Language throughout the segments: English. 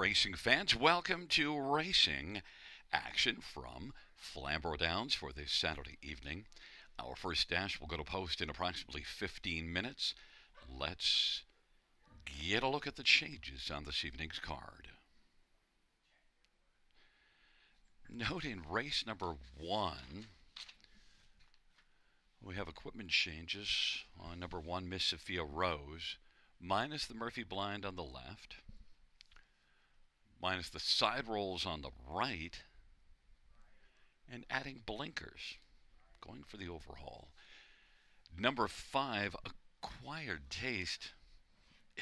Racing fans, welcome to Racing Action from Flamboro Downs for this Saturday evening. Our first dash will go to post in approximately 15 minutes. Let's get a look at the changes on this evening's card. Note in race number 1, we have equipment changes on number 1, Miss Sophia Rose, minus the Murphy blind on the left, minus the side rolls on the right, and adding blinkers, going for the overhaul. Number 5, Acquired Taste,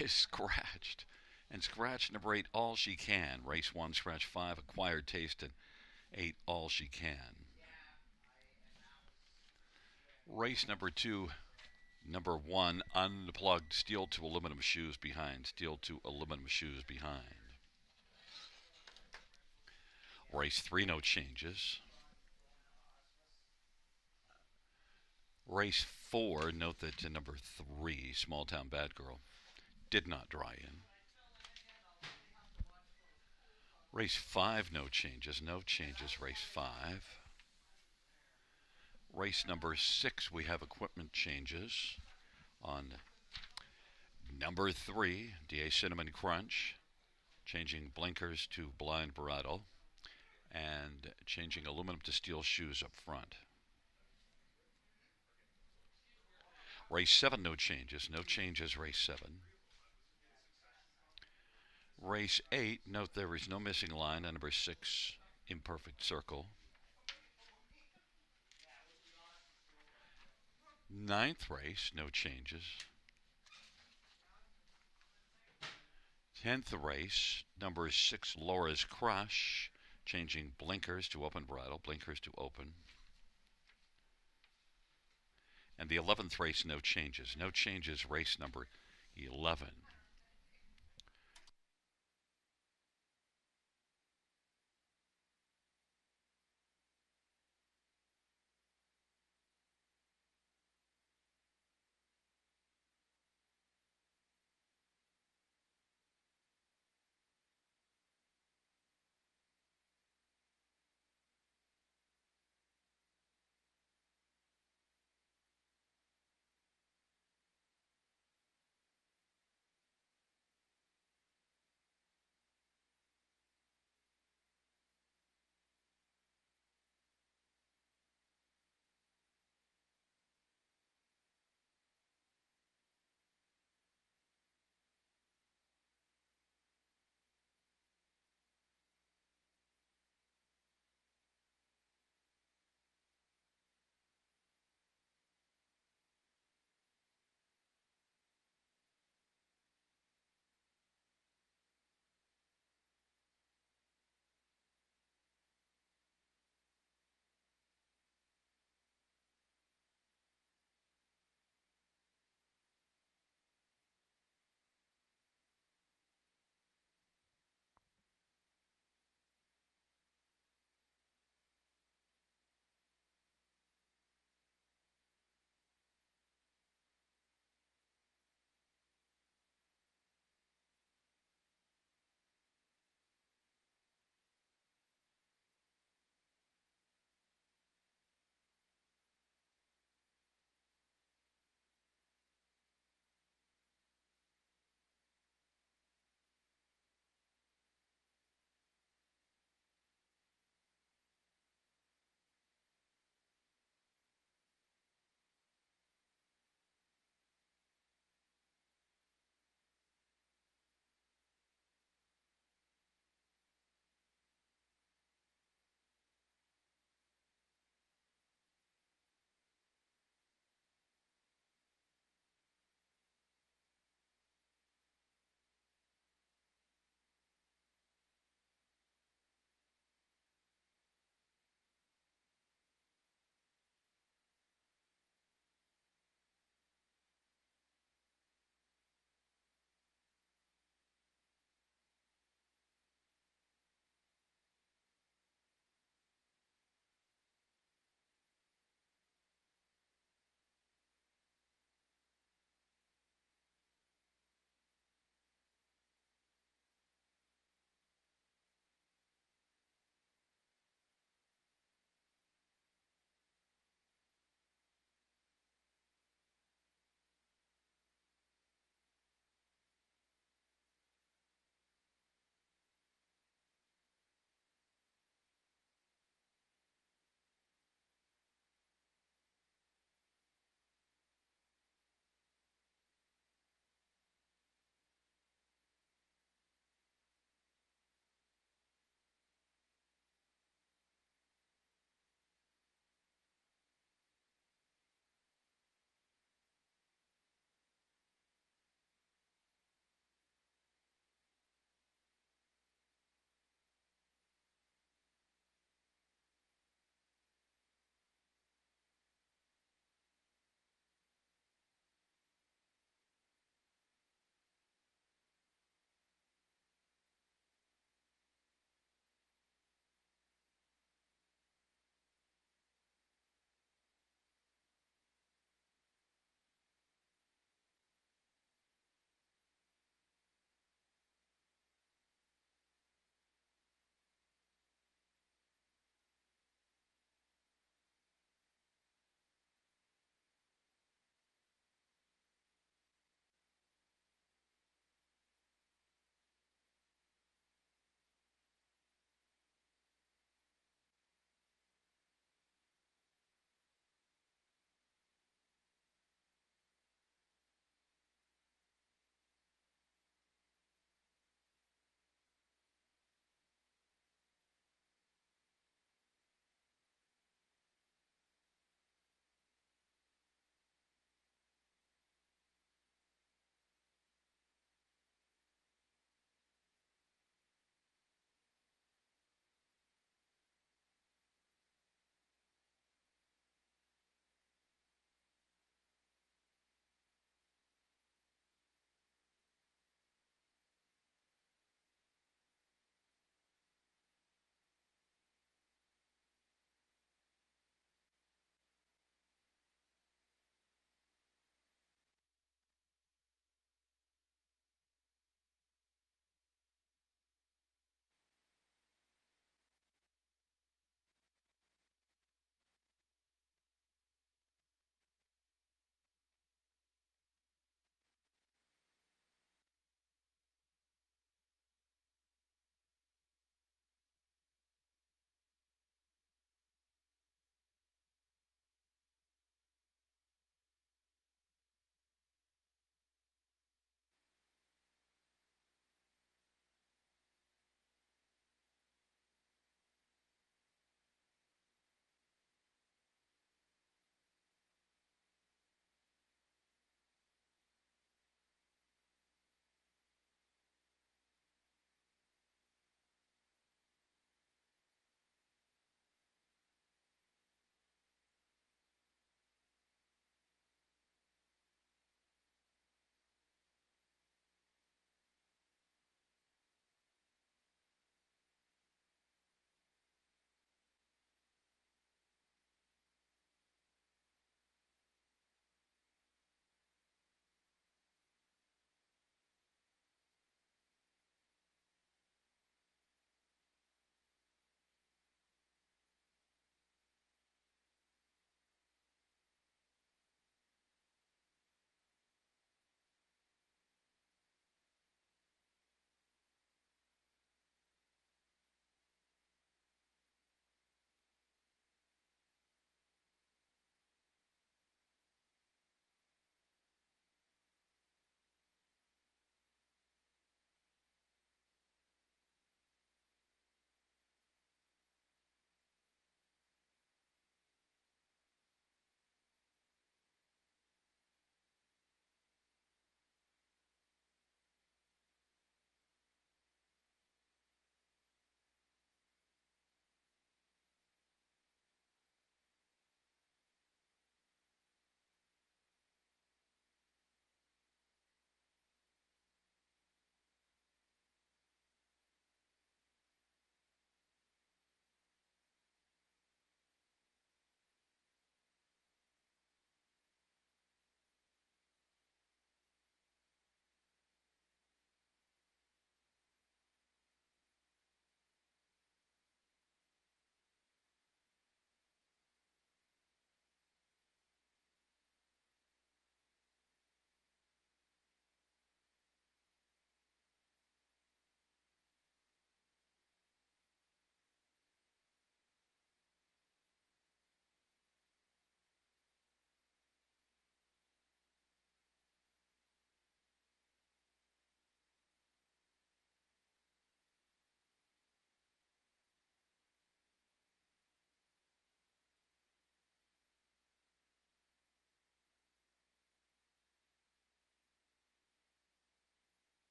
is scratched. And scratch number 8, All She Can. Race 1, scratch 5, Acquired Taste, and 8, All She Can. Race number 2, number 1, Unplugged, Steel to Aluminum Shoes behind. Steel to Aluminum Shoes behind. Race 3, no changes. Race 4, note that number 3, Small Town Bad Girl, did not dry in. Race 5, no changes. No changes, race 5. Race number 6, we have equipment changes on number 3, DA Cinnamon Crunch, changing blinkers to blind bridle, and changing aluminum to steel shoes up front. Race 7, no changes. No changes, race 7. Race 8, note there is no missing line on number 6, Imperfect Circle. 9th race, no changes. 10th race, number 6, Laura's Crush, changing blinkers to open bridle, blinkers to open. And the 11th race, no changes. No changes, race number 11.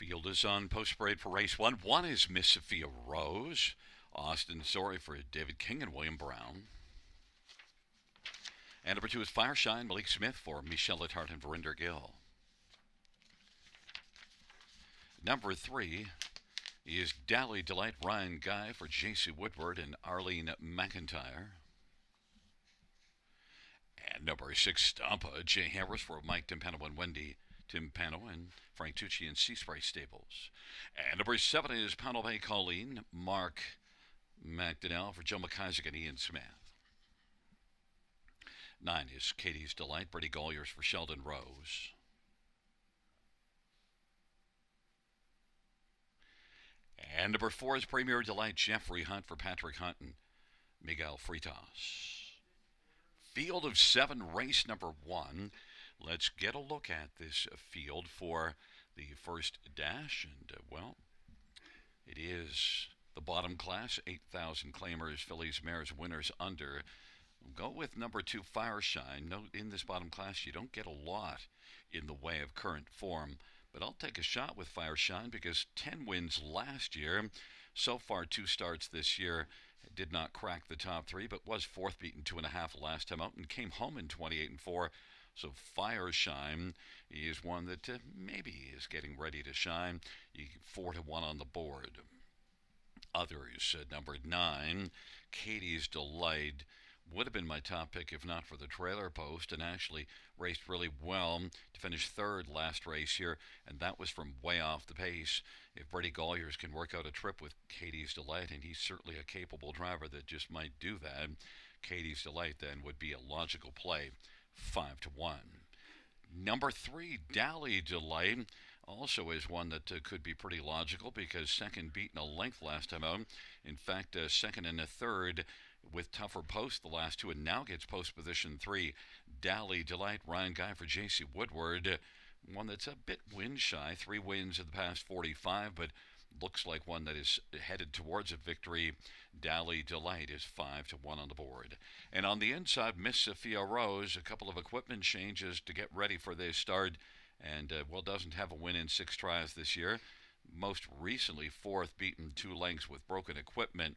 Field is on post parade for race one. One is Miss Sophia Rose. Austin Sorry for David King and William Brown. And number two is Fireshine, Malik Smith for Michelle Letarte and Verinder Gill. Number three is Dally Delight, Ryan Guy for J.C. Woodward and Arlene McIntyre. And number six, Stampa, Jay Harris for Mike Timpano and Wendy Timpano and Frank Tucci and Sea Spray Stables. And number seven is Pownell Bay Colleen, Mark McDonnell for Joe McIsaac and Ian Smith. 9 is Katie's Delight, Brady Golliers for Sheldon Rose. And number 4 is Premier Delight, Jeffrey Hunt for Patrick Hunt and Miguel Fritas. Field of 7, race number 1. Let's get a look at this field for the first dash. And, well, it is the bottom class, 8,000 claimers, fillies, mares, winners under. We'll go with number 2, Fireshine. Note in this bottom class, you don't get a lot in the way of current form. But I'll take a shot with Fireshine because 10 wins last year. So far, 2 starts this year. Did not crack the top 3, but was fourth beaten 2.5 last time out and came home in 28-4. So Fireshine is one that maybe is getting ready to shine. 4-1 on the board. Others, number 9, Katie's Delight. Would have been my top pick if not for the trailer post, and actually raced really well to finish third last race here, and that was from way off the pace. If Brady Golliers can work out a trip with Katie's Delight, and he's certainly a capable driver that just might do that, Katie's Delight then would be a logical play, 5-1. Number 3, Dally Delight, also is one that could be pretty logical because second beaten a length last time out. In fact, second and a third with tougher posts the last 2, and now gets post position 3. Dally Delight, Ryan Guy for J.C. Woodward, one that's a bit win shy, 3 wins in the past 45, but looks like one that is headed towards a victory. Dally Delight is 5-1 on the board. And on the inside, Miss Sophia Rose, a couple of equipment changes to get ready for this start, and well, doesn't have a win in 6 tries this year. Most recently, fourth, beaten 2 lengths with broken equipment.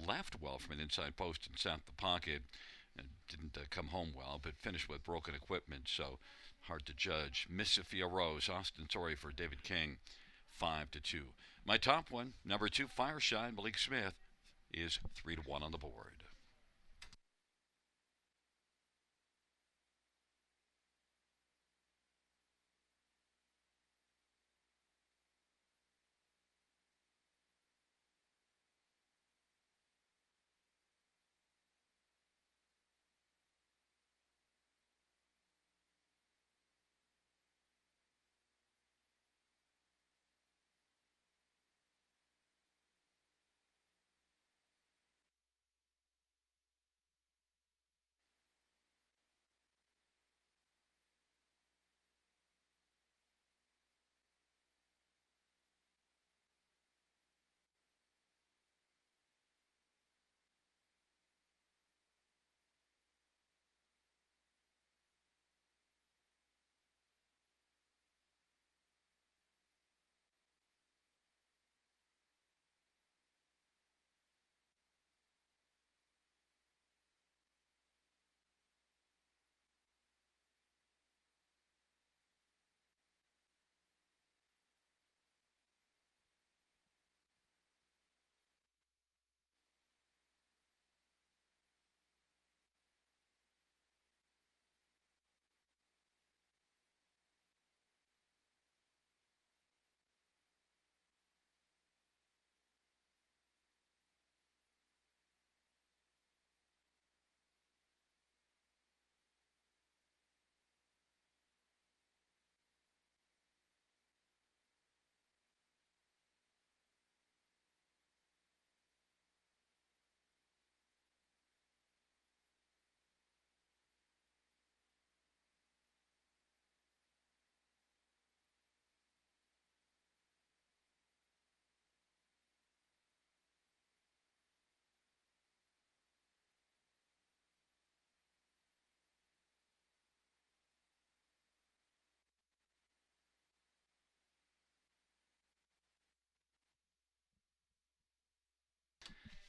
Left well from an inside post and sat the pocket. Didn't come home well, but finished with broken equipment, so hard to judge. Miss Sophia Rose, Austin Sorry for David King, 5-2. My top one, number 2, Fireshine, Malik Smith, is 3-1 on the board.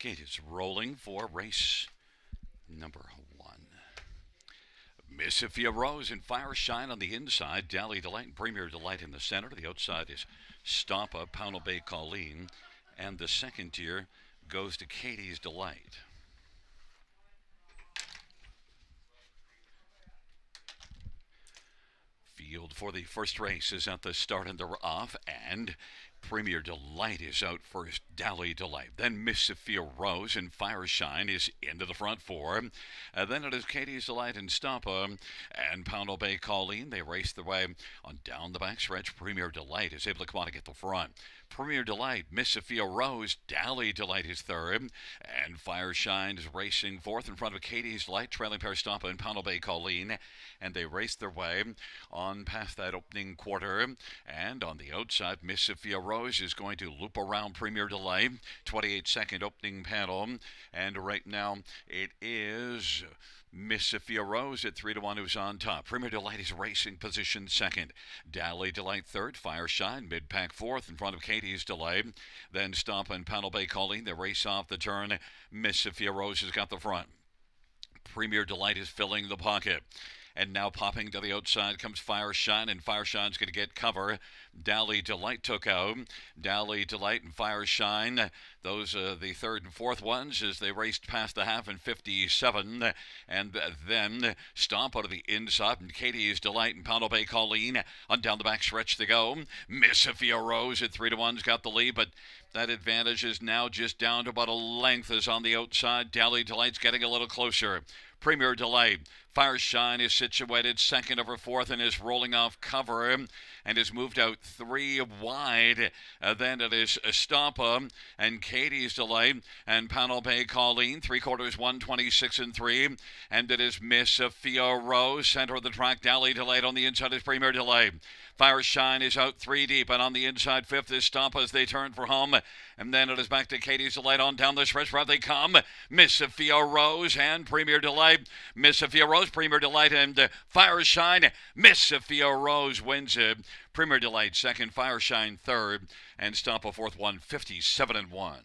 Gate is rolling for race number 1. Mississippi Rose and Fire Shine on the inside. Dally Delight and Premier Delight in the center. The outside is Stampa, Pownell Bay Colleen. And the second tier goes to Katie's Delight. Field for the first race is at the start and they're off, and Premier Delight is out first. Dally Delight. Then Mississippi Rose and Fire Shine is into the front four. Then it is Katie's Delight and Stampa and Pownell Bay Colleen. They race their way on down the back stretch. Premier Delight is able to come on and get the front. Premier Delight, Mississippi Rose, Dally Delight is third, and Fire Shine is racing fourth in front of Katie's Delight, trailing pair Stampa and Pownell Bay Colleen, and they race their way on past that opening quarter, and on the outside, Mississippi Rose is going to loop around Premier Delight, 28-second opening panel, and right now it is Mississippi Rose at 3-1 who's on top. Premier Delight is racing position second. Dally Delight third. Fire Shine mid-pack fourth in front of Katie's Delight. Then Stampa and Pownell Bay Colleen. They race off the turn. Mississippi Rose has got the front. Premier Delight is filling the pocket. And now popping to the outside comes Fire Shine, and Fire Shine's going to get cover. Dally Delight took out. Dally Delight and Fire Shine, those are the third and fourth ones as they raced past the half in 57. And then Stomp out of the inside, and Katie's Delight and Pownell Bay Colleen on down the back stretch to go. Mississippi Rose at 3-1's got the lead, but that advantage is now just down to about a length as on the outside. Dally Delight's getting a little closer. Premier Delight. Fire Shine is situated second over fourth and is rolling off cover and has moved out 3 wide. Then it is Stampa and Katie's Delight and Pownell Bay Colleen. 3/4 126 and 3. And it is Miss Sophia Rose. Center of the track, Dally Delight. On the inside is Premier Delight. Fire Shine is out 3 deep, and on the inside fifth is Stampa as they turn for home. And then it is back to Katie's Delight on down the stretch where they come. Miss Sophia Rose and Premier Delight. Miss Sophia Rose, Premier Delight, and Fire Shine. Miss Sophia Rose wins it. Premier Delight second, Fire Shine third, and Stampa fourth, 157-1.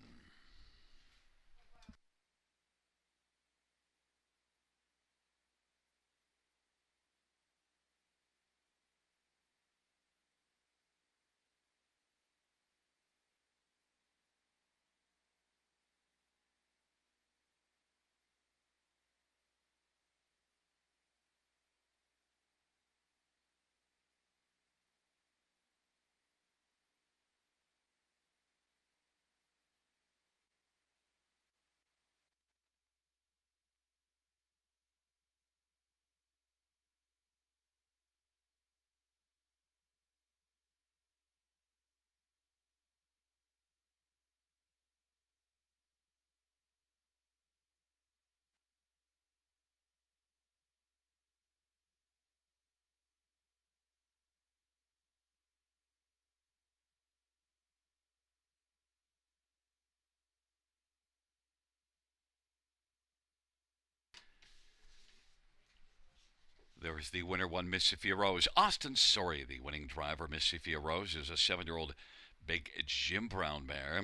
There is the winner, one Mississippi Rose. Austin Sorry, the winning driver. Mississippi Rose is a 7-year-old big Jim Brown mare,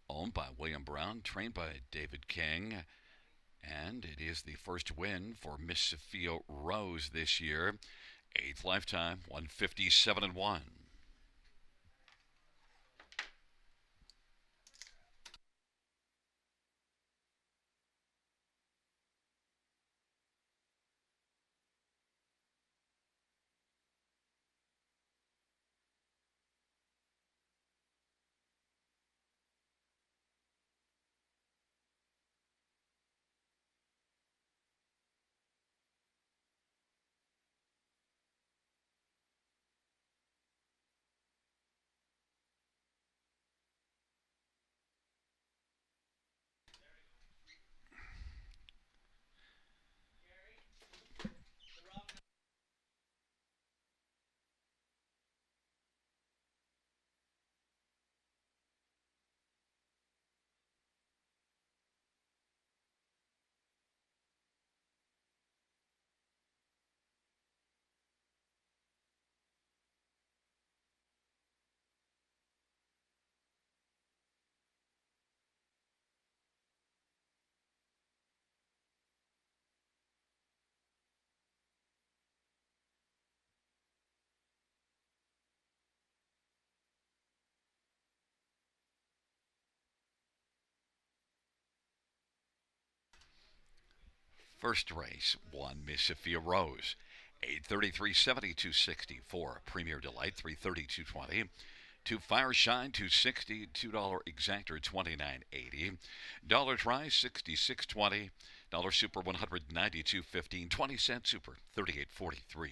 owned by William Brown, trained by David King. And it is the first win for Mississippi Rose this year. 8th lifetime, 157-1. First race, 1 Mississippi Rose. 833 7264. Premier Delight 330 220. 2 Fire Shine 260. $2 Exactor 29.80. Dollar Try 66.20. Dollar Super 192.15. 20-cent Super 38.43.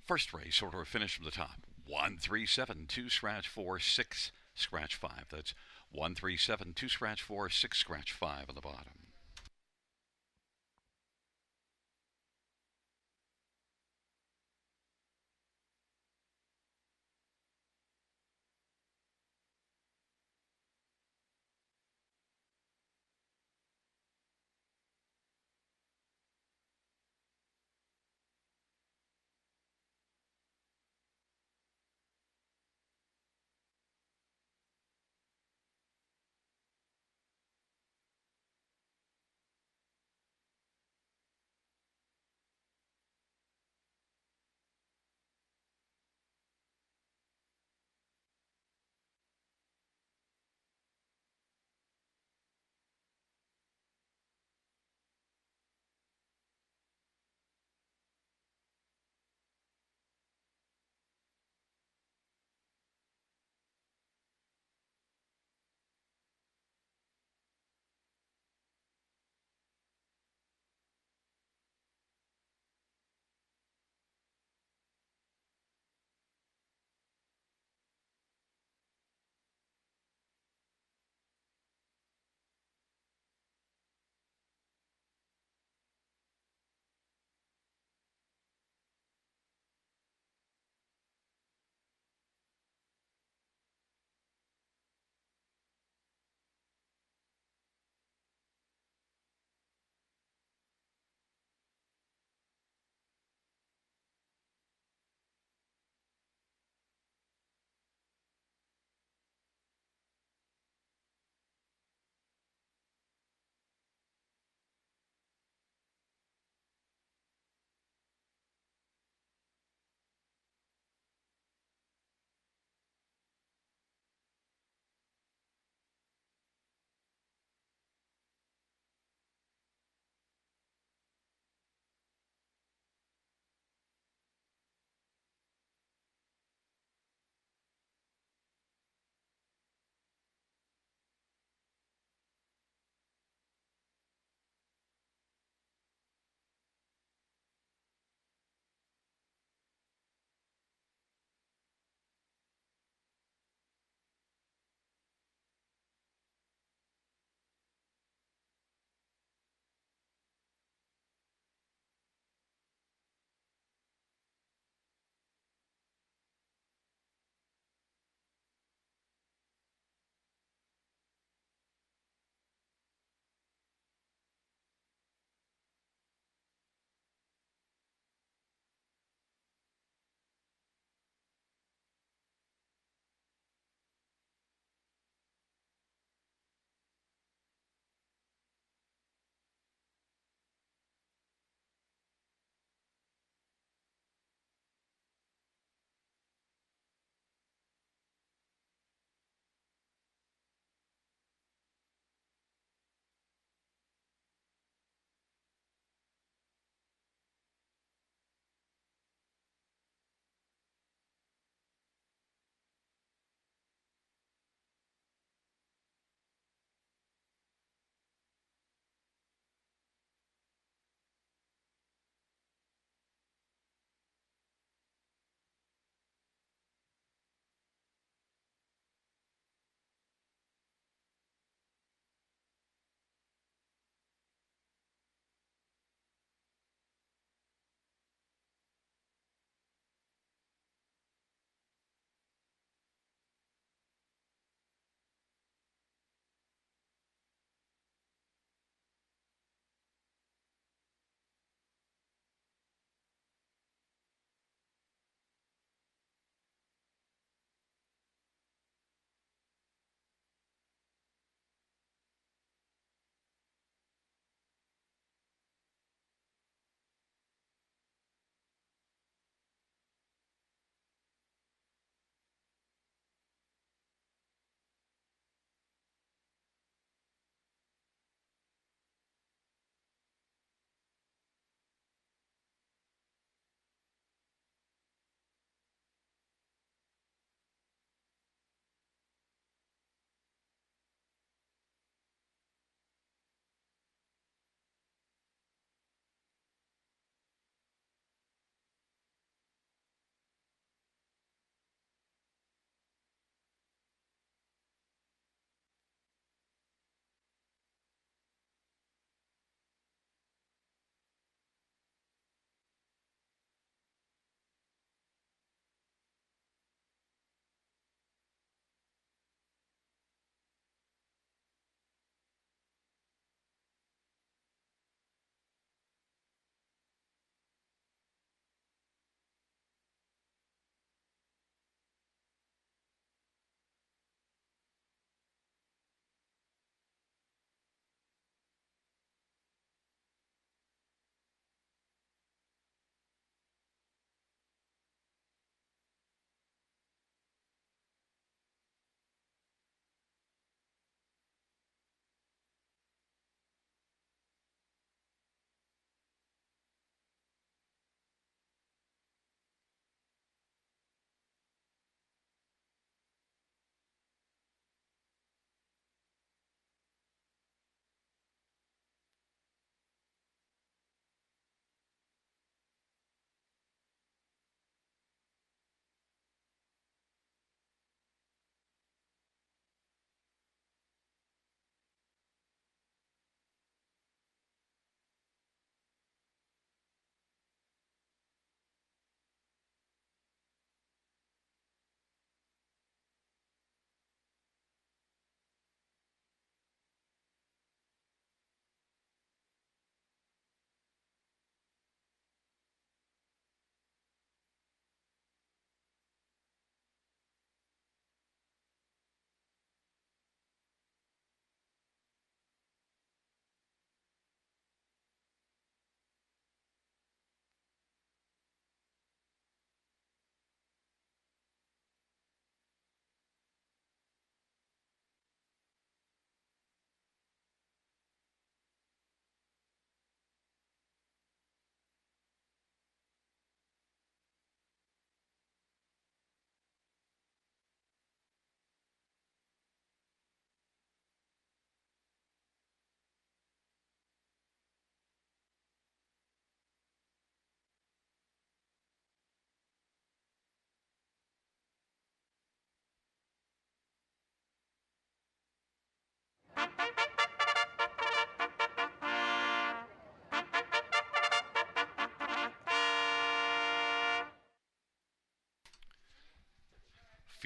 First race, order of finish from the top. 1, 3, 7, 2, scratch 4, 6, scratch 5. That's 1, 3, 7, 2, scratch 4, 6, scratch 5 on the bottom.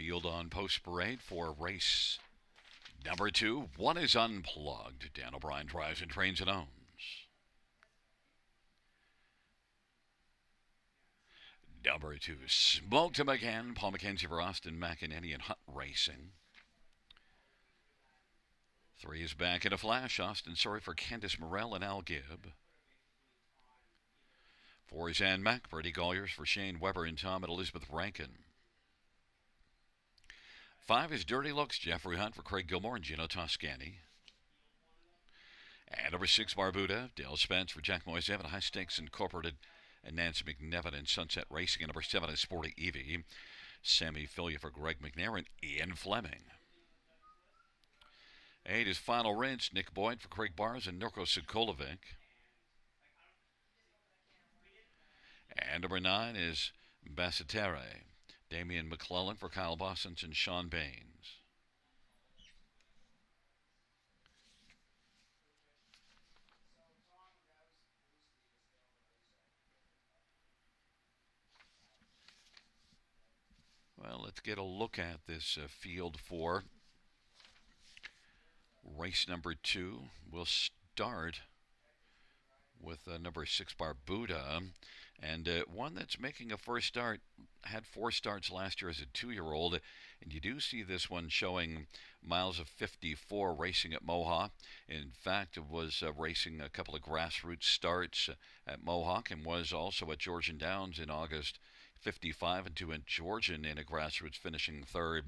field on Post Parade for race number 2. One is unplugged. Dan O'Brien drives and trains and owns. Number 2, Smoked Him Again. Paul McKenzie for Austin McEnany and Hunt Racing. 3 is Back in a Flash. Austin Surrey for Candice Morell and Al Gibb. 4 is Ann Mack. Brady Golliers for Shane Weber and Tom and Elizabeth Rankin. 5 is Dirty Looks. Jeffrey Hunt for Craig Gilmore and Gino Toscani. And number 6, Barbuda. Dale Spence for Jack Moisev and High Stakes Incorporated and Nancy McNevin and Sunset Racing. And number 7 is Sporty Evie. Sammy Filia for Greg McNair and Ian Fleming. 8 is Final Rinse. Nick Boyd for Craig Bars and Nurko Sokolovic. And number 9 is Basseterre. Damian McClellan for Kyle Bossens and Sean Baines. Well, let's get a look at this field for race number 2. We'll start with number 6, Barbuda, and one that's making a first start. Had 4 starts last year as a 2-year-old, and you do see this one showing miles of 54 racing at Mohawk. In fact, it was racing a couple of grassroots starts at Mohawk and was also at Georgian Downs in August. 55 and 2 in Georgian in a grassroots, finishing third.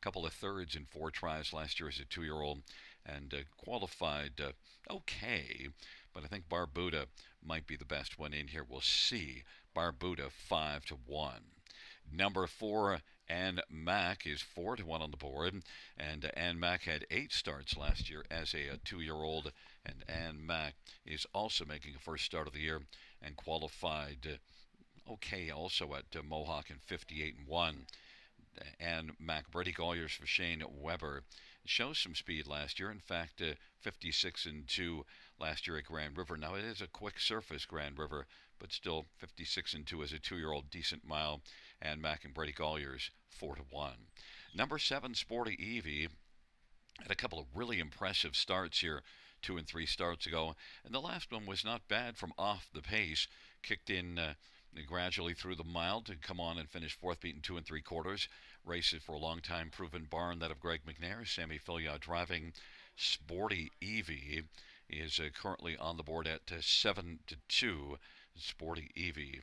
A couple of thirds in 4 tries last year as a 2-year-old, and qualified okay. But I think Barbuda might be the best one in here. We'll see. Barbuda 5-1. Number 4, Ann Mack, is 4-1 on the board. And Ann Mack had 8 starts last year as a 2-year-old. And Ann Mack is also making a first start of the year and qualified okay also at Mohawk in 58-1. And Mac Brady Golliers for Shane Weber shows some speed last year. In fact, 56-2 last year at Grand River. Now it is a quick surface, Grand River, but still 56-2 as a 2-year-old, decent mile. And Mac and Brady Golliers 4-1. Number 7, Sporty Evie, had a couple of really impressive starts here 2 and 3 starts ago, and the last one was not bad from off the pace. Kicked in gradually through the mile to come on and finish 4th, beaten 2 3/4. Races for a long time proven barn, that of Greg McNair. Sammy Filia driving. Sporty Evie is currently on the board at 7-2. Sporty Evie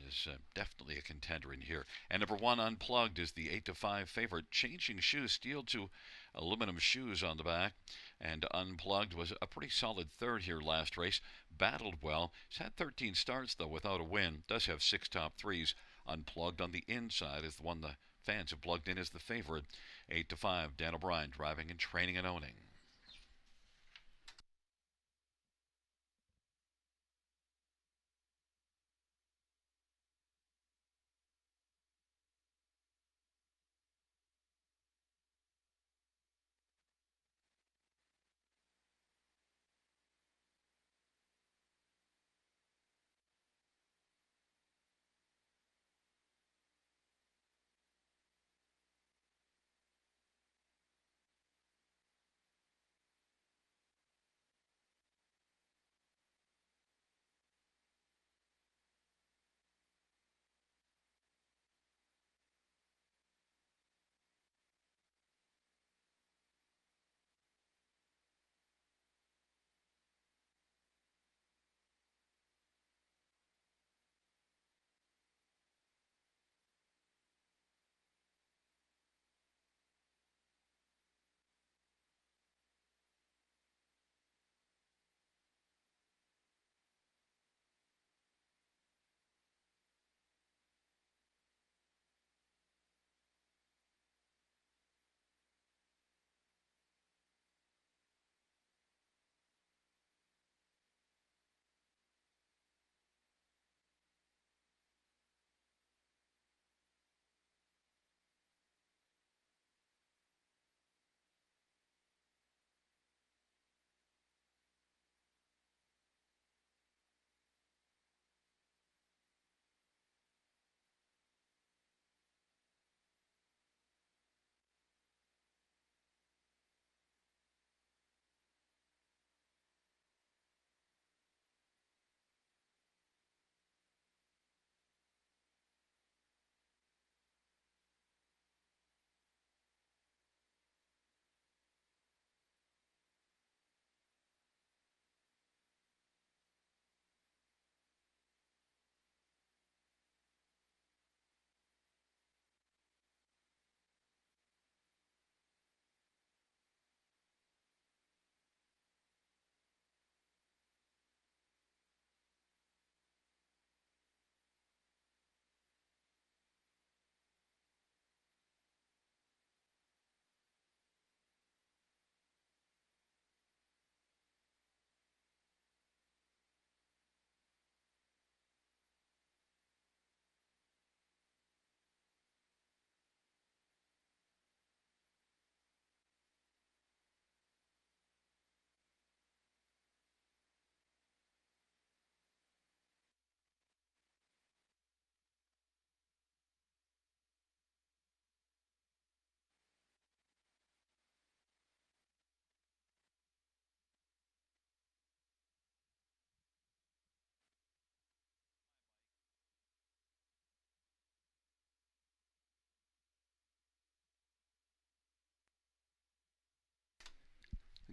is definitely a contender in here. And number 1, Unplugged, is the 8-5 favorite. Changing shoes, steel to aluminum shoes on the back. And Unplugged was a pretty solid third here last race. Battled well. He's had 13 starts, though, without a win. Does have 6 top 3s. Unplugged on the inside is the one the fans have plugged in as the favorite. 8-5, Dan O'Brien driving and training and owning.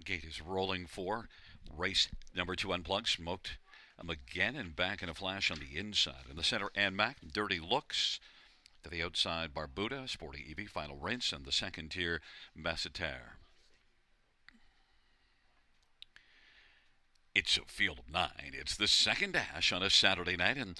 Gate is rolling for race number 2 unplugged. Smoked again and back in a flash on the inside. In the center, and Mac. Dirty Looks. To the outside, Barbuda. Sporty Evie. Final Rinse. And the second tier, Basseterre. It's a field of 9. It's the second dash on a Saturday night, and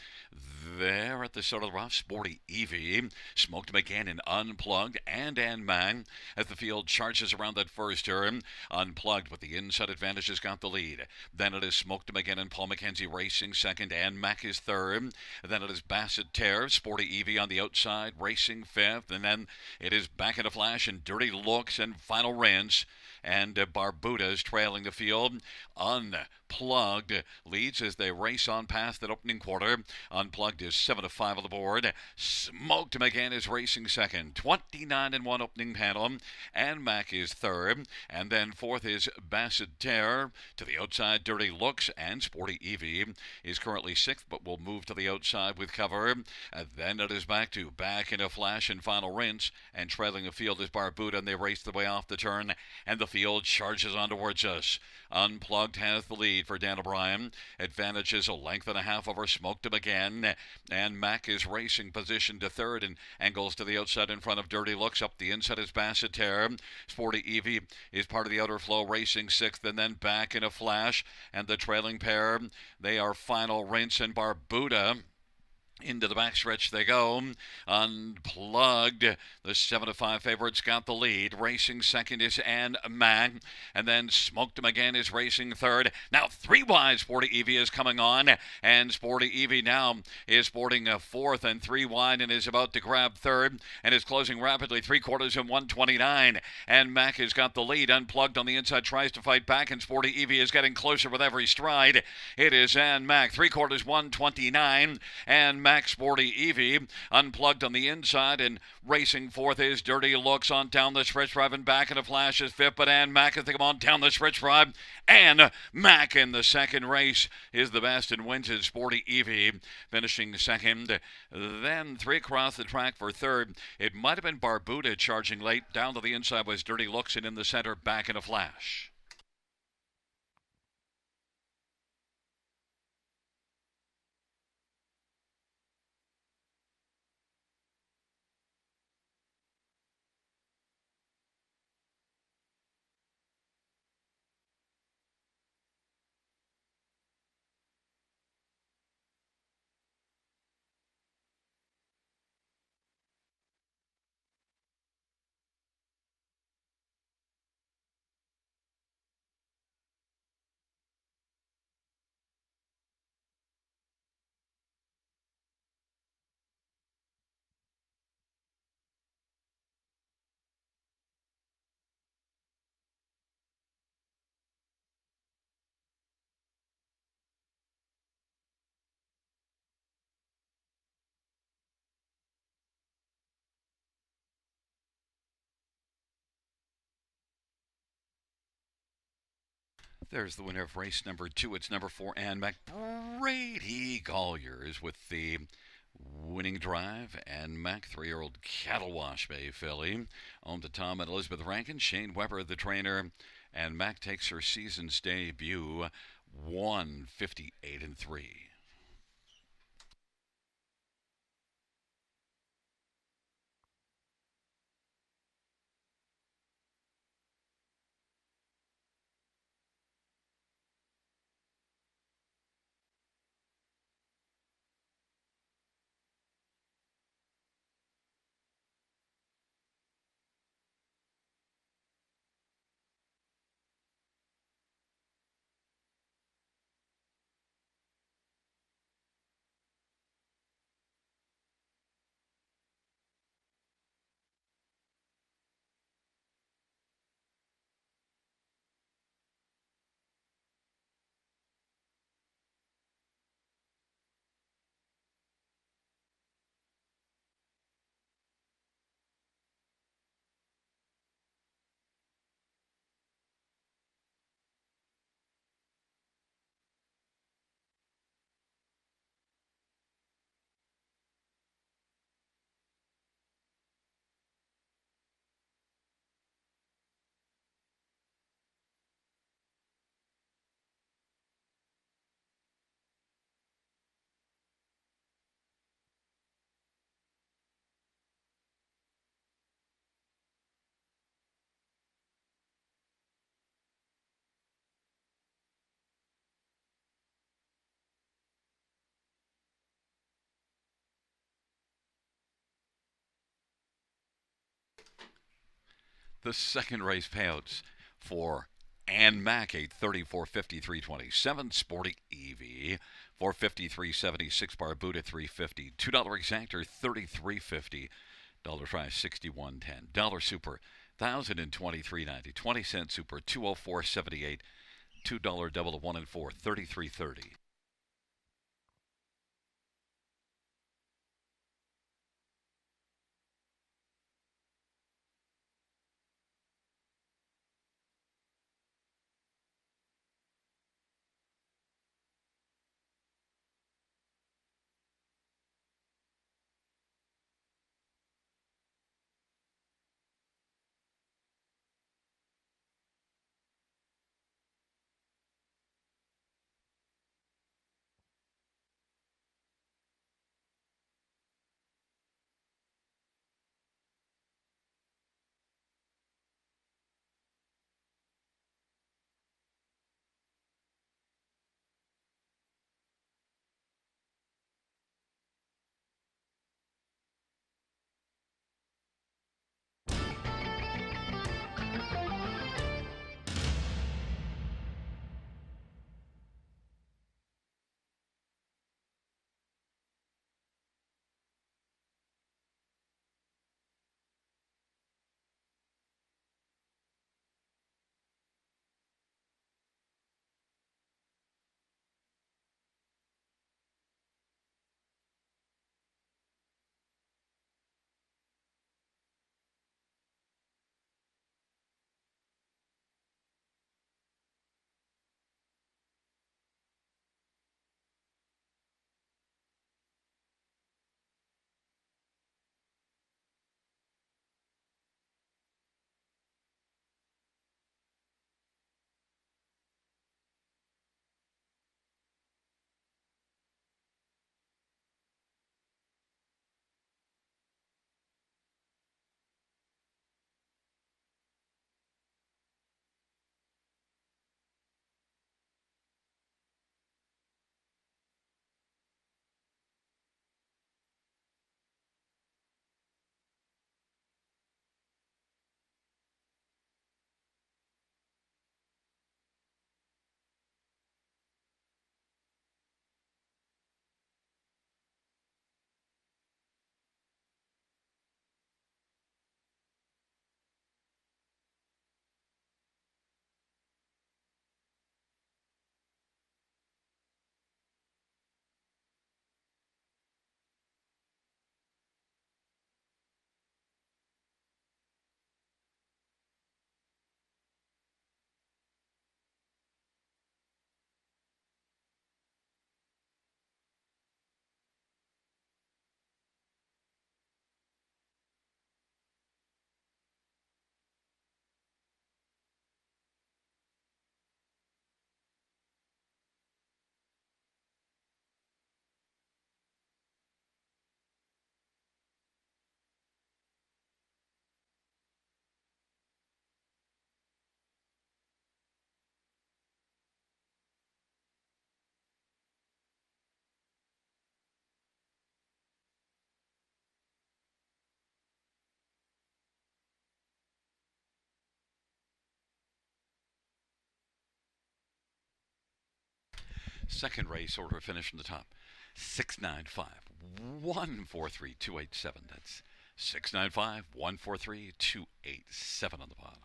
there at the start of the rough, Sporty Evie, Smoked McGann and Unplugged, and Man as the field charges around that first turn. Unplugged with the inside advantage has got the lead. Then it is Smoked McGann and Paul McKenzie racing second, and Mac is third. Then it is Basseterre, Sporty Evie on the outside racing fifth, and then it is Back in a Flash and Dirty Looks and Final Rinse. And Barbuda is trailing the field. Unplugged leads as they race on past that opening quarter. Unplugged is 7-5 on the board. Smoked McGann is racing second. 29-1 opening panel. And Mac is third. And then fourth is Basseterre. To the outside, Dirty Looks. And Sporty Evie is currently sixth, but will move to the outside with cover. And then it is Back in a Flash and Final Rinse. And trailing the field is Barbuda, and they race the way off the turn. And the field charges on towards us. Unplugged has the lead for Dan O'Brien. Advantages a length and a half over Smoked Him again. And Mac is racing position to third and angles to the outside in front of Dirty Looks. Up the inside is Basseterre. Sporty Evie is part of the outer flow racing sixth, and then Back in a Flash. And the trailing pair, they are Final Rinse and Barbuda. Into the backstretch they go. Unplugged. The 7-5 favorites got the lead. Racing second is Ann Mac. And then Smoked Him again is racing third. Now 3 wide. Sporty Evie is coming on. And Sporty Evie now is sporting a fourth and 3 wide and is about to grab third. And is closing rapidly. 3/4 and 129. And Mac has got the lead. Unplugged on the inside. Tries to fight back. And Sporty Evie is getting closer with every stride. It is Ann Mac. 3/4 129. And Mac Sporty Evie Unplugged on the inside, and racing fourth is Dirty Looks on down the stretch drive, and Back in a Flash is fifth, but Ann Mac as they come on down the stretch drive. And Mac in the second race is the best and wins it. Sporty Evie finishing second. Then 3 across the track for third. It might have been Barbuda charging late. Down to the inside was Dirty Looks, and in the center, Back in a Flash. There's the winner of race number 2. It's number 4, Ann Mac. Brady Colliers with the winning drive. And Mac, 3-year-old Cattle Wash Bay filly. Home to Tom and Elizabeth Rankin. Shane Weber, the trainer. And Mac takes her season's debut, 158-3. The second race payouts for Ann Mack, 834.50, 327. Sporty Evie, 453.70. 6 bar Buddha, 350. $2 exactor, 33.50. Dollar prize, 61.10. Dollar super, 1,023.90. 20-cent super, 204.78. $2 double of 1 and 4, 33.30. Second race order finish from the top. 695 143 287. That's 695 143 287 on the bottom.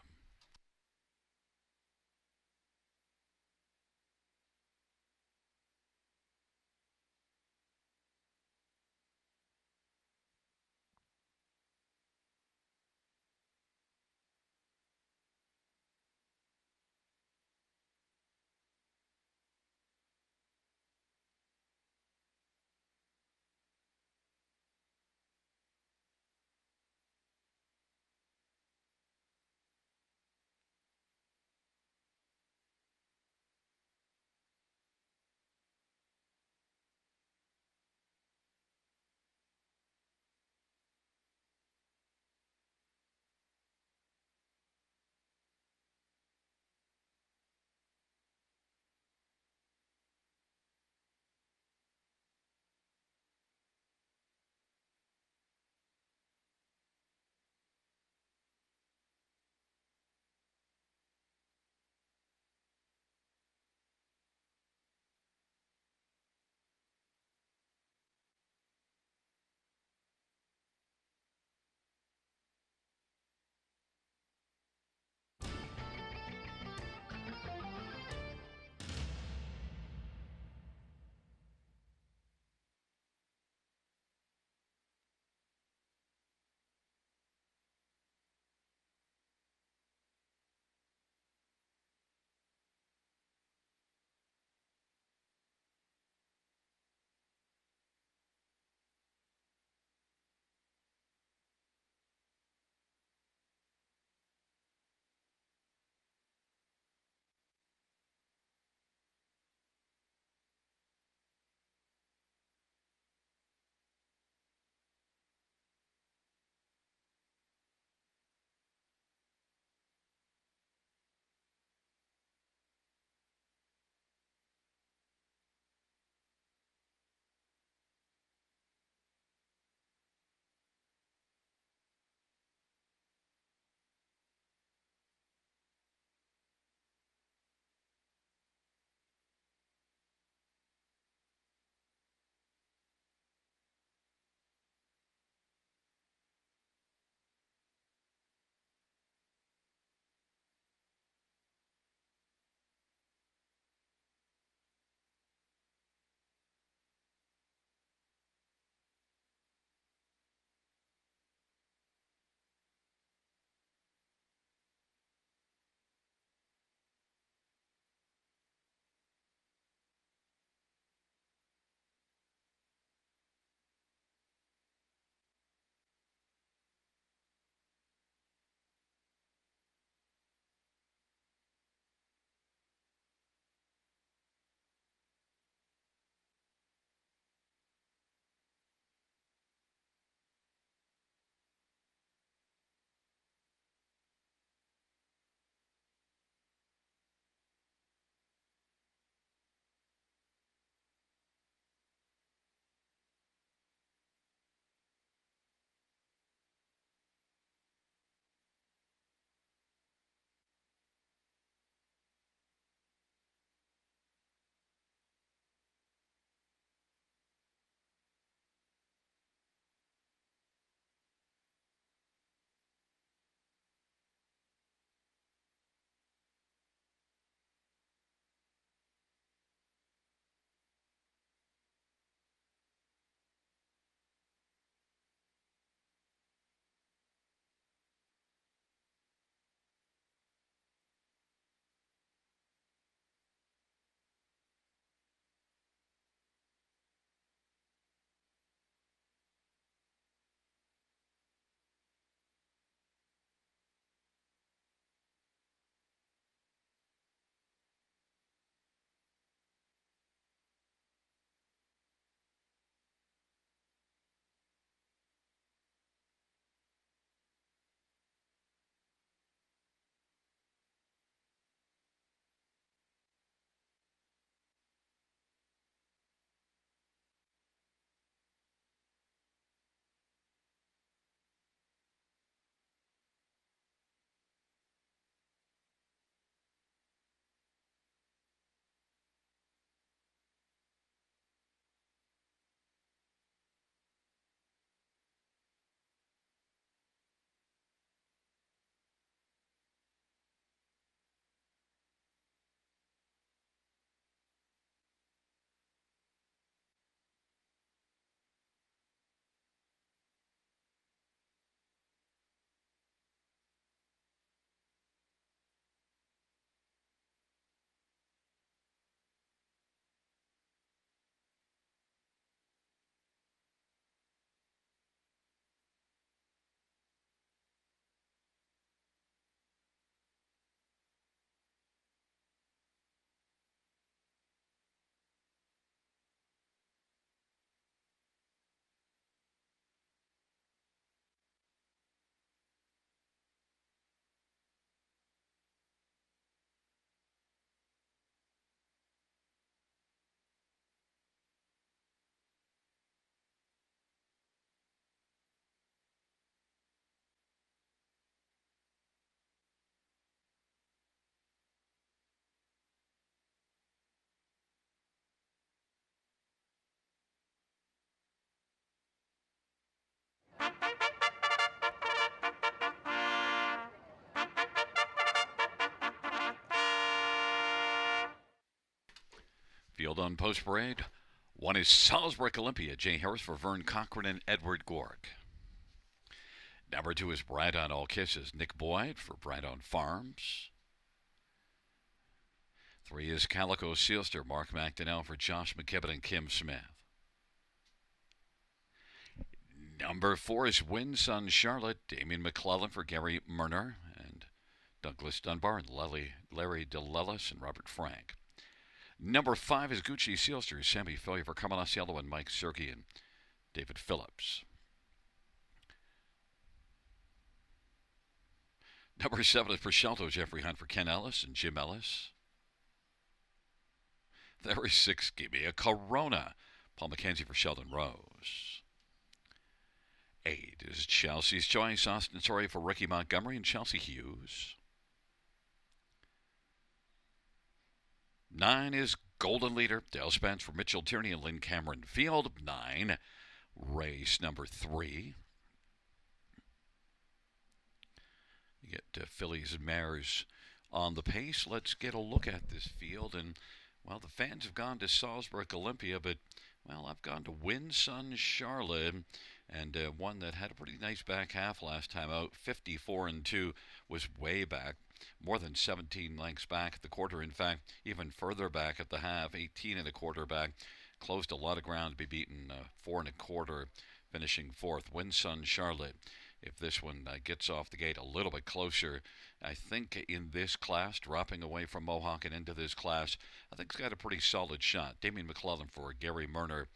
field on Post Parade. 1 is Salzburg Olympia, Jay Harris for Vern Cochran and Edward Gork. Number 2 is Bright on All Kisses, Nick Boyd for Bright on Farms. 3 is Calico Sealster, Mark McDonnell for Josh McKibben and Kim Smith. Number 4 is Win Sun Charlotte, Damien McClellan for Gary Murner and Douglas Dunbar and Larry DeLellis and Robert Frank. Number 5 is Gucci Sealster, Sammy Fillier for Carmen Asiello and Mike Sergey and David Phillips. Number 7 is Prosciutto, Jeffrey Hunt for Ken Ellis and Jim Ellis. There is 6, give me a Corona, Paul McKenzie for Sheldon Rose. 8 is Chelsea's Choice, Austin Sorry for Ricky Montgomery and Chelsea Hughes. 9 is Golden Leader, Dale Spence for Mitchell Tierney and Lynn Cameron Field. 9, race number 3. You get fillies and mares on the pace. Let's get a look at this field. And, well, the fans have gone to Salzburg Olympia, but, well, I've gone to Win Sun Charlotte, and one that had a pretty nice back half last time out. 54-2 was way back, more than 17 lengths back at the quarter. In fact, even further back at the half, 18 1/4 back. Closed a lot of ground to be beaten, 4 1/4, finishing 4th. Win Sun Charlotte. If this one gets off the gate a little bit closer, I think in this class, dropping away from Mohawk and into this class, I think it's got a pretty solid shot. Damien McClellan for Gary Murner.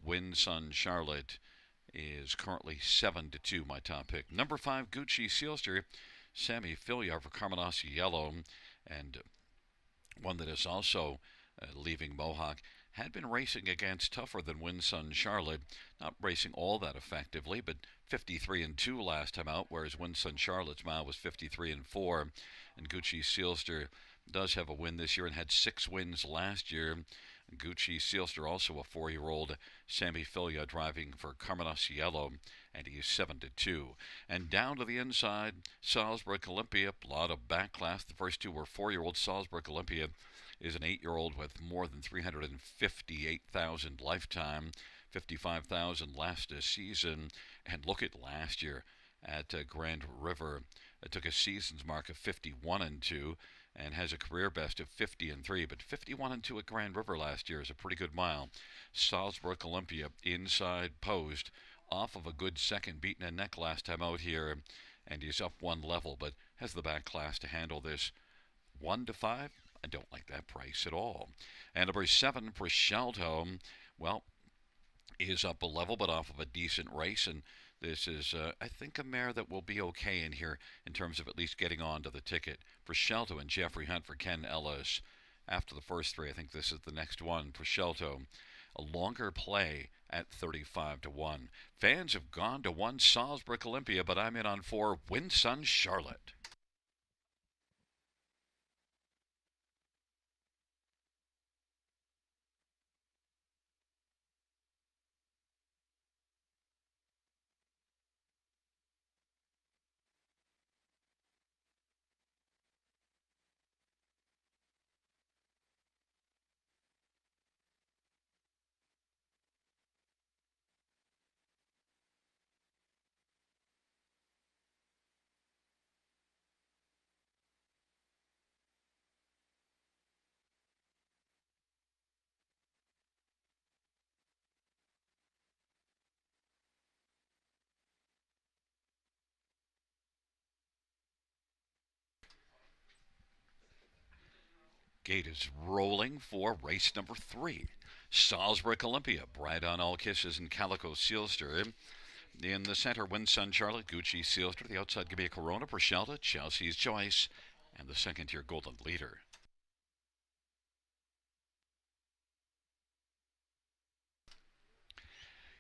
Win Sun Charlotte is currently 7-2, my top pick. Number 5, Gucci Sealster, Sammy Fillier for Carmen Asiello, and one that is also leaving Mohawk. Had been racing against tougher than Win Sun Charlotte, not racing all that effectively, but 53-2 last time out, whereas Win Sun Charlotte's mile was 53-4. And Gucci Sealster does have a win this year and had 6 wins last year. Gucci Sealster, also a 4-year-old. Sammy Fillier driving for Carmen Asiello, and he is 7-2. And down to the inside, Salzburg Olympia, a lot of back class. The first 2 were 4-year-old. Salzburg Olympia is an 8-year-old with more than 358,000 lifetime, 55,000 last season. And look at last year at Grand River. It took a season's mark of 51-2 and has a career best of 50-3. But 51-2 at Grand River last year is a pretty good mile. Salzburg Olympia inside post, off of a good second, beaten a neck last time out here, and he's up 1 level, but has the back class to handle this. 1-5. I don't like that price at all. And number 7, Prosciutto, well, is up a level, but off of a decent race. And this is, I think, a mare that will be okay in here in terms of at least getting on to the ticket. Prosciutto and Jeffrey Hunt for Ken Ellis. After the first 3, I think this is the next one. Prosciutto, a longer play at 35-1. Fans have gone to 1 Salzburg Olympia, but I'm in on 4 Win Sun Charlotte. Gate is rolling for race number 3. Salzburg Olympia, Bright on All Kisses and Calico Sealster. In the center, Win Sun Charlotte, Gucci Sealster. The outside, give me a Corona, Prosciutto, Chelsea's Choice, and the second tier Golden Leader.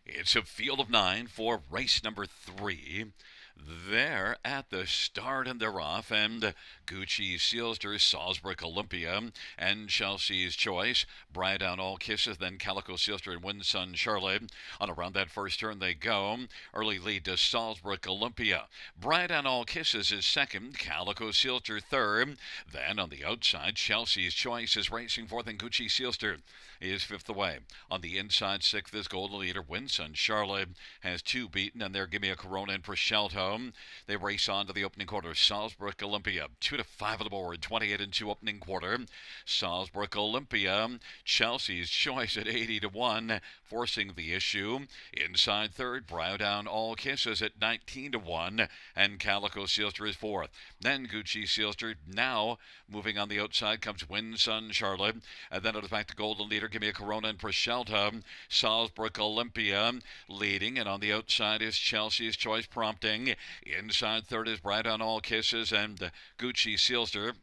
It's a field of 9 for race number 3. They're at the start and they're off, and Gucci Sealster, Salzburg Olympia, and Chelsea's Choice. Bride on All Kisses, then Calico Sealster and Winsun Charlotte. On around that first turn they go. Early lead to Salzburg Olympia. Bride on All Kisses is second, Calico Sealster third. Then on the outside, Chelsea's Choice is racing fourth, and Gucci Sealster is fifth away. On the inside, sixth is Golden Leader. Winsun Charlotte has two beaten, and there Give Me a Corona and Proscelto. They race on to the opening quarter. Salzburg Olympia 2-5 on the board, 28-2 opening quarter. Salzburg Olympia, Chelsea's Choice at 80-1, forcing the issue. Inside third, Brow Down All Kisses at 19-1, and Calico Sealster is fourth. Then Gucci Sealster now moving on the outside comes Winsun Charlotte, and then it is back to Golden Leader. Give Me a Corona and Proscelto. Salzburg Olympia leading, and on the outside is Chelsea's Choice prompting. Inside third is Bright on All Kisses and Gucci Sealster.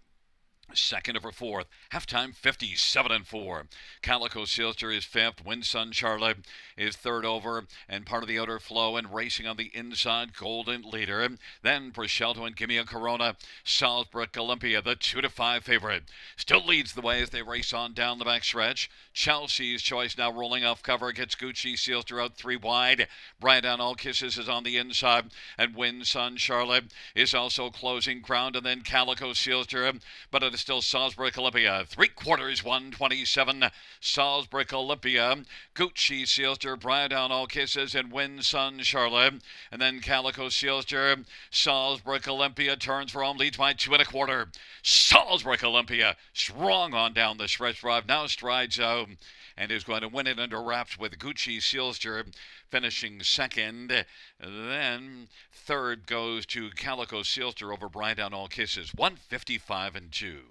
Second over fourth. Halftime 57-4. Calico Sealster is fifth. Winsun Charlotte is third over and part of the outer flow, and racing on the inside, Golden Leader. Then Proscelto and Gimme a Corona. Salzburg Olympia, the 2-5 favorite, still leads the way as they race on down the back stretch. Chelsea's Choice now rolling off cover, gets Gucci Sealster out three wide. Bright on All Kisses is on the inside, and Winsun Charlotte is also closing ground, and then Calico Sealster, but it is still Salzburg Olympia. 3/4, 127. Salzburg Olympia. Gucci Sealster, Brian Down All Kisses, and Winsun Charlotte. And then Calico Sealster. Salzburg Olympia turns for home, leads by 2 1/4. Salzburg Olympia strong on down the stretch drive. Now strides out and is going to win it under wraps with Gucci Sealster finishing second. Then third goes to Calico Sealster over Brian Down All Kisses. 155-2.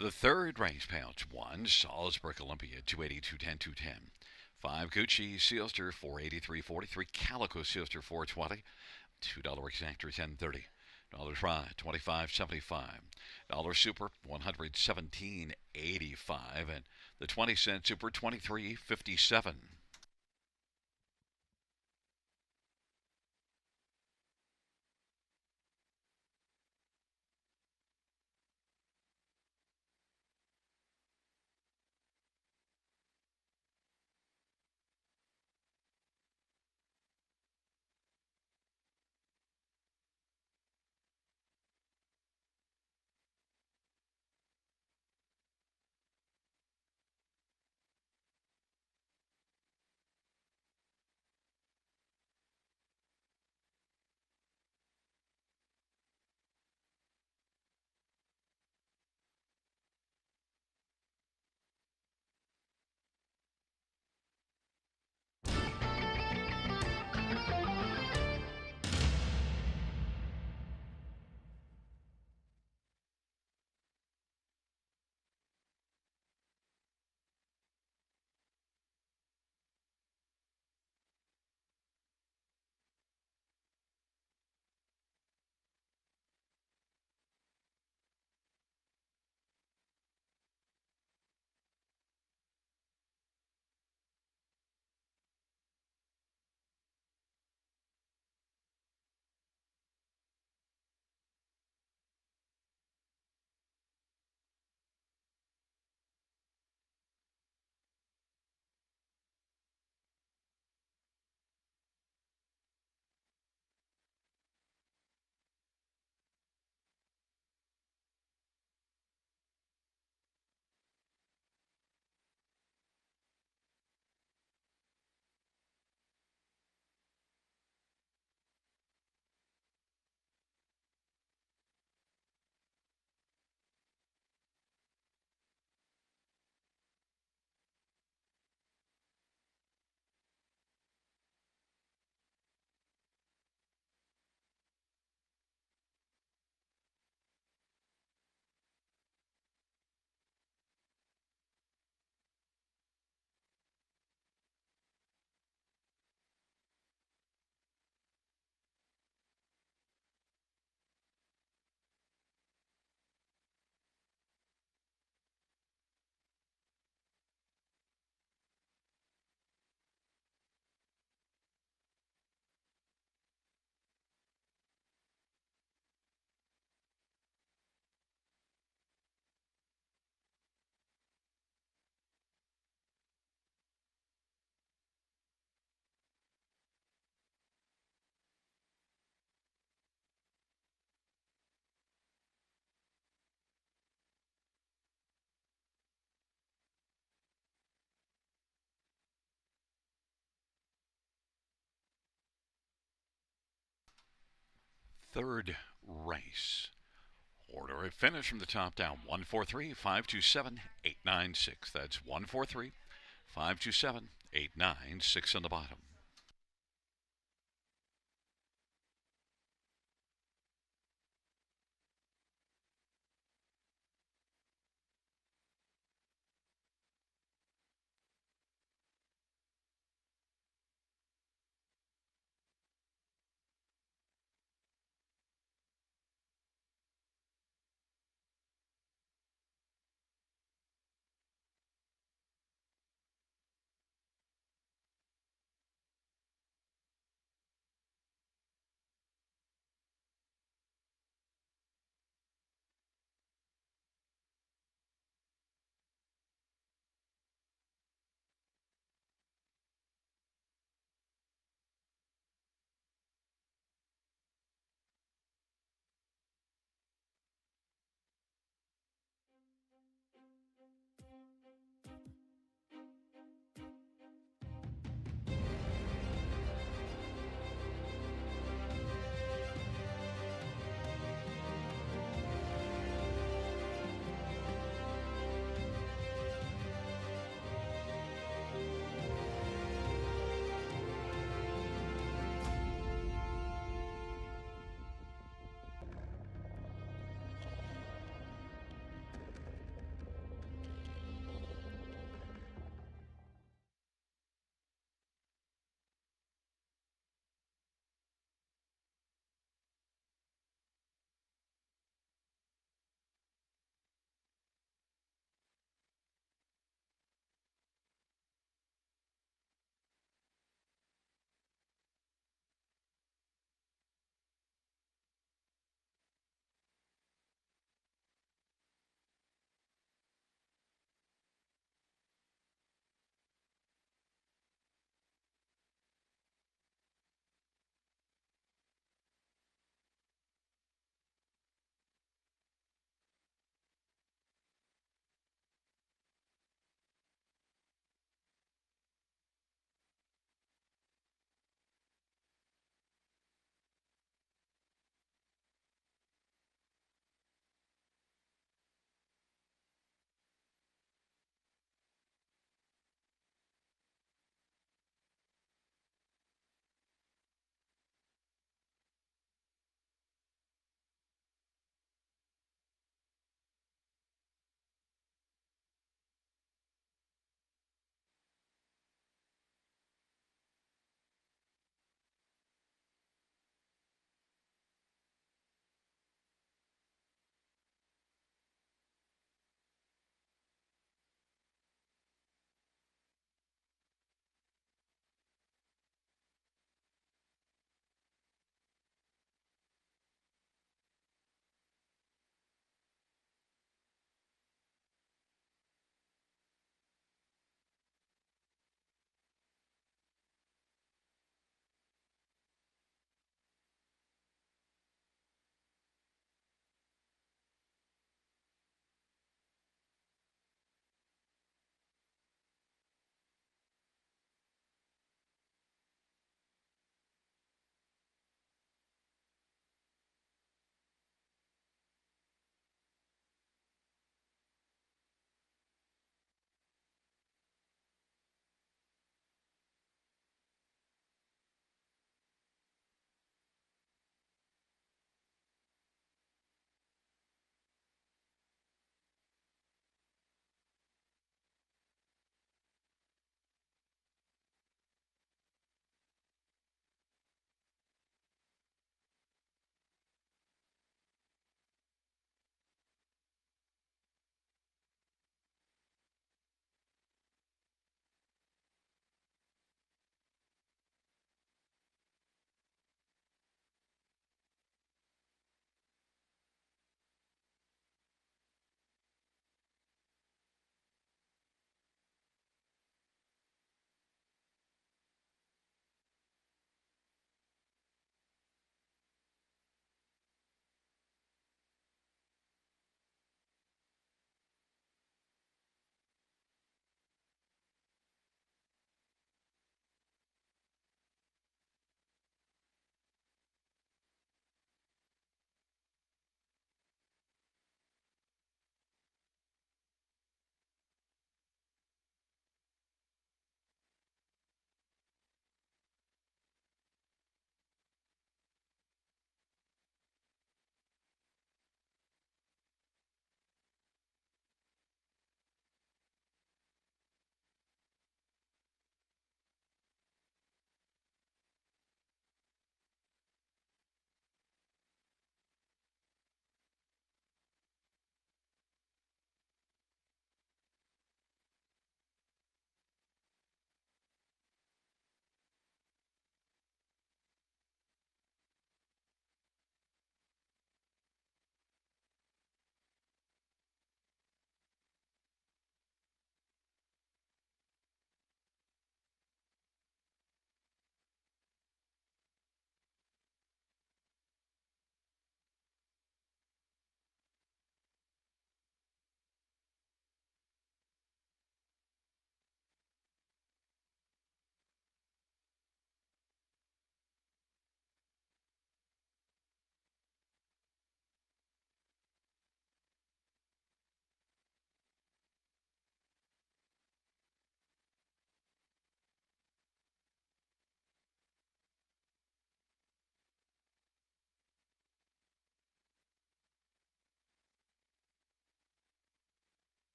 The third race, pouch 1, Salzburg Olympia, 280, 210, 210. 5 Gucci Sealster 483.43. Calico Sealster 420. $2 exactor 10.30. Dollar Try 25.75. Dollar Super 117.85, and the 20-cent Super 23.57. Third race. Order of finish from the top down. 143 527 896. That's 143 527 896 on the bottom.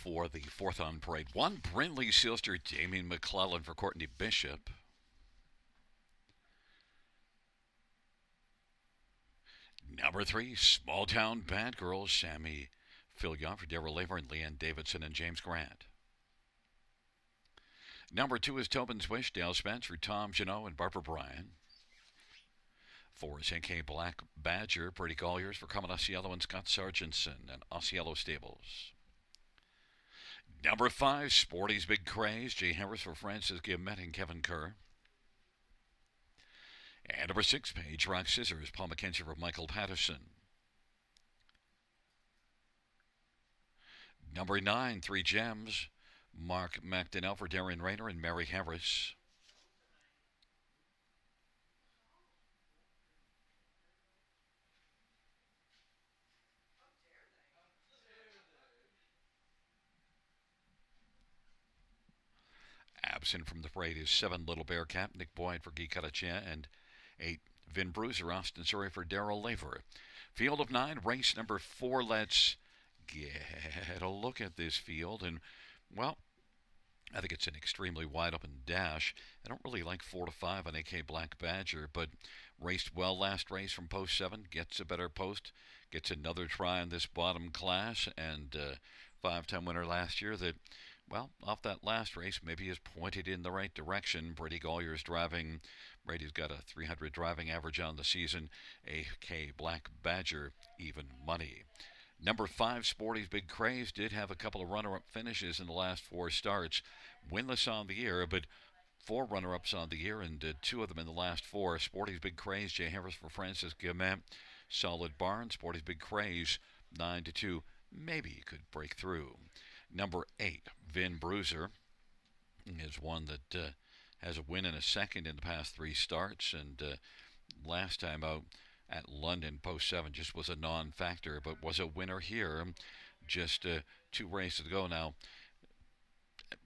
for the fourth on parade. One, Brindley Sealster, Damien McClellan for Courtney Bishop. Number 3, Small Town Bad Girls, Sammy Fillion for Darrell Laver and Leanne Davidson and James Grant. Number 2 is Tobin's Wish, Dale Spence for Tom Janot and Barbara Bryan. 4 is NK Black Badger, Brady Colliers for Carmen Osiello and Scott Sargentson and Osiello Stables. Number 5, Sporty's Big Craze, Jay Harris for Francis Guillemette and Kevin Kerr. And number 6, Page Rock Scissors, Paul McKenzie for Michael Patterson. Number 9, 3 Gems, Mark McDonnell for Darren Rayner and Mary Harris. Absent from the parade is 7 Little Bear Cap, Nick Boyd for Guy Caraccia, and 8 Vin Bruiser, Austin Surrey for Darrell Laver. Field of 9, race number 4. Let's get a look at this field. And, well, I think it's an extremely wide open dash. I don't really like 4 to 5 on AK Black Badger, but raced well last race from post 7, gets a better post, gets another try in this bottom class, and 5-time winner last year that, well, off that last race, maybe is pointed in the right direction. Brady Collier's driving. Brady's got a 300 driving average on the season. AK Black Badger, even money. Number 5, Sporty's Big Craze, did have a couple of runner-up finishes in the last 4 starts. Winless on the year, but 4 runner-ups on the year, and 2 of them in the last 4. Sporty's Big Craze, Jay Harris for Francis Guillemette. Solid barn. Sporty's Big Craze, 9-2. Maybe he could break through. Number 8, Vin Bruiser, is one that has a win and a second in the past 3 starts, and last time out at London post 7 just was a non-factor, but was a winner here just 2 races ago. Now,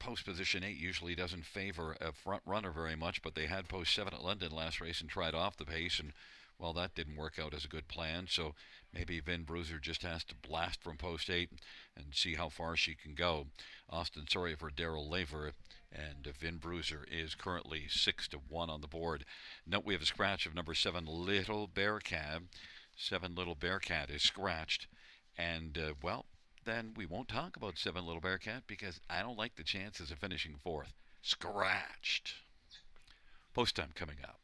post position 8 usually doesn't favor a front runner very much, but they had post 7 at London last race and tried off the pace, and well, that didn't work out as a good plan, so maybe Vin Bruiser just has to blast from post 8 and see how far she can go. Austin Surrey for Darrell Laver, and Vin Bruiser is currently 6-1 on the board. Note we have a scratch of number 7, Little Bearcat. 7 Little Bearcat is scratched, and, well, then we won't talk about 7 Little Bearcat because I don't like the chances of finishing 4th. Scratched. Post time coming up.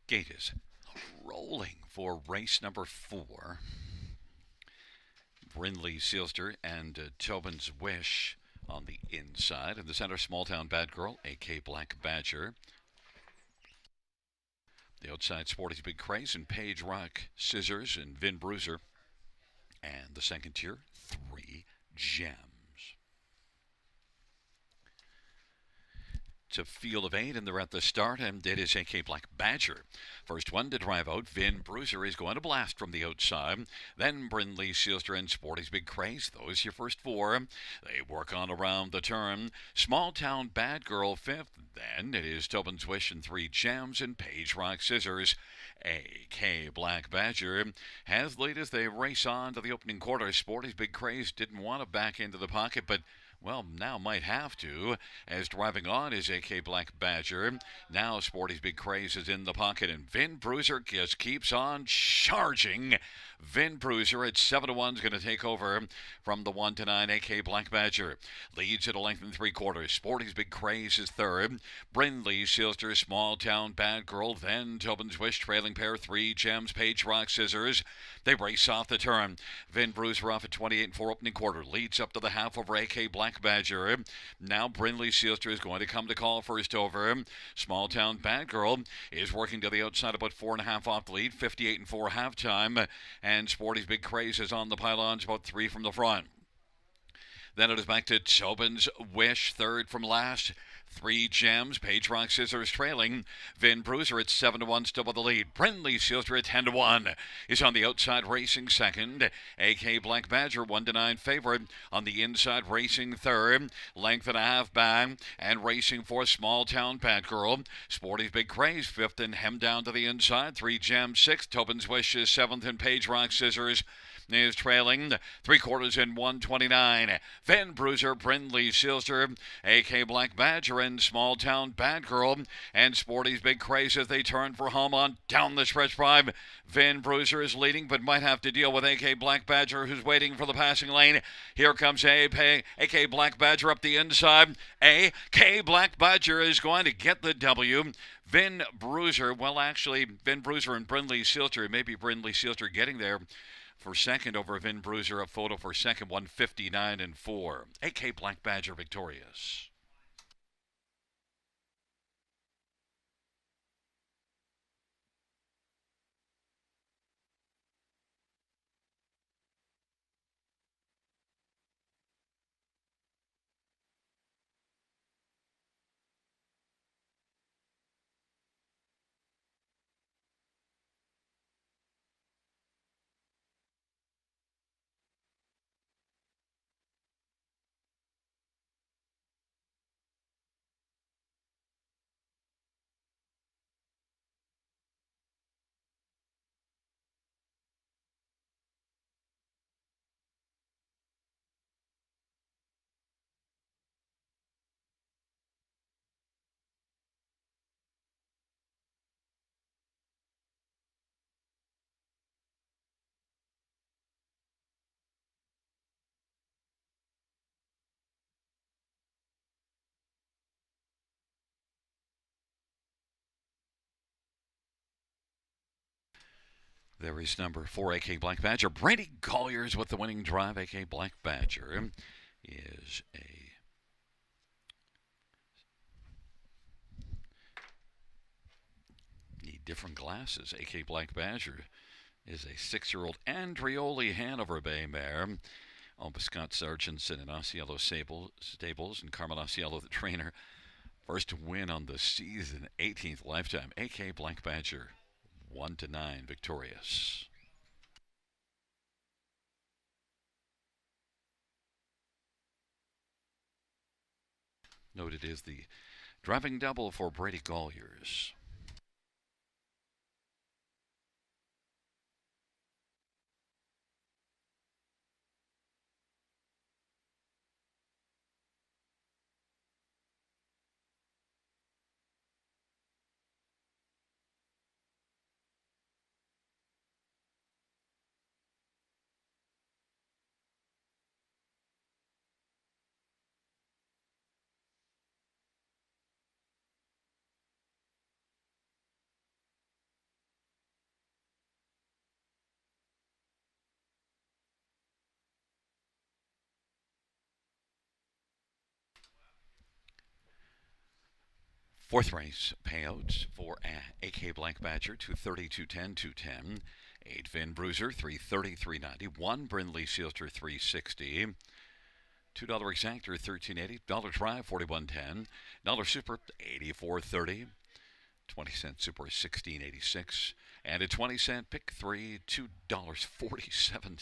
Gate is rolling for race number 4. Brindley Sealster and Tobin's Wish on the inside. In the center, Small Town Bad Girl, AK Black Badger. The outside, Sporty's Big Craze and Page Rock Scissors and Vin Bruiser. And the second tier, 3 Gems. It's a field of 8, and they're at the start, and it is AK Black Badger. First one to drive out, Vin Bruiser is going to blast from the outside. Then Brindley, Sealster, and Sporty's Big Craze. Those your first 4. They work on around the turn. Small Town Bad Girl 5th. Then it is Tobin's Wish and 3 Gems and Page Rock Scissors. AK Black Badger has lead as they race on to the opening quarter. Sporty's Big Craze didn't want to back into the pocket, but well, now might have to, as driving on is AK Black Badger. Now Sporty's Big Craze is in the pocket, and Vin Bruiser just keeps on charging. Vin Bruiser at 7-1 is going to take over from the 1-9 AK Black Badger. Leads at a length and 3/4. Sporty's Big Craze is third. Brindley, Sealster, Small Town Bad Girl, then Tobin's Wish, trailing pair 3 Gems, Page Rock Scissors. They race off the turn. Vin Bruiser off at 28-4 opening quarter. Leads up to the half over AK Black Badger. Now Brindley, Sealster is going to come to call first over. Small Town Bad Girl is working to the outside about 4.5 off the lead. 58-4 halftime. And Sporty's Big Craze is on the pylons about 3 from the front. Then it is back to Tobin's Wish, third from last. 3 Gems, Page Rock Scissors trailing. Vin Bruiser at 7-1, still with the lead. Brindley, Sealster at 10-1 is on the outside, racing second. AK Black Badger 1-9 favorite on the inside, racing third. Length and a half back, and racing for Small Town Bad Girl. Sporty's Big Craze 5th and hem down to the inside. 3 Gems 6th. Tobin's Wish is 7th, and Page Rock Scissors is trailing 3/4 in 1:29. Vin Bruiser, Brindley, Sealster, AK Black Badger, and Small Town Bad Girl, and Sporty's Big Craze as they turn for home on down the stretch drive. Vin Bruiser is leading, but might have to deal with AK Black Badger, who's waiting for the passing lane. Here comes AK Black Badger up the inside. AK Black Badger is going to get the W. Vin Bruiser, well, actually, Vin Bruiser and Brindley Sealster, maybe Brindley Sealster getting there for second over Vin Bruiser. A photo for second, 159-4. AK Black Badger victorious. There is number 4, AK Black Badger. Brady Colliers with the winning drive. AK Black Badger is need different glasses. AK Black Badger is a 6-year-old Andrioli Hanover Bay mare. Owned by Scott Sargentson and Osceola Stables, and Carmen Osceola, the trainer. First win on the season, 18th lifetime. AK Black Badger, 1-9 victorious. Noted is the driving double for Brady Colliers. Fourth race payouts for AK Black Badger, 230, 210, 210. 8 Finn Bruiser, 330, 390. 1 Brindley Sealster, 360. $2 exactor, 13.80. Dollar Drive, 41.10. Dollar Super, 84.30. 20-cent Super, 16.86. And a 20-cent Pick 3, $2.47.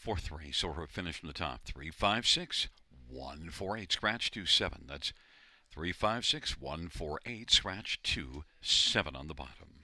Fourth race, or finish from the top. 356 148. Scratch 27. That's 356 148. Scratch 27 on the bottom.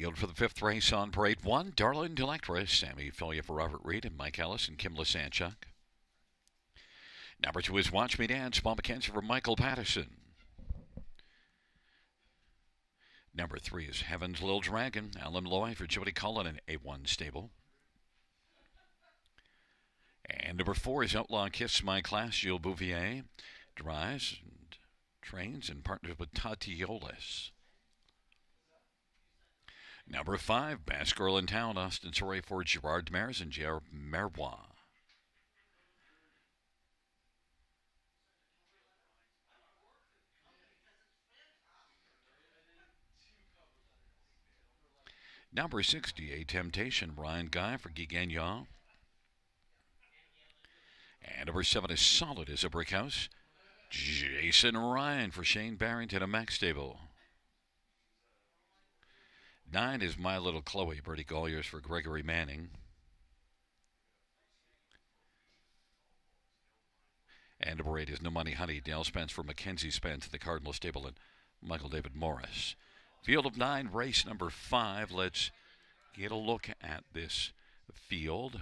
Field for the fifth race on parade 1. Darlin Delectra, Sammy Filia for Robert Reed and Mike Ellis and Kim Lisanchuk. Number 2 is Watch Me Dance, Paul McKenzie for Michael Patterson. Number 3 is Heaven's Little Dragon, Alan Loy for Jody Cullen and A1 Stable. And number 4 is Outlaw Kiss My Class, Gilles Bouvier. Drives and trains and partners with Tatiolis. Number 5, Best Girl in Town, Austin Sorry for Gerard Demers and J.R. Merbois. Number 68, Temptation, Brian Guy for Guy Gagnon. And number 7 is Solid as a Brick House, Jason Ryan for Shane Barrington of Max Stable. 9 is My Little Chloe, Bertie Golliers for Gregory Manning. And number 8 is No Money Honey, Dale Spence for Mackenzie Spence, the Cardinal Stable, and Michael David Morris. Field of 9, race number 5. Let's get a look at this field.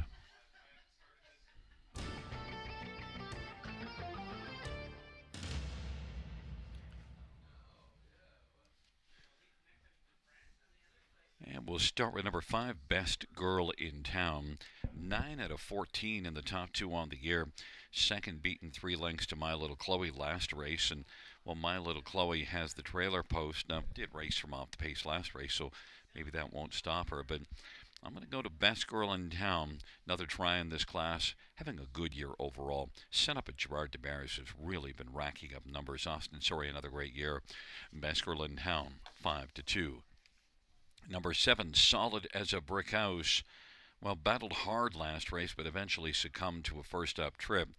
And we'll start with number 5, Best Girl in Town. 9 out of 14 in the top 2 on the year. Second beaten 3 lengths to My Little Chloe last race. And, well, My Little Chloe has the trailer post. Now, did race from off the pace last race, so maybe that won't stop her. But I'm going to go to Best Girl in Town. Another try in this class. Having a good year overall. Set up at Gerard Demers has really been racking up numbers. Austin Sorry, another great year. Best Girl in Town, 5-2. Number 7, Solid as a Brick House. Well, battled hard last race, but eventually succumbed to a first-up trip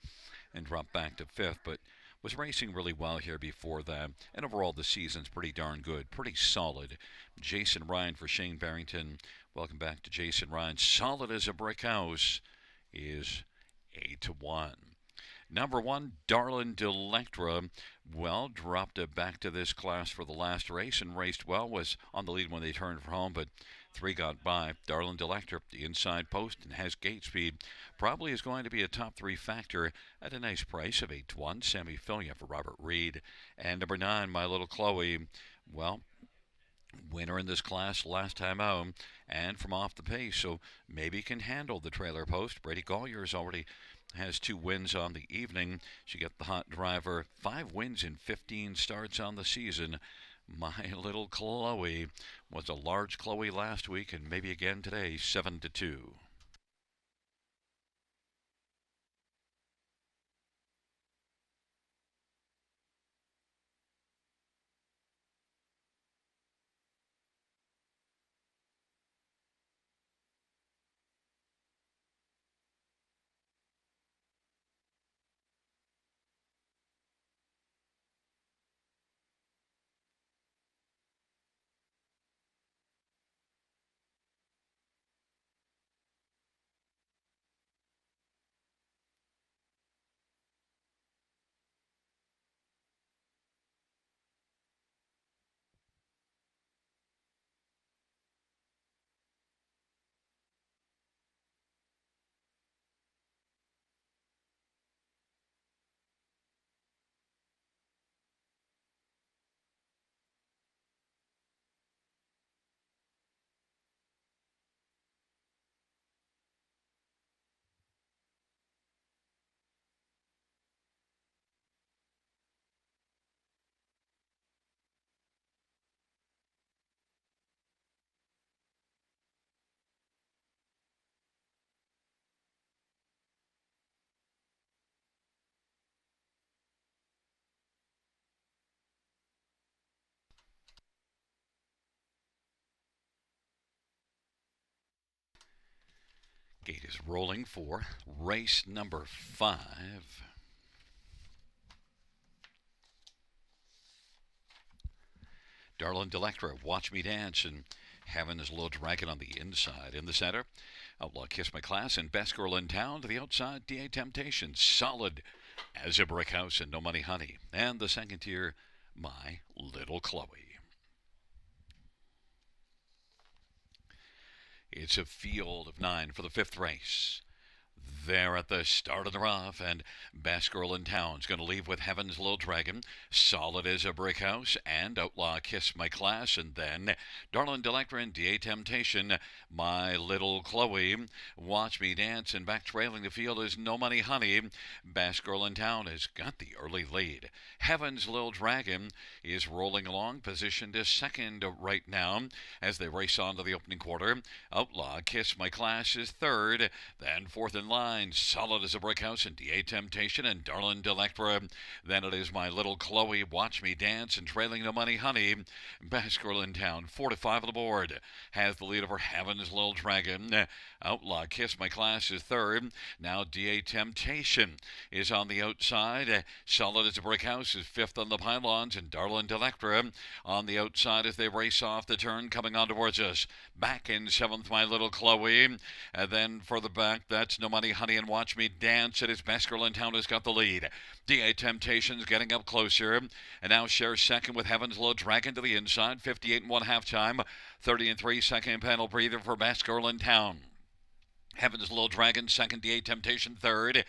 and dropped back to 5th, but was racing really well here before that. And overall, the season's pretty darn good, pretty solid. Jason Ryan for Shane Barrington. Welcome back to Jason Ryan. Solid as a Brick House is 8-1. Number 1, Darlin Delectra, well, dropped it back to this class for the last race and raced well, was on the lead when they turned for home, but 3 got by. Darlin Delectra, the inside post, and has gate speed. Probably is going to be a top 3 factor at a nice price of 8-1. Sammy Filia for Robert Reed. And number 9, My Little Chloe, well, winner in this class last time out and from off the pace, so maybe can handle the trailer post. Brady Golliers already has 2 wins on the evening. She got the hot driver. 5 wins in 15 starts on the season. My Little Chloe was a large Chloe last week and maybe again today, 7-2. Gate is rolling for race number 5. Darlin Delectra, Watch Me Dance, and Heaven's Little Dragon on the inside. In the center, Outlaw Kiss My Class and Best Girl in Town. To the outside, D.A. Temptation, Solid as a Brick House and No Money Honey. And the second tier, My Little Chloe. It's a field of 9 for the fifth race. They're at the start of the rough, and Best Girl in Town's going to leave with Heaven's Little Dragon, Solid as a Brick House, and Outlaw Kiss My Class, and then Darlin' Delectra and DA Temptation, My Little Chloe, Watch Me Dance, and back trailing the field is No Money Honey. Best Girl in Town has got the early lead. Heaven's Little Dragon is rolling along, positioned as second right now as they race on to the opening quarter. Outlaw Kiss My Class is third, then fourth in line, Solid as a Brick House and DA Temptation and Darlin' Delectra. Then it is My Little Chloe, Watch Me Dance, and trailing No Money Honey. Best Girl in Town, 4 to 5 on the board, has the lead over Heaven's Little Dragon. Outlaw Kiss My Class is third. Now DA Temptation is on the outside. Solid as a Brick House is fifth on the pylons, and Darlin' Delectra on the outside as they race off the turn, coming on towards us. Back in seventh, My Little Chloe. And then for the back, that's No Money Honey and Watch Me Dance. It is Best Girl in Town has got the lead. DA Temptation's getting up closer, and now shares second with Heaven's Little Dragon to the inside. 58 and 1 halftime. 30 and 3 second panel breather for Best Girl in Town. Heaven's Little Dragon second, DA Temptation third.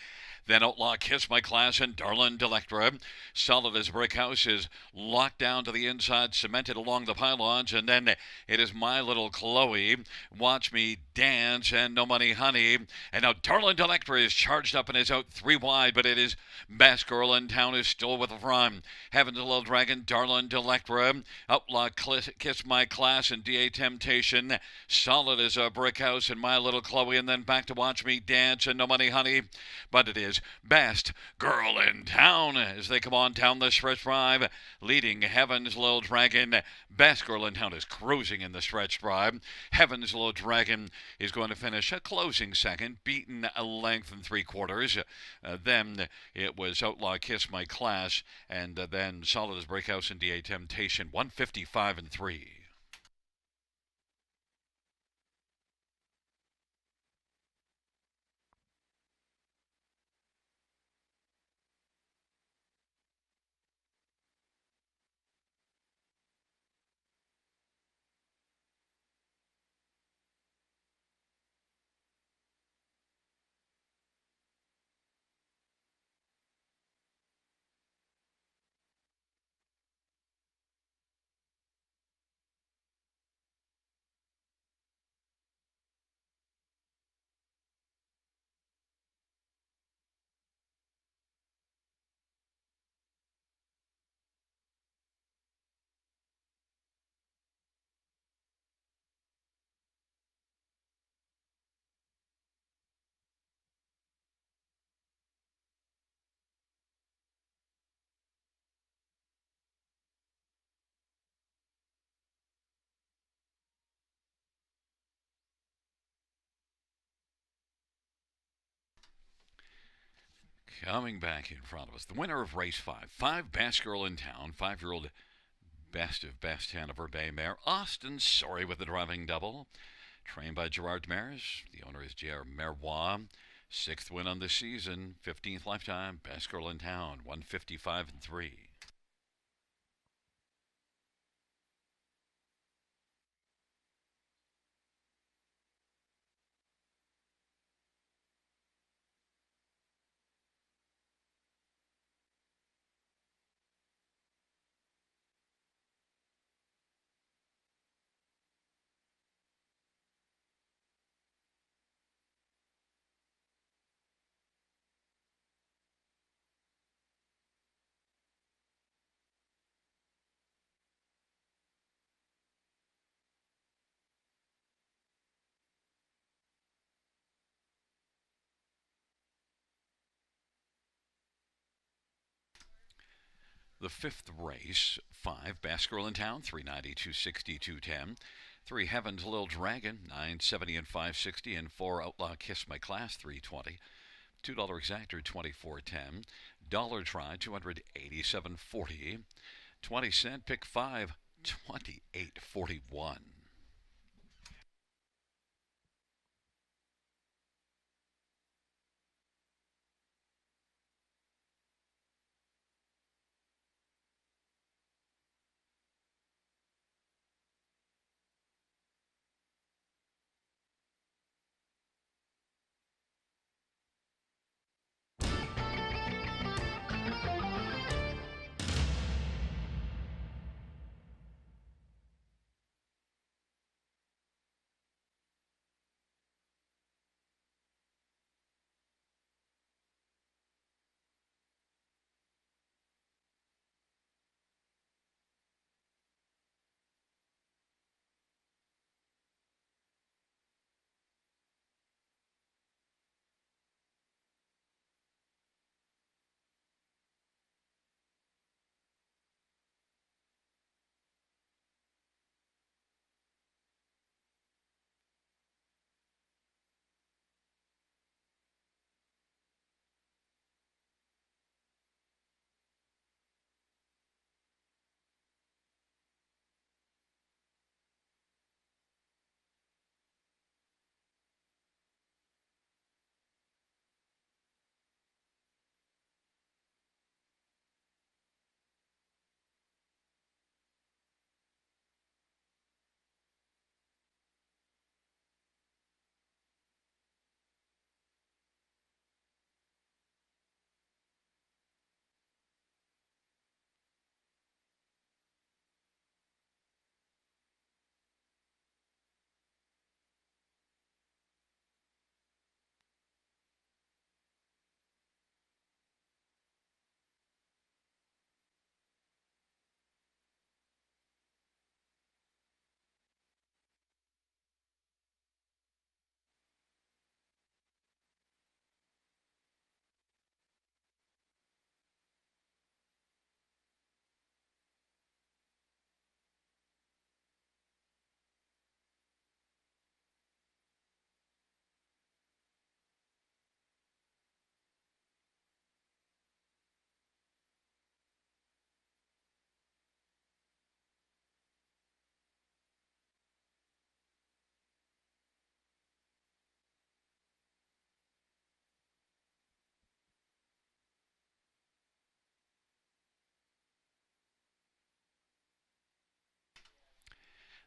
Then Outlaw Kiss My Class and Darlin' Delectra. Solid as Brick House is locked down to the inside, cemented along the pylons. And then it is My Little Chloe, Watch Me Dance, and No Money Honey. And now Darlin' Delectra is charged up and is out 3 wide, but it is Best Girl in Town is still with the front. Heaven's Little Dragon, Darlin' Delectra, Outlaw Kiss My Class and DA Temptation. Solid as a Brick House and My Little Chloe, and then back to Watch Me Dance and No Money Honey. But it is Best Girl in Town as they come on down the stretch drive, leading Heaven's Little Dragon. Best Girl in Town is cruising in the stretch drive. Heaven's Little Dragon is going to finish a closing second, beaten a length and 3/4. Then it was Outlaw Kiss My Class, and then Solid as Brick House and DA Temptation, 155 and 3. Coming back in front of us, the winner of race 5, Best Girl in Town, 5-year-old Best of Best Hanover Bay mare, Austin Sorry with the driving double. Trained by Gerard Mares. The owner is J.R. Merrois. 6th win on the season, 15th lifetime. Best Girl in Town, 155 and 3. The 5th race, 5, Best Girl in Town, 390, 260, 210. 3, Heaven's Little Dragon, 970 and 560. And 4, Outlaw Kiss My Class, 320. $2 exactor, 24.10. Dollar try, 287.40. 20-cent pick 5, 28.41.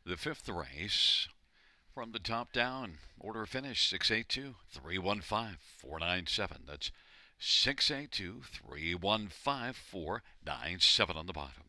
The fifth race from the top down. Order of finish 682 315 497. That's 682 315 497 on the bottom.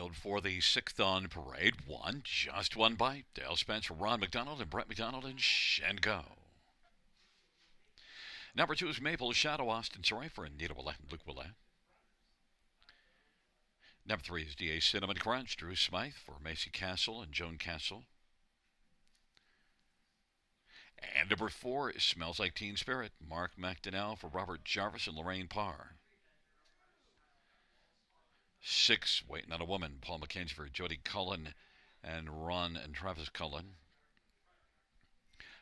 Field for the sixth on parade. One, just one bite. Dale Spencer, Ron McDonald, and Brett McDonald, and Shengo. Number 2 is Maple Shadow, Austin Sorry for Anita Willett and Luke Willett. Number 3 is DA Cinnamon Crunch, Drew Smythe for Macy Castle and Joan Castle. And number 4 is Smells Like Teen Spirit, Mark McDonnell for Robert Jarvis and Lorraine Parr. 6, Waiting on a Woman, Paul McKenzie for Jody Cullen and Ron and Travis Cullen.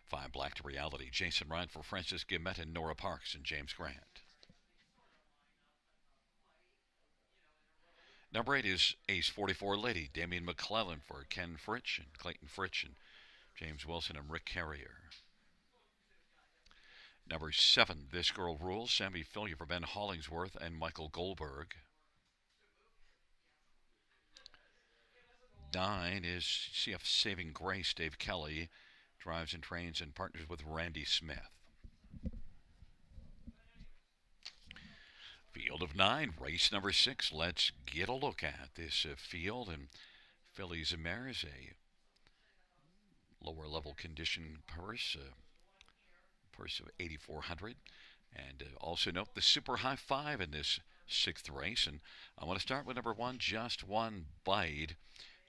5, Black to Reality, Jason Ryan for Francis Gimet and Nora Parks and James Grant. Number 8 is Ace 44 Lady, Damian McClellan for Ken Fritch and Clayton Fritch and James Wilson and Rick Carrier. Number 7, This Girl Rules, Sammy Fillier for Ben Hollingsworth and Michael Goldberg. 9 is CF Saving Grace, Dave Kelly, drives and trains and partners with Randy Smith. Field of 9, race number 6. Let's get a look at this field. And Fillies Mares, a lower level condition purse of 8,400. And also note the super high 5 in this 6th race. And I want to start with number 1, Just One Bite,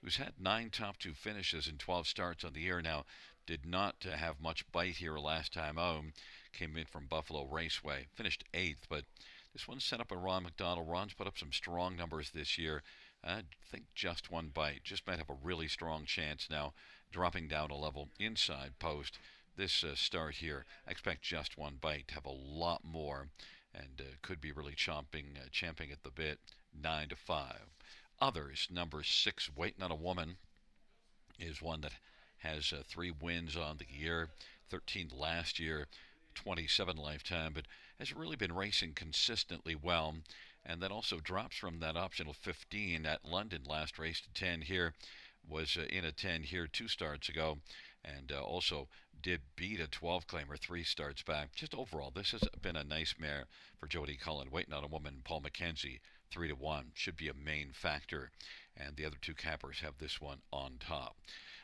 who's had 9 top 2 finishes and 12 starts on the year now. Did not have much bite here last time home. Came in from Buffalo Raceway. Finished 8th, but this one's set up by Ron McDonald. Ron's put up some strong numbers this year. I think Just One Bite just might have a really strong chance now, dropping down a level inside post. This start here, I expect Just One Bite to have a lot more and could be really champing at the bit. 9 to 5. Others, number 6, Waiting on a Woman, is one that has 3 wins on the year, 13 last year, 27 lifetime, but has really been racing consistently well. And then also drops from that optional 15 at London last race to 10 here. Was in a 10 here 2 starts ago, and also did beat a 12 claimer 3 starts back. Just overall, this has been a nice mare for Jody Cullen. Waiting on a Woman, Paul McKenzie, 3 to 1 should be a main factor, and the other 2 cappers have this one on top.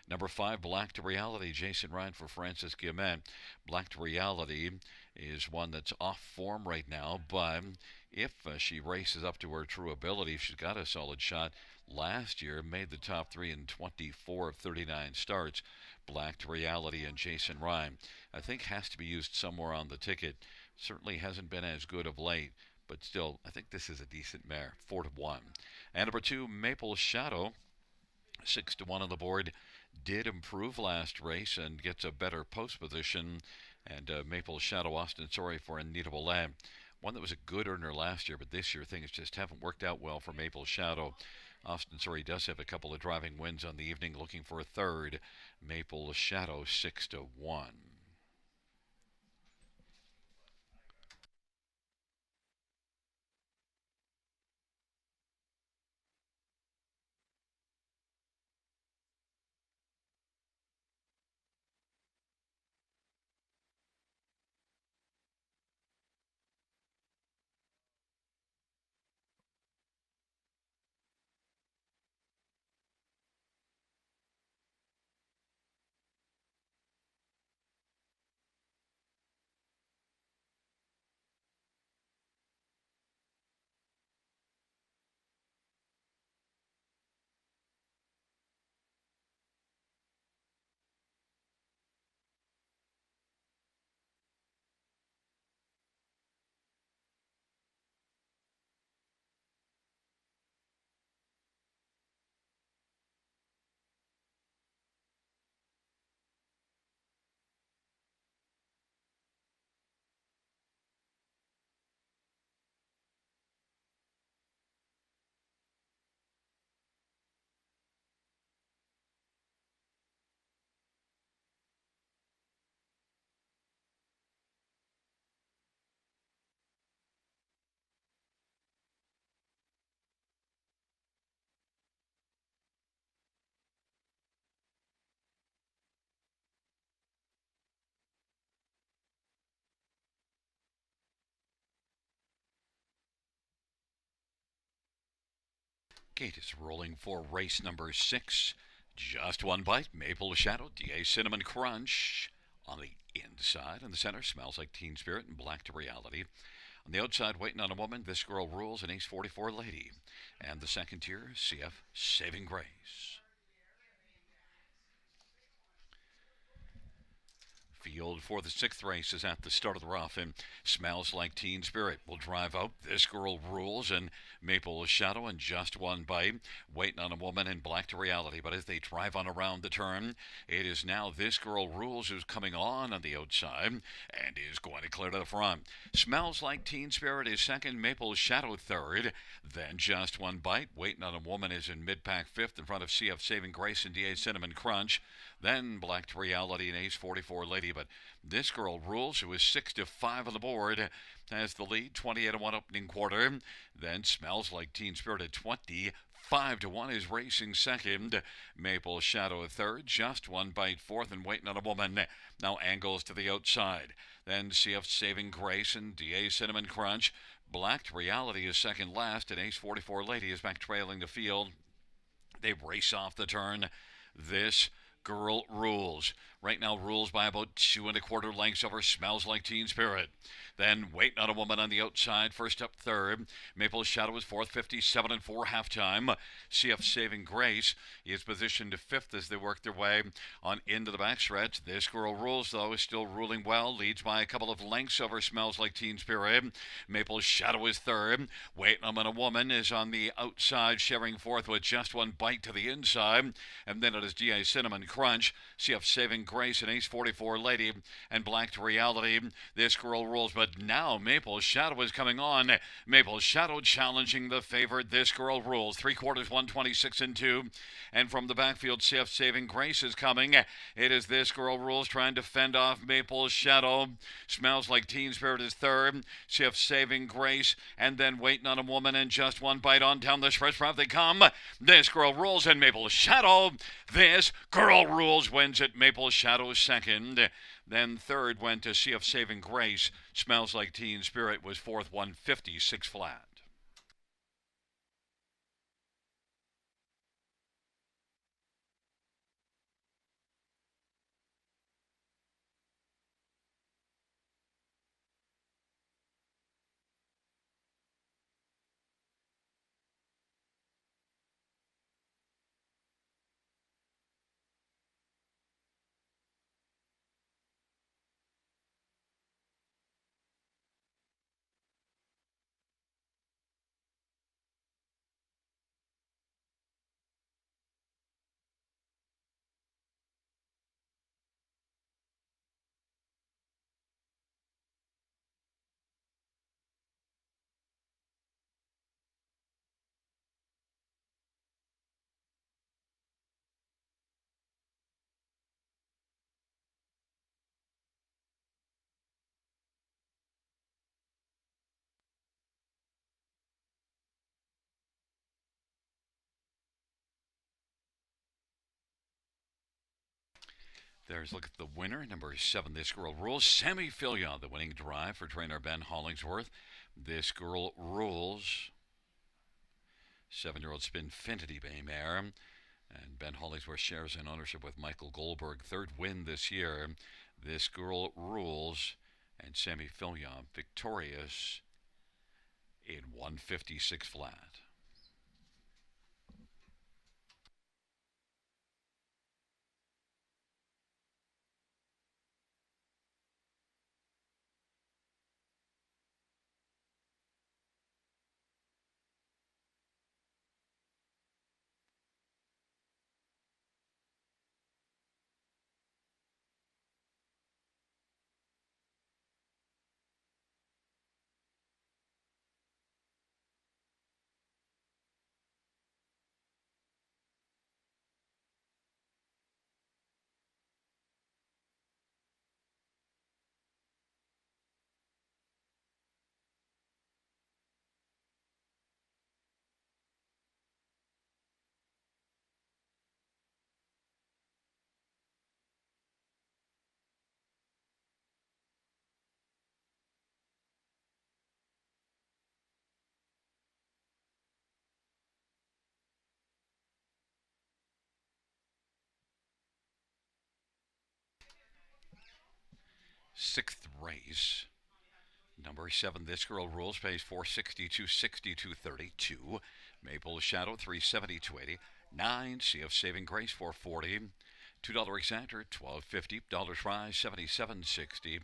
Number 5, Black to Reality, Jason Ryan for Francis Guillemette. Black to Reality is one that's off form right now, but if she races up to her true ability, she's got a solid shot. Last year, made the top 3 in 24 of 39 starts. Black to Reality and Jason Ryan, I think, has to be used somewhere on the ticket. Certainly hasn't been as good of late, but still, I think this is a decent mare. 4 to 1. And number 2, Maple Shadow, 6 to 1 on the board. Did improve last race and gets a better post position. And Maple Shadow, Austin Sorry for Anita Willett. One that was a good earner last year, but this year things just haven't worked out well for Maple Shadow. Austin Sorry does have a couple of driving wins on the evening, looking for a third. Maple Shadow, 6 to 1. gate is rolling for race number 6. Just one bite, Maple Shadow, DA Cinnamon Crunch. On the inside, in the center, Smells Like Teen Spirit and Black to Reality. On the outside, Waiting on a Woman, This Girl Rules, and Ace 44 Lady. And the second tier, CF Saving Grace. Field for the 6th race is at the start of the rough, and Smells Like Teen Spirit will drive out This Girl Rules and Maple Shadow and Just One Bite, Waiting on a Woman and Black to Reality. But as they drive on around the turn, it is now This Girl Rules who's coming on the outside and is going to clear to the front. Smells Like Teen Spirit is second, Maple Shadow third, then Just One Bite, Waiting on a Woman is in mid-pack fifth in front of CF Saving Grace and DA Cinnamon Crunch. Then Black to Reality and Ace 44 Lady. But This Girl Rules, who is 6-5 on the board, has the lead, 28-1 opening quarter. Then Smells Like Teen Spirit at 5-1 is racing second. Maple Shadow third, Just One Bite fourth, and Waiting on a Woman now angles to the outside. Then CF Saving Grace and DA Cinnamon Crunch. Black to Reality is second last, and Ace 44 Lady is back trailing the field. They race off the turn. This Girl Rules. Right now rules by about 2 1/4 lengths over Smells Like Teen Spirit. Then Waiting on a Woman on the outside. First up third. Maple Shadow is fourth, 57-4 halftime. CF Saving Grace is positioned to fifth as they work their way on into the backstretch. This Girl Rules, though, is still ruling well. Leads by a couple of lengths over Smells Like Teen Spirit. Maple Shadow is third. Waiting on a Woman is on the outside, sharing fourth with Just One Bite to the inside. And then it is DA Cinnamon Crunch, CF Saving Grace, and Ace 44 Lady, and Black to Reality. This Girl Rules, but now Maple Shadow is coming on. Maple Shadow challenging the favorite This Girl Rules. 3/4, 126-2. And from the backfield, CF Saving Grace is coming. It is This Girl Rules trying to fend off Maple Shadow. Smells Like Teen Spirit is third. CF Saving Grace, and then Waiting on a Woman and Just One Bite on down the stretch. They come. This Girl Rules and Maple Shadow. This Girl Rules wins at Maple Shadow second. Then third went to CF Saving Grace. Smells Like Teen Spirit was fourth, 156 flat. There's a look at the winner, number 7, This Girl Rules. Sammy Filia, the winning drive for trainer Ben Hollingsworth. This Girl Rules. 7-year-old Spinfinity Bay mare. And Ben Hollingsworth shares in ownership with Michael Goldberg. Third win this year. This Girl Rules. And Sammy Filia victorious in 156 flat. Sixth race. Number 7, This Girl Rules, pays 462, 62, 32. Maple Shadow, 370, 280. 9, Sea of Saving Grace, 440. $2 exactor, 12.50. Dollars rise, 77.60.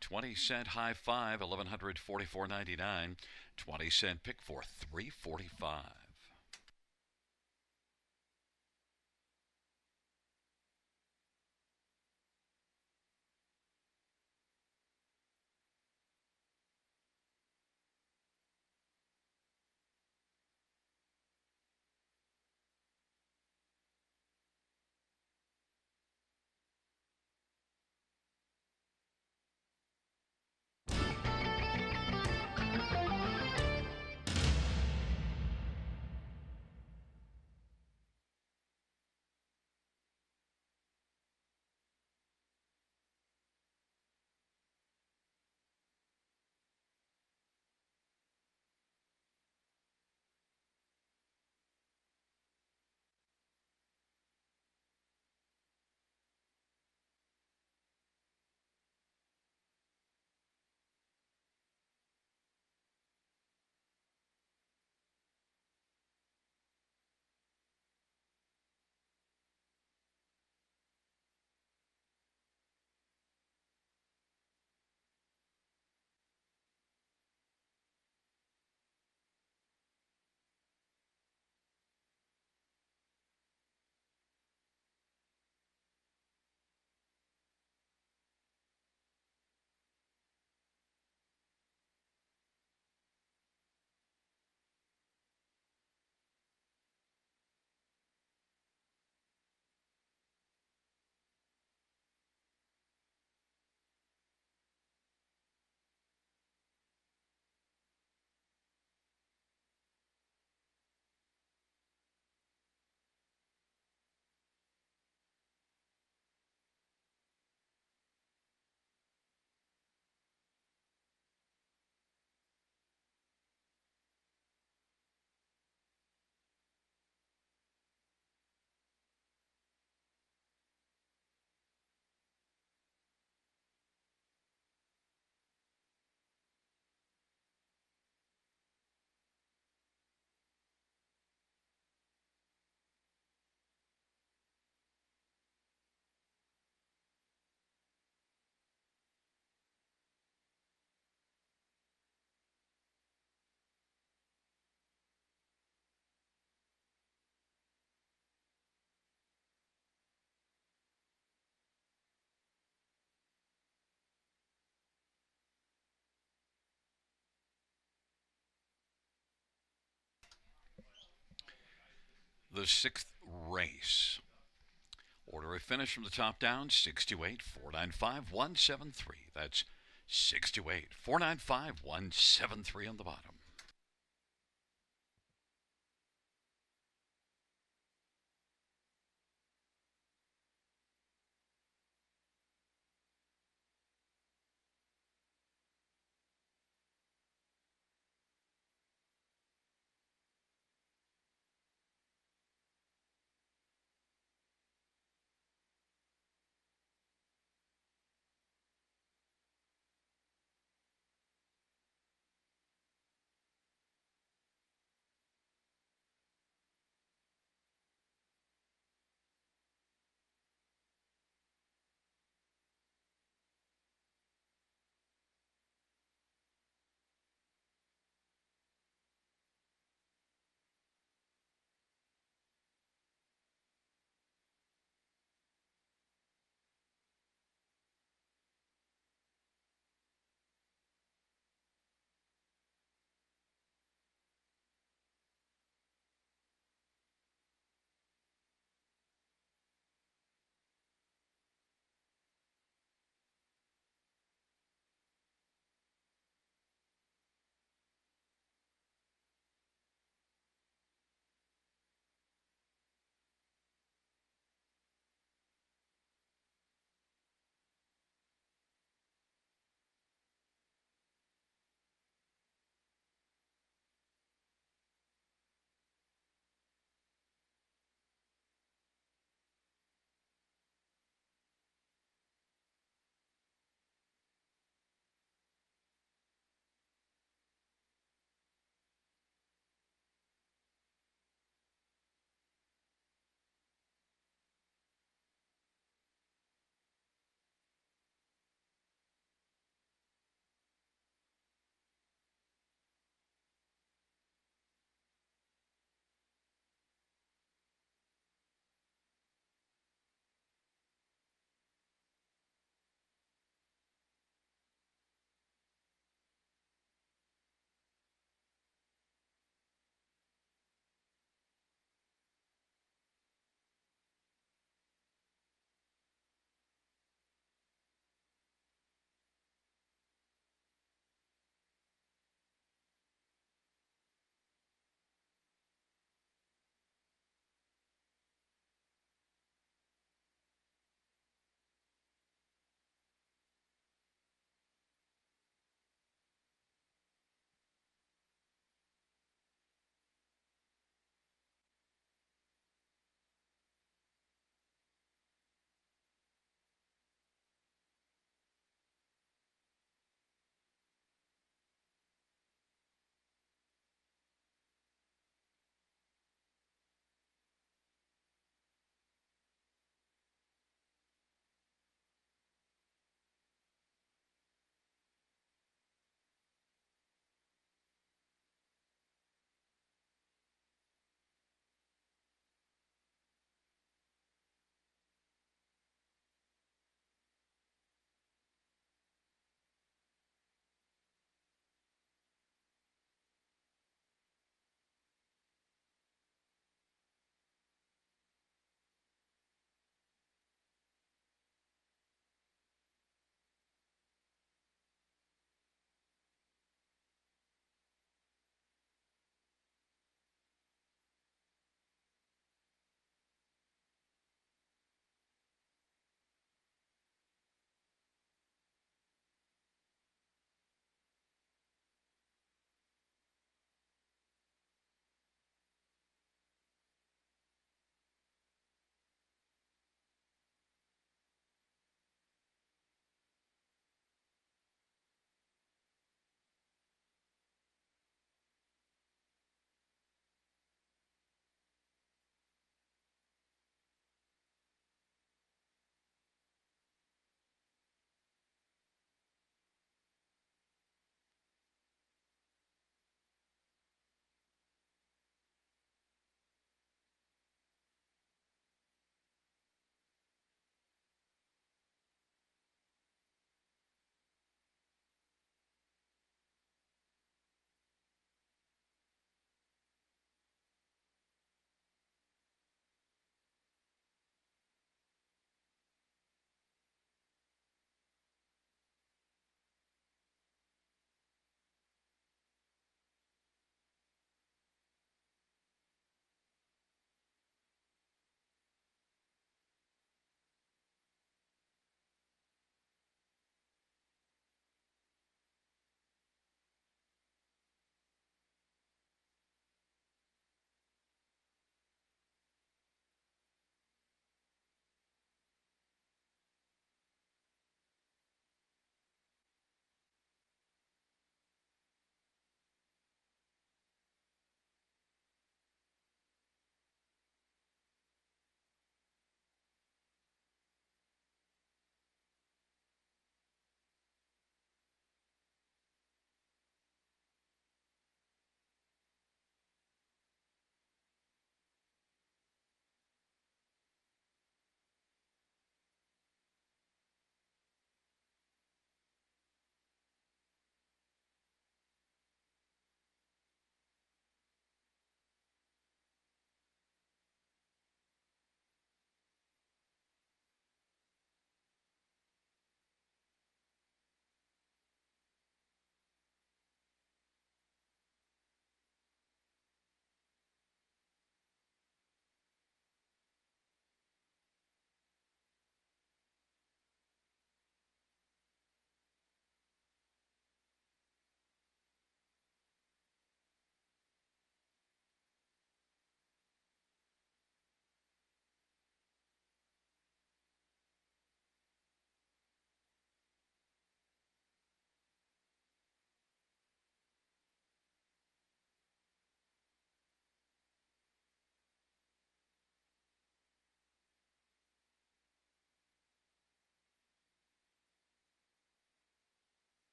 20-cent high five, 1144.99. 20-cent pick for 345. The sixth race. Order of finish from the top down, 628 495 173. That's 628 495 173 on the bottom.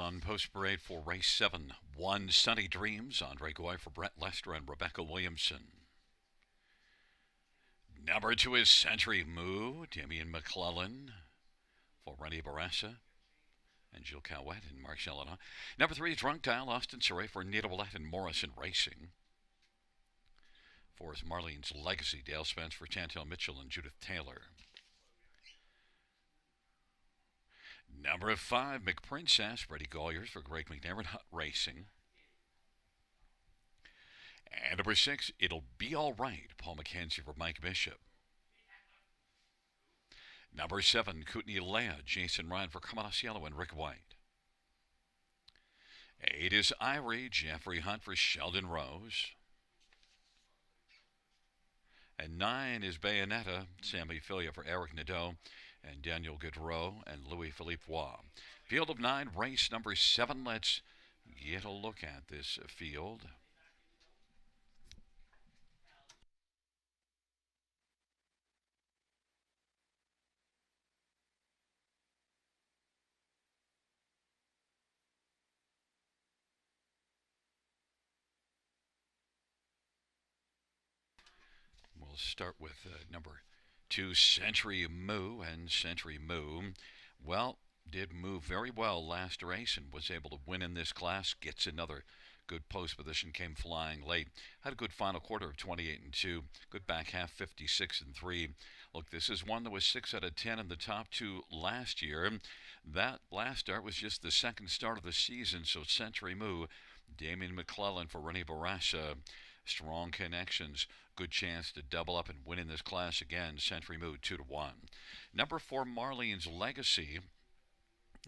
On post parade for race 7, 1 Sunny Dreams, Andre Goy for Brett Lester and Rebecca Williamson. Number 2 is Century Moo, Damian McClellan for Rennie Barassa and Jill Cowett and Marcel Elena. Number 3 is Drunk Dial, Austin Saray for Nita Willett and Morrison Racing. 4 is Marlene's Legacy, Dale Spence for Chantel Mitchell and Judith Taylor. Number 5, McPrincess, Freddie Golyers for Greg McNair and Hut Racing. And number 6, It'll Be All Right, Paul McKenzie for Mike Bishop. Number 7, Kootenai Leah, Jason Ryan for Carmen Cielo and Rick White. 8 is Irie, Jeffrey Hunt for Sheldon Rose. And 9 is Bayonetta, Sammy Filia for Eric Nadeau and Daniel Gaudreau and Louis Philippe Roy. Field of 9, race number 7. Let's get a look at this field. We'll start with number 2, Century Moo. And Century Moo, well, did move very well last race and was able to win in this class. Gets another good post position, came flying late. Had a good final quarter of 28-2. Good back half, 56-3. Look, this is one that was 6 out of 10 in the top 2 last year. That last start was just the second start of the season, so Century Moo, Damian McClellan for Rennie Barassa. Strong connections, good chance to double up and win in this class again. Century Moo 2-1. Number 4, Marlene's Legacy,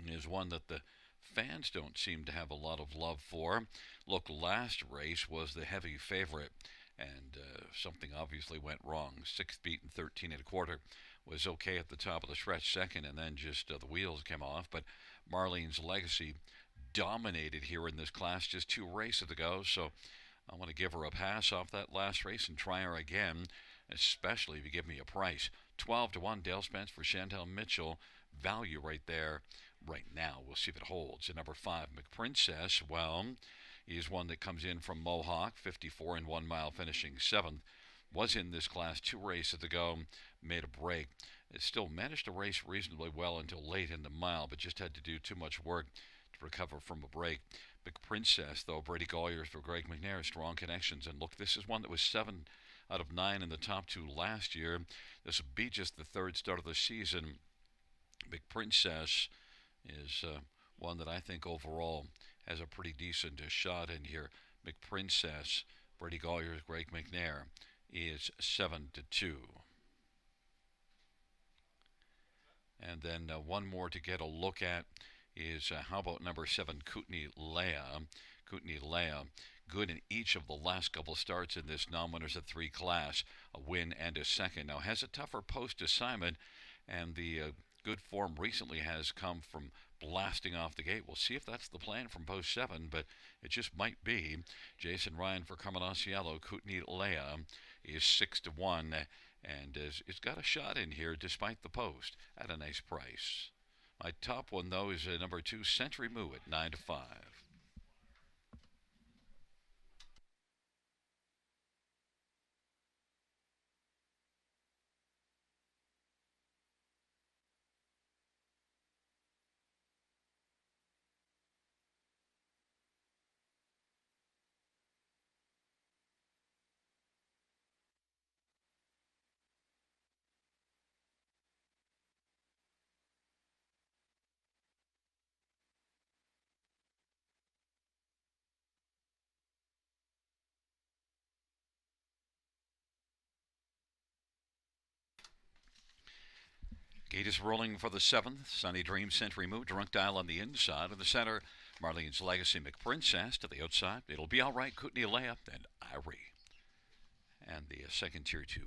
is one that the fans don't seem to have a lot of love for. Look, last race was the heavy favorite, and something obviously went wrong. 6th beat and 13 1/4 was okay at the top of the stretch, second, and then just the wheels came off. But Marlene's Legacy dominated here in this class just 2 races ago, so I want to give her a pass off that last race and try her again, especially if you give me a price. 12-1, Dale Spence for Chantel Mitchell. Value right there right now. We'll see if it holds. And number 5, McPrincess, well, he's one that comes in from Mohawk, 54 and 1 mile, finishing 7th. Was in this class 2 races ago, made a break. It still managed to race reasonably well until late in the mile, but just had to do too much work to recover from a break. McPrincess, though, Brady Golyers for Greg McNair, strong connections. And look, this is one that was 7 out of 9 in the top 2 last year. This will be just the 3rd start of the season. McPrincess is one that I think overall has a pretty decent shot in here. McPrincess, Brady Golyers, Greg McNair is 7-2. And then one more to get a look at is how about number 7, Kootenai Leah. Kootenai Leah, good in each of the last couple starts in this non-winners of 3 class, a win and a second. Now has a tougher post assignment, and the good form recently has come from blasting off the gate. We'll see if that's the plan from post 7, but it just might be. Jason Ryan for Carmen Cielo, Kootenai Leah is 6-1, and it's got a shot in here despite the post at a nice price. My top one, though, is number 2, Century Moo at 9-5. Gate is rolling for the 7th. Sunny Dream, Century Moo, Drunk Dial on the inside. In the center, Marlene's Legacy, McPrincess. To the outside, It'll Be All Right, Kootenai Leah, and Irie. And the second tier 2,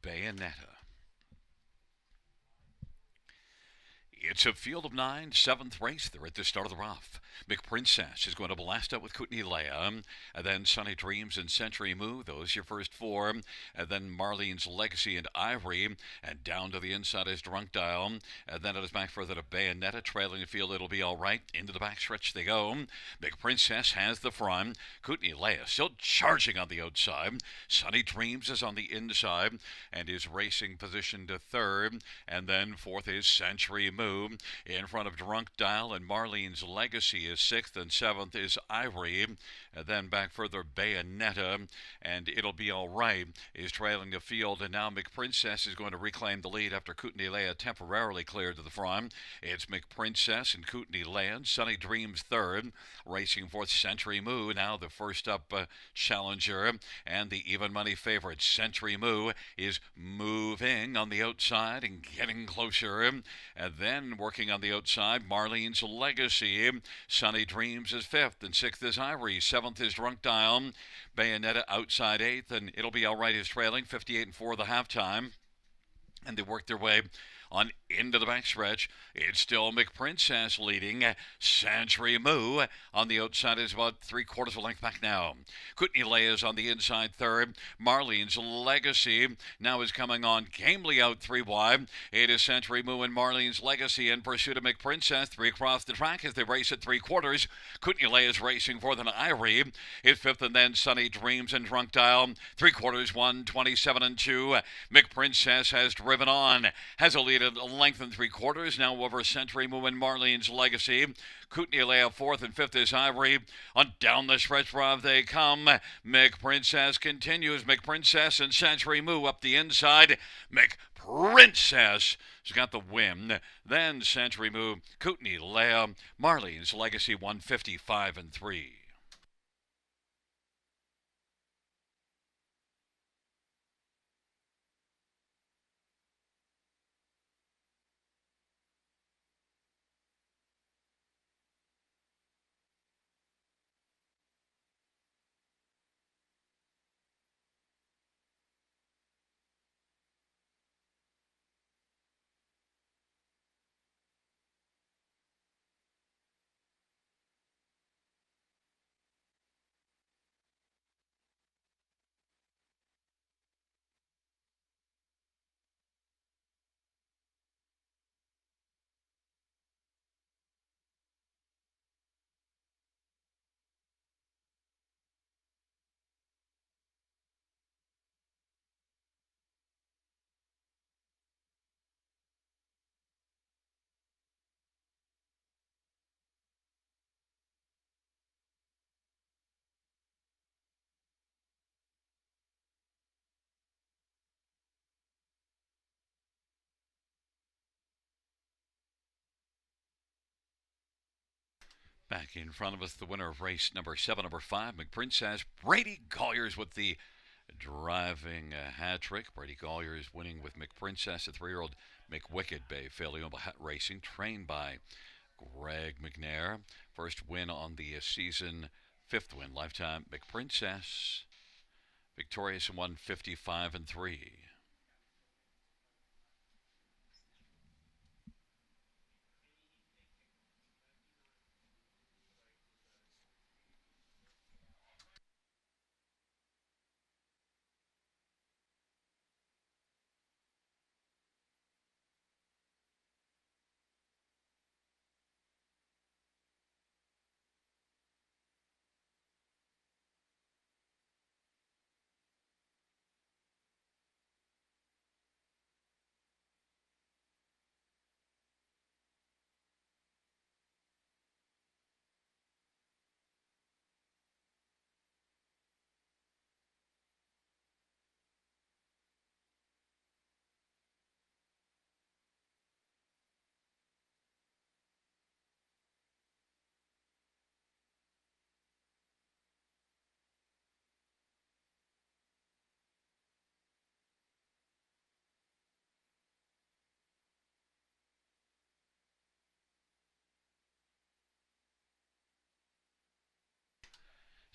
Bayonetta. It's a field of nine, seventh race. They're at the start of the rough. McPrincess is going to blast out with Kootenai Leia, and then Sunny Dreams and Century Moo. Those your first four. And then Marlene's Legacy and Ivory. And down to the inside is Drunk Dial. And then it is back further to Bayonetta, trailing the field. It'll be all right. Into the backstretch they go. McPrincess has the front. Kootenai Leia still charging on the outside. Sunny Dreams is on the inside and is racing position to third. And then fourth is Century Move. In front of Drunk Dial and Marlene's Legacy is sixth, and seventh is Ivory. And then back further, Bayonetta, and It'll Be All Right is trailing the field. And now McPrincess is going to reclaim the lead after Kootenai Leia temporarily cleared to the front. It's McPrincess and Kootenai Leia. Sunny Dreams third. Racing fourth, Century Moo. Now the first up challenger and the even money favorite, Century Moo, is moving on the outside and getting closer. And then working on the outside, Marlene's Legacy. Sunny Dreams is fifth, and sixth is Ivory. Seventh is Drunk Dial. Bayonetta outside eighth, and It'll Be All Right is trailing 58 and 4 the halftime. And they work their way on into the backstretch. It's still McPrincess leading. Century Moo on the outside is about 3/4 of a length back now. Kootenai Leia is on the inside third. Marlene's Legacy now is coming on gamely out 3 wide. It is Century Moo and Marlene's Legacy in pursuit of McPrincess. 3 across the track as they race at 3/4. Kootenai Leia is racing fourth, and Ivory is fifth, and then Sunny Dreams and Drunk Dial. 3/4, 1:27 and 2. McPrincess has driven on, has a lead at a length and 3/4 now over Century Moo and Marlene's Legacy. Kootenai Leia fourth, and fifth is Ivory. On down the stretch route they come. McPrincess continues. McPrincess and Century Moo up the inside. McPrincess has got the win. Then Century Moo, Kootenai Leia, Marlene's Legacy 155 and 3. Back in front of us, the winner of race number 7, number 5, McPrincess. Brady Colliers with the driving hat trick. Brady Colliers winning with McPrincess, a 3-year-old McWicked Bay Faleomba Hat Racing, trained by Greg McNair. First win on the season, 5th win lifetime. McPrincess victorious in 155 and 3.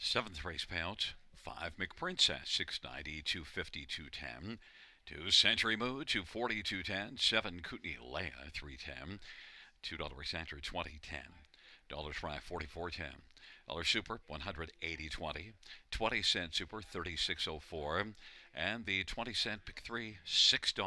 Seventh race payout, 5 McPrincess, 690, 250, 210. 2 Century Moo, 240, 210. 7 Kootenai Leia, 310. $2 Accenture 2010. Dollars Fry 44.10. Dollar Super 180.20. 20-cent Super 36.04. And the 20-cent Pick 3 $6.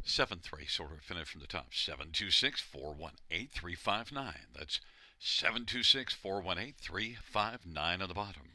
Seventh race order finish from the top. 726-418-359. That's 726-418-359 on the bottom.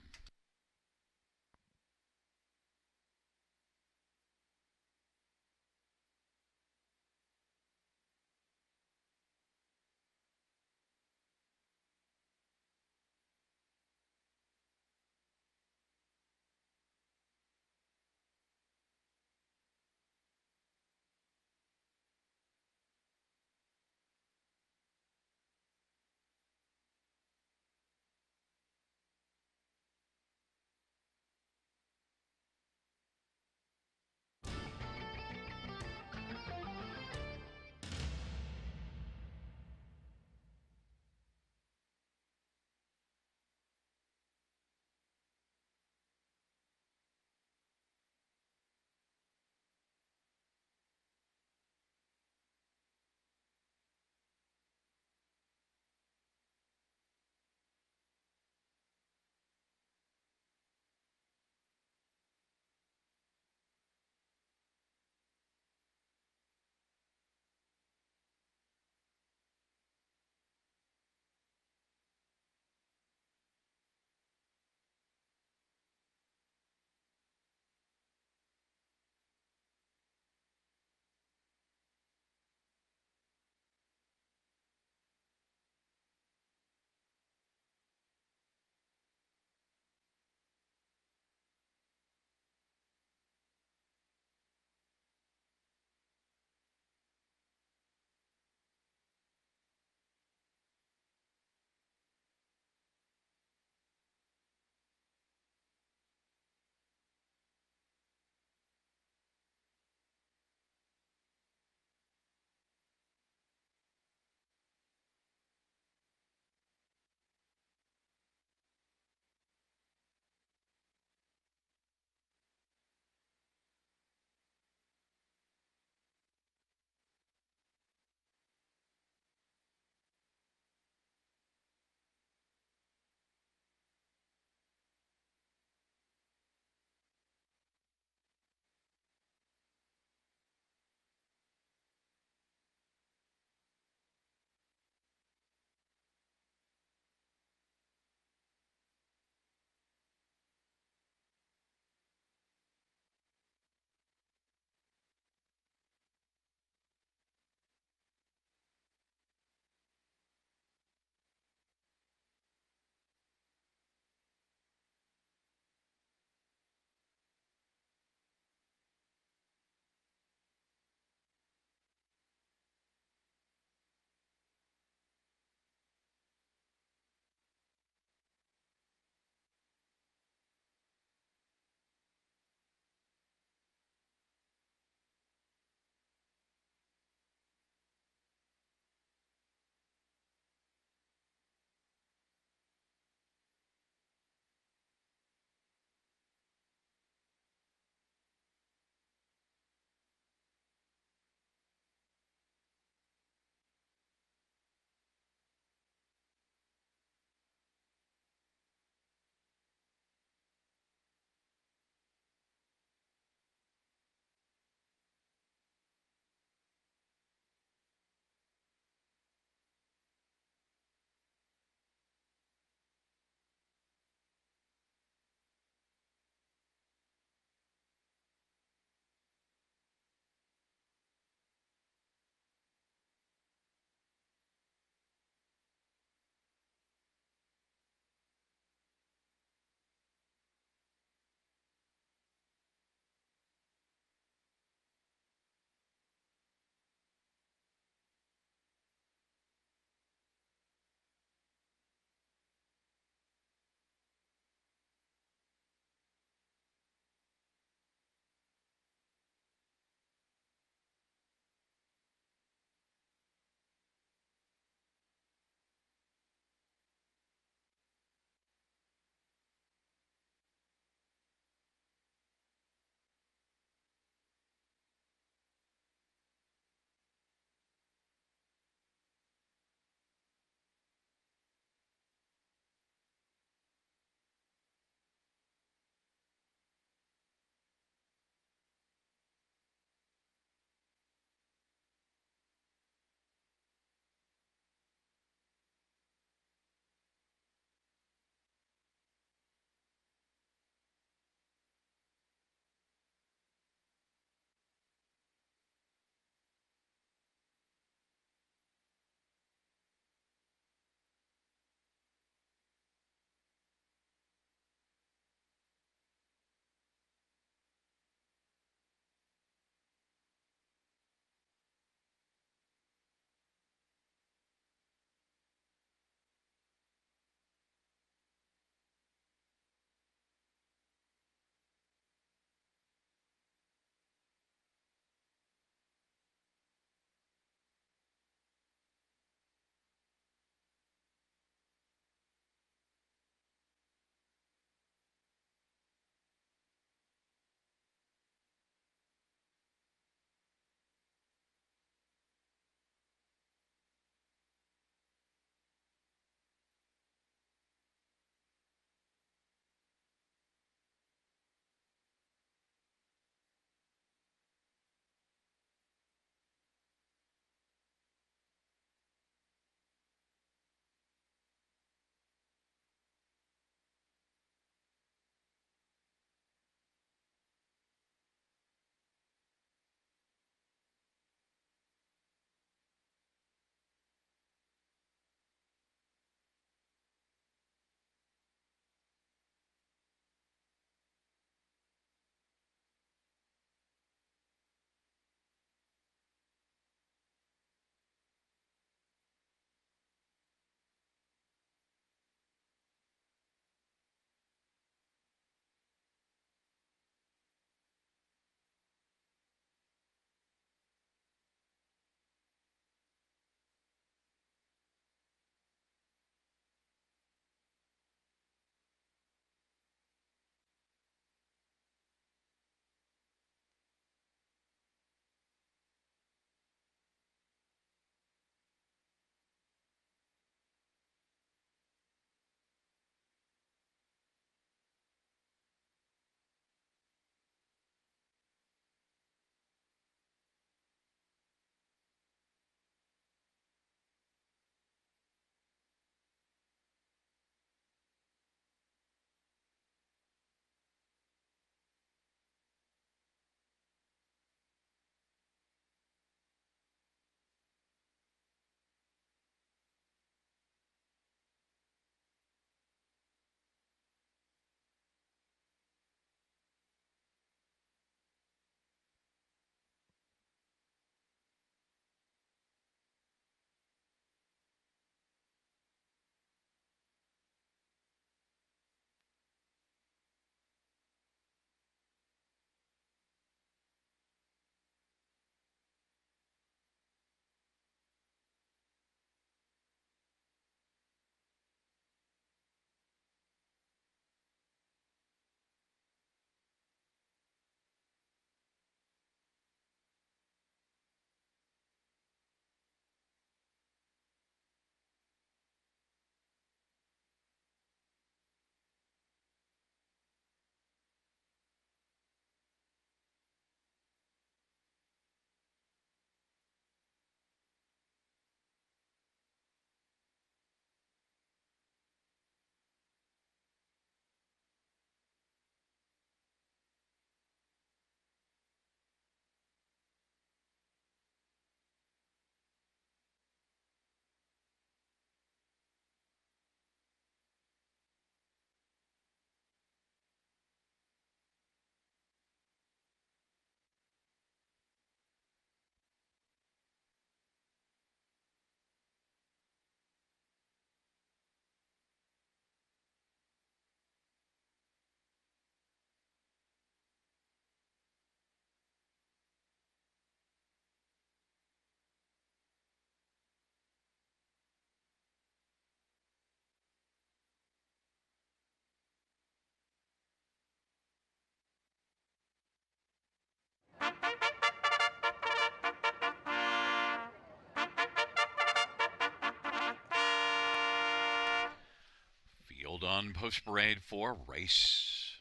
Field on post parade for race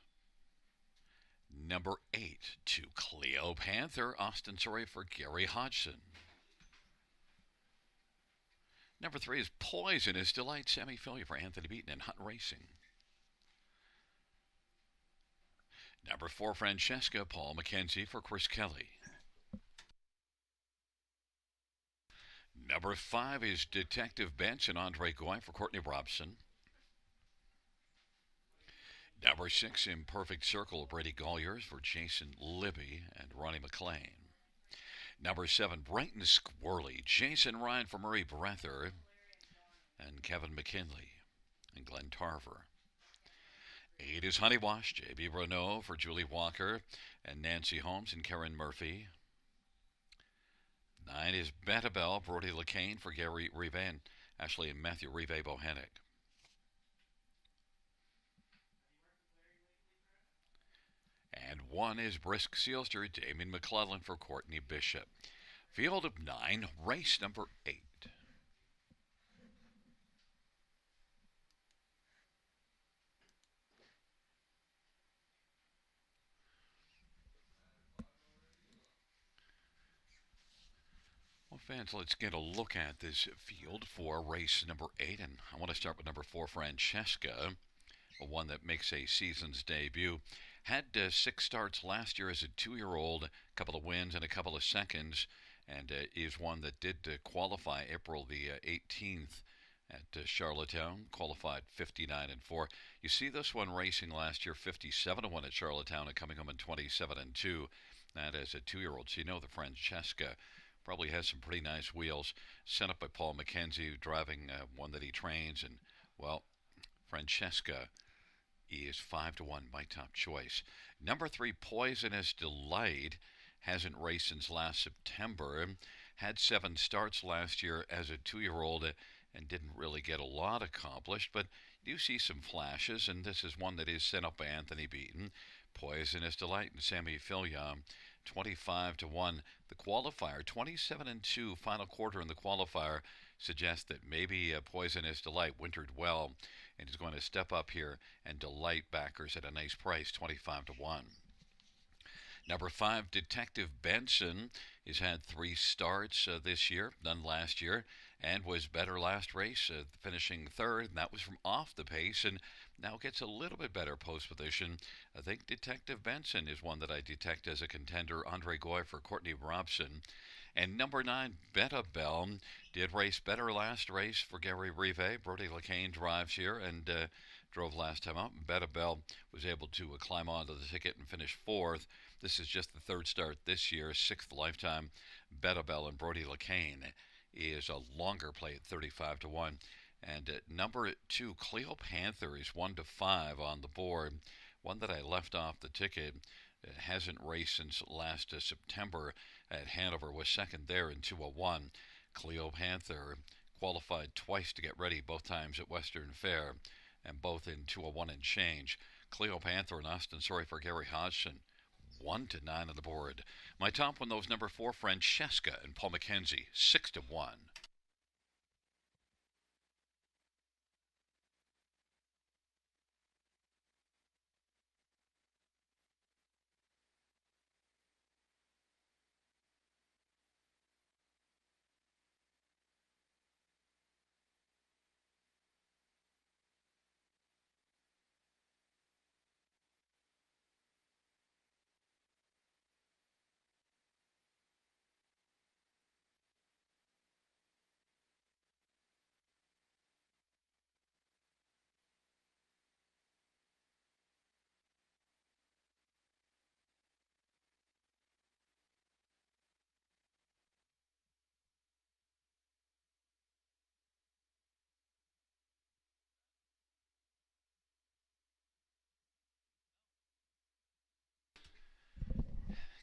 number 8 to Cleo Panther, Austin Sorry for Gary Hodgson. Number 3 is Poisonous Delight, Sammy Philly for Anthony Beaton and Hunt Racing. Number 4, Francesca, Paul McKenzie for Chris Kelly. Number 5 is Detective Benson, Andre Goy for Courtney Robson. Number 6, Imperfect Circle, Brady Golliers for Jason Libby and Ronnie McLean. Number 7, Bright and Squirrely, Jason Ryan for Murray Breather and Kevin McKinley and Glenn Tarver. 8 is Honey Wash, J.B. Renault for Julie Walker and Nancy Holmes and Karen Murphy. 9 is Betabel, Brody LeCain for Gary Rive and Ashley and Matthew Rive Bohannick. And 1 is Brisk Sealster, Damien McClellan for Courtney Bishop. Field of 9, race number 8. Well, fans, let's get a look at this field for race number 8. And I want to start with number 4, Francesca, one that makes a season's debut. Had 6 starts last year as a 2-year-old, a couple of wins and a couple of seconds, and is one that did qualify April the 18th at Charlottetown, qualified 59-4. You see this one racing last year, 57-1 at Charlottetown, and coming home in 27-2. That as a 2-year-old. So you know the Francesca probably has some pretty nice wheels. Sent up by Paul McKenzie, driving one that he trains, and well, Francesca is 5-1, my top choice. Number 3, Poisonous Delight, hasn't raced since last September. Had 7 starts last year as a 2-year-old and didn't really get a lot accomplished, but you see some flashes, and this is one that is sent up by Anthony Beaton. Poisonous Delight and Sammy Filia, 25-1. The qualifier, 27-2, final quarter in the qualifier, suggests that maybe Poisonous Delight wintered well and is going to step up here and delight backers at a nice price, 25-1. Number 5, Detective Benson, has had 3 starts this year, none last year, and was better last race, finishing 3rd, and that was from off the pace, and now gets a little bit better post position. I think Detective Benson is one that I detect as a contender. Andre Goy for Courtney Robson. And number 9, Betabel, did race better last race for Gary Rive. Brody LeCain drives here and drove last time out. Betabel was able to climb onto the ticket and finish 4th. This is just the 3rd start this year, 6th lifetime. Betabel and Brody LeCain is a longer play at 35-1. And number 2, Cleo Panther, is 1-5 on the board. One that I left off the ticket. It hasn't raced since last September at Hanover, was 2nd there in 201. Cleo Panther qualified twice to get ready, both times at Western Fair, and both in 201 and change. Cleo Panther and Austin Sorry for Gary Hodgson, 1-9 on the board. My top one, those number 4, Francesca and Paul McKenzie, 6-1.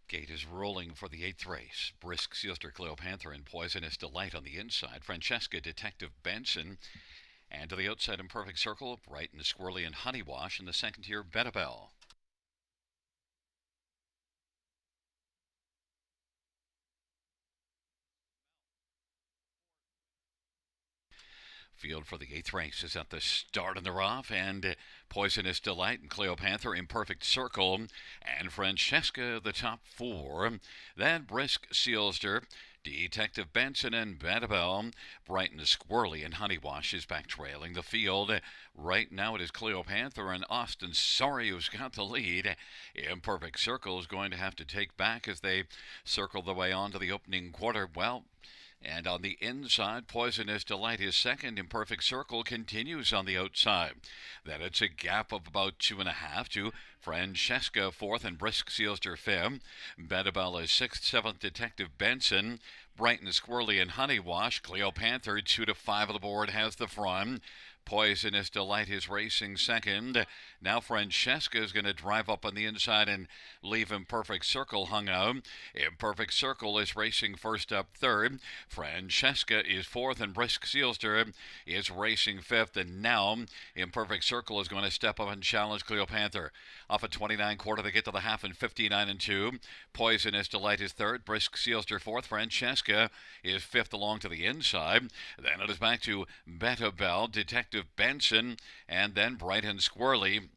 Gate is rolling for the 8th race. Brisk Sealster, Cleo Panther, and Poisonous Delight on the inside. Francesca, Detective Benson, and to the outside, Imperfect Circle, Bright and Squirrely, and Honey Wash in the 2nd tier, Betabel. Field for the 8th race is at the start, and they're off. And Poisonous Delight and Cleopatra in Perfect Circle. And Francesca, the top 4. Then Brisk Sealster, Detective Benson, and Bantabelle. Bright and Squirrely and Honeywash is back trailing the field. Right now it is Cleopatra and Austin Sorry who's got the lead. Imperfect Circle is going to have to take back as they circle the way onto the opening quarter. Well, and on the inside, Poisonous Delight is second. Imperfect Circle continues on the outside. Then it's a gap of about 2.5 to Francesca fourth and Brisk Sealster fifth. Bantabelle is sixth, seventh Detective Benson. Bright and Squirrely and Honeywash. Cleopatra 2 to 5 of the board has the front. Poisonous Delight is racing second. Now Francesca is going to drive up on the inside and leave Imperfect Circle hung out. Imperfect Circle is racing first up third. Francesca is fourth and Brisk Sealster is racing fifth. And now Imperfect Circle is going to step up and challenge Cleopatra. Off a 29 quarter, they get to the half in 59 and 2. Poisonous Delight is third. Brisk Sealster fourth. Francesca is fifth along to the inside. Then it is back to Bantabelle, Detective Benson, and then Bright and Squirrely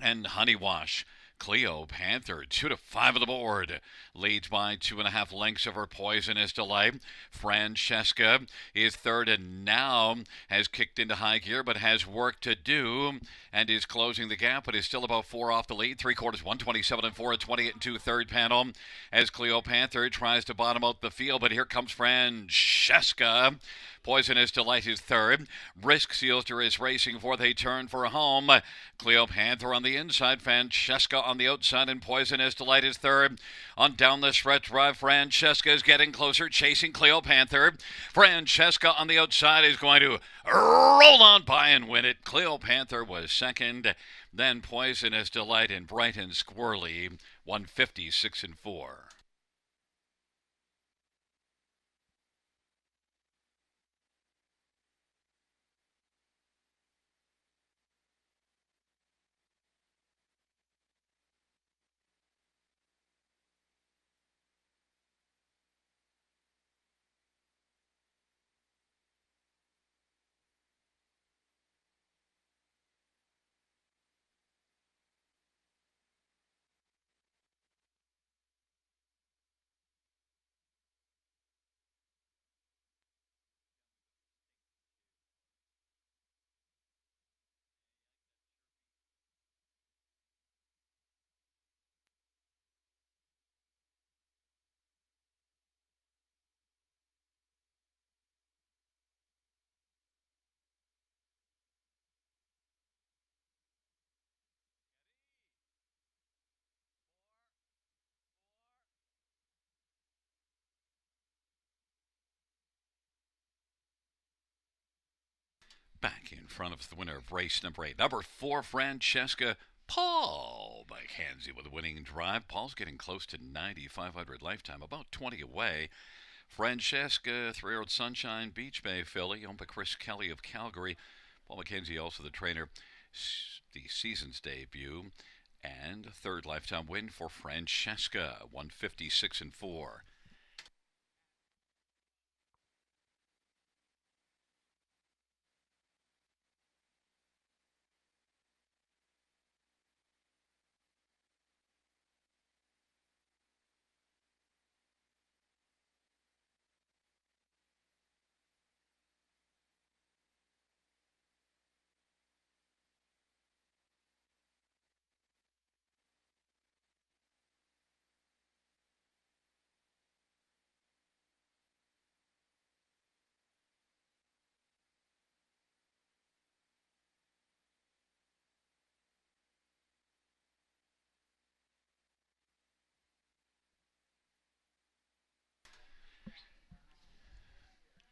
and Honeywash. Cleopatra 2 to 5 of the board, leads by 2.5 lengths over Poisonous Delight. Francesca is third and now has kicked into high gear, but has work to do and is closing the gap, but is still about 4 off the lead. 3/4, 127 and 4 at 28 and 2 third panel as Cleopatra tries to bottom out the field, but here comes Francesca. Poisonous Delight is third. Brisk Sealster is racing fourth. They turn for a home. Cleopatra on the inside. Francesca on the outside. And Poisonous Delight is third. On down the stretch drive, Francesca is getting closer, chasing Cleopatra. Francesca on the outside is going to roll on by and win it. Cleopatra was second. Then Poisonous Delight and Bright and Squirrely, 156 and 4. Back in front of the winner of race number 8. Number 4, Francesca. Paul McKenzie with a winning drive. Paul's getting close to 9,500 lifetime, about 20 away. Francesca, 3-year-old Sunshine Beach Bay filly, owned by Chris Kelly of Calgary. Paul McKenzie also the trainer. The season's debut and third lifetime win for Francesca, 156 and 4.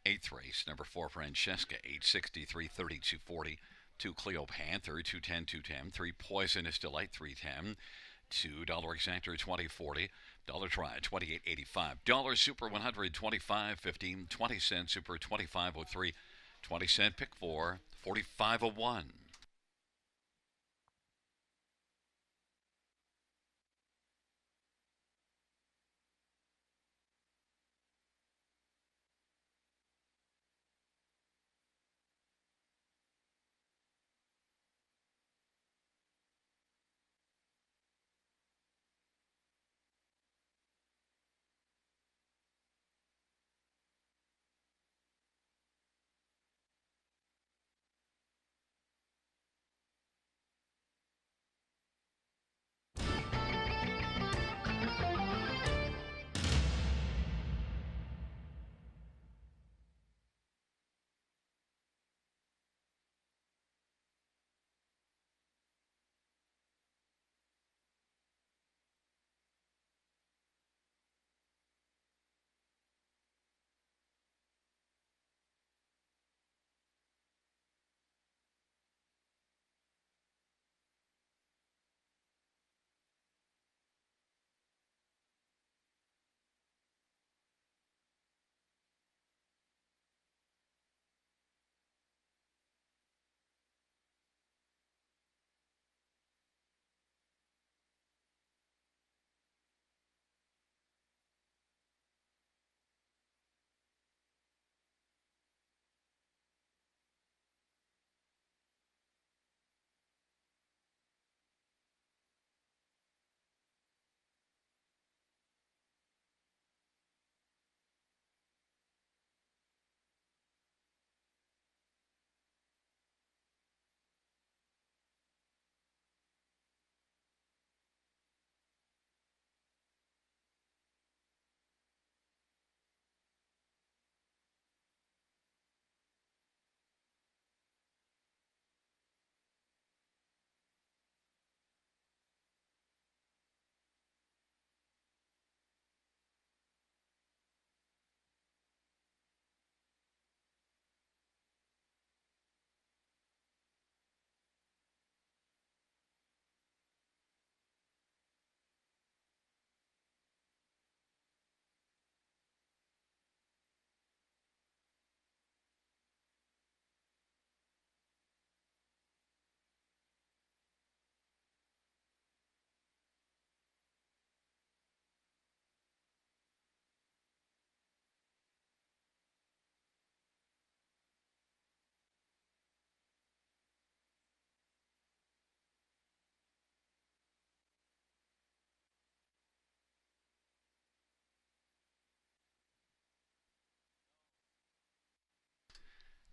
Eighth race, number 4, Francesca, 863, 3240. 2, Cleopatra, 210, 210. 3, Poisonous Delight, 310. $2 exactor, 2040. Dollar try, 2885. Dollar super, 125.15. 20-cent super, 2503. 20-cent pick 4, 4501.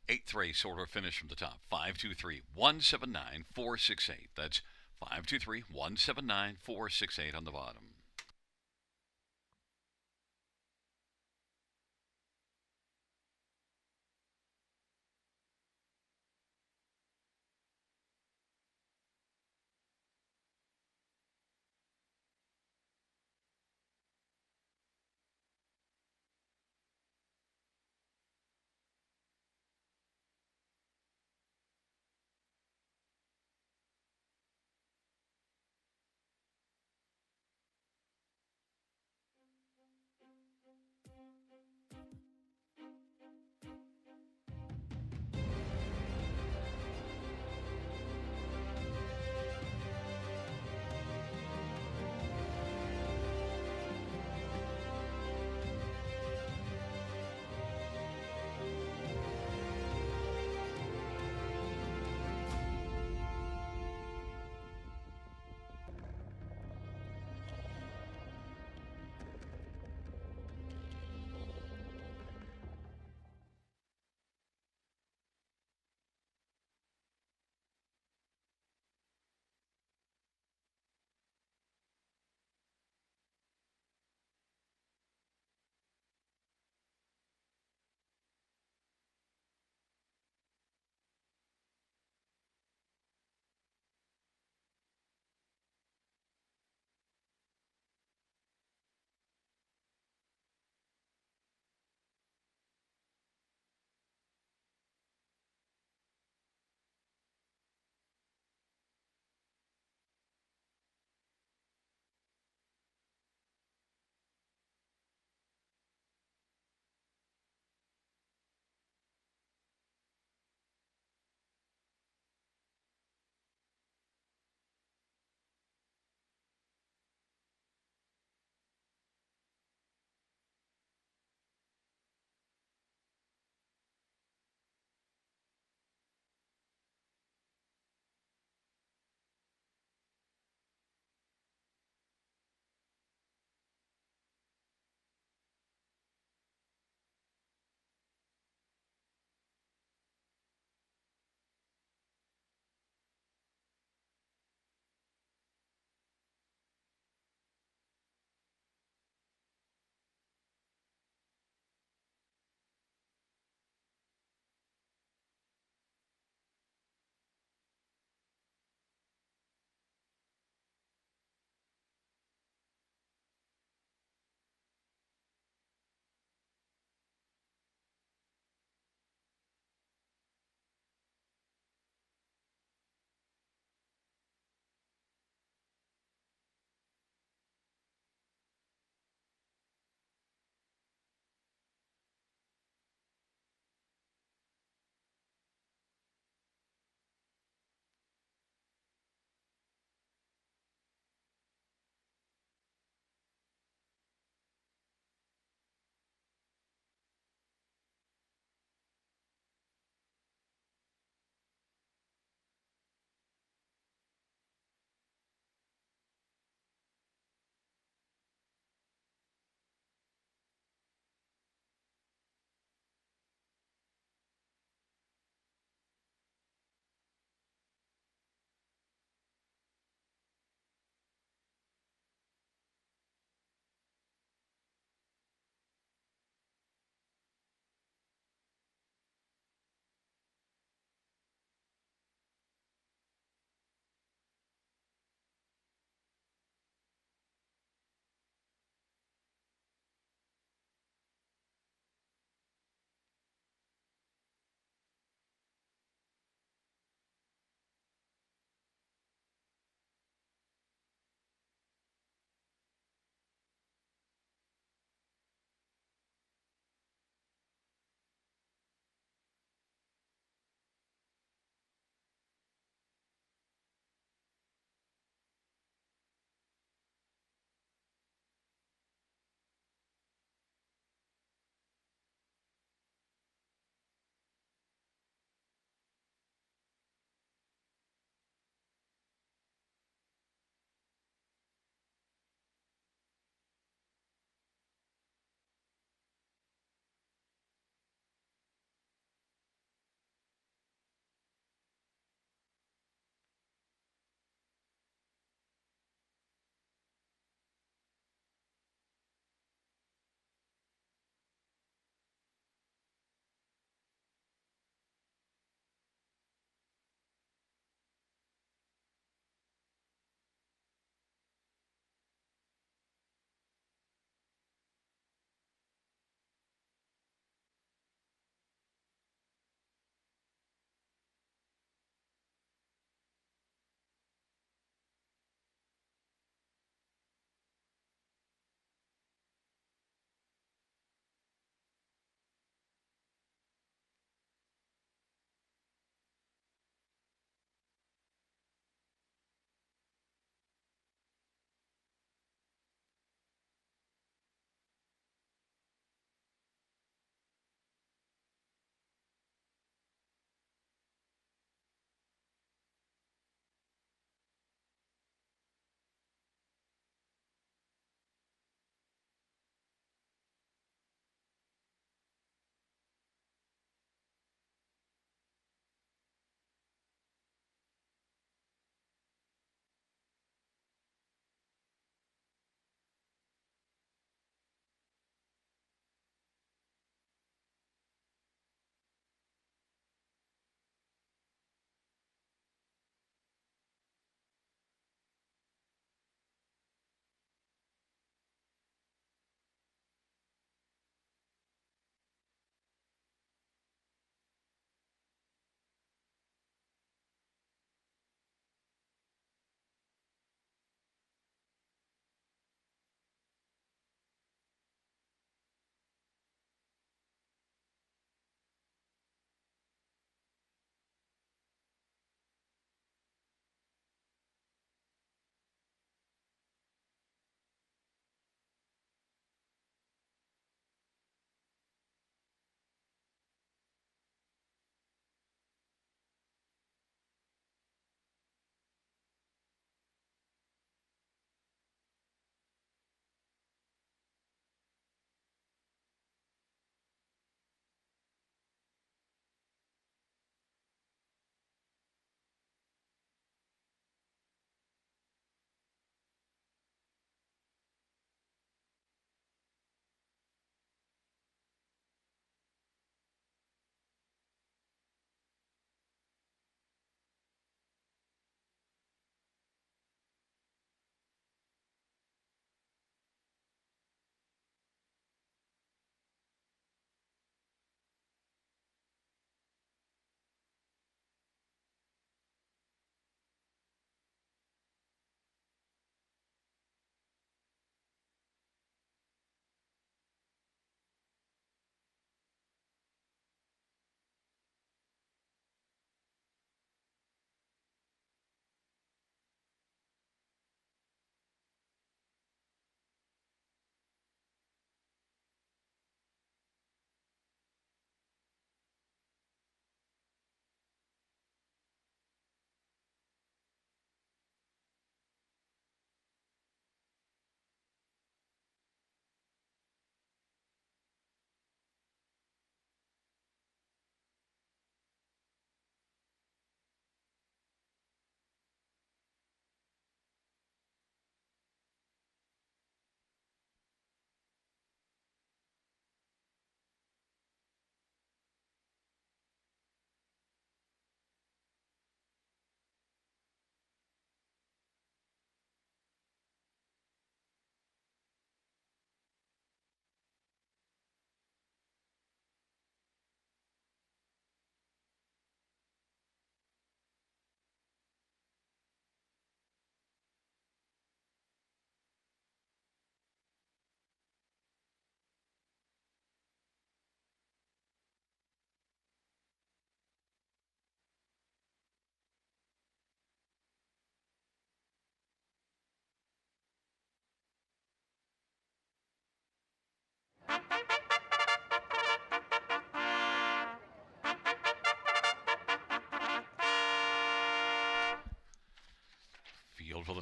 8-3, sort of finish from the top. 523-179-468. That's 523-179-468 on the bottom.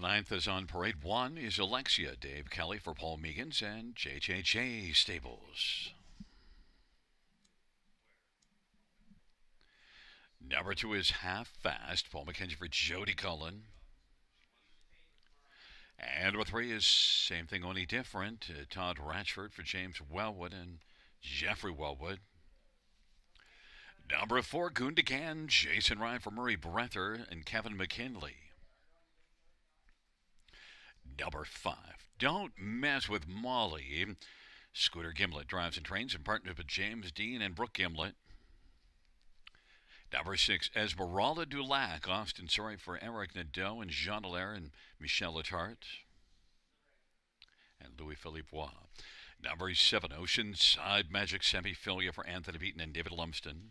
ninth is on parade. 1 is Alexia. Dave Kelly for Paul Meegans and JJJ Stables. Number 2 is Half Fast. Paul McKenzie for Jody Cullen. And number 3 is Same Thing Only Different. Todd Ratchford for James Wellwood and Jeffrey Wellwood. Number 4, Gundagan. Jason Ryan for Murray Breather and Kevin McKinley. Number 5, Don't Mess with Molly. Scooter Gimlet drives and trains in partnership with James Dean and Brooke Gimlet. Number 6, Esmeralda Dulac. Austin Surrey for Eric Nadeau and Jean Allaire and Michelle Letarte. And Louis-Philippe Bois. Number 7, Oceanside Magic Semi-Filia for Anthony Beaton and David Lumsden.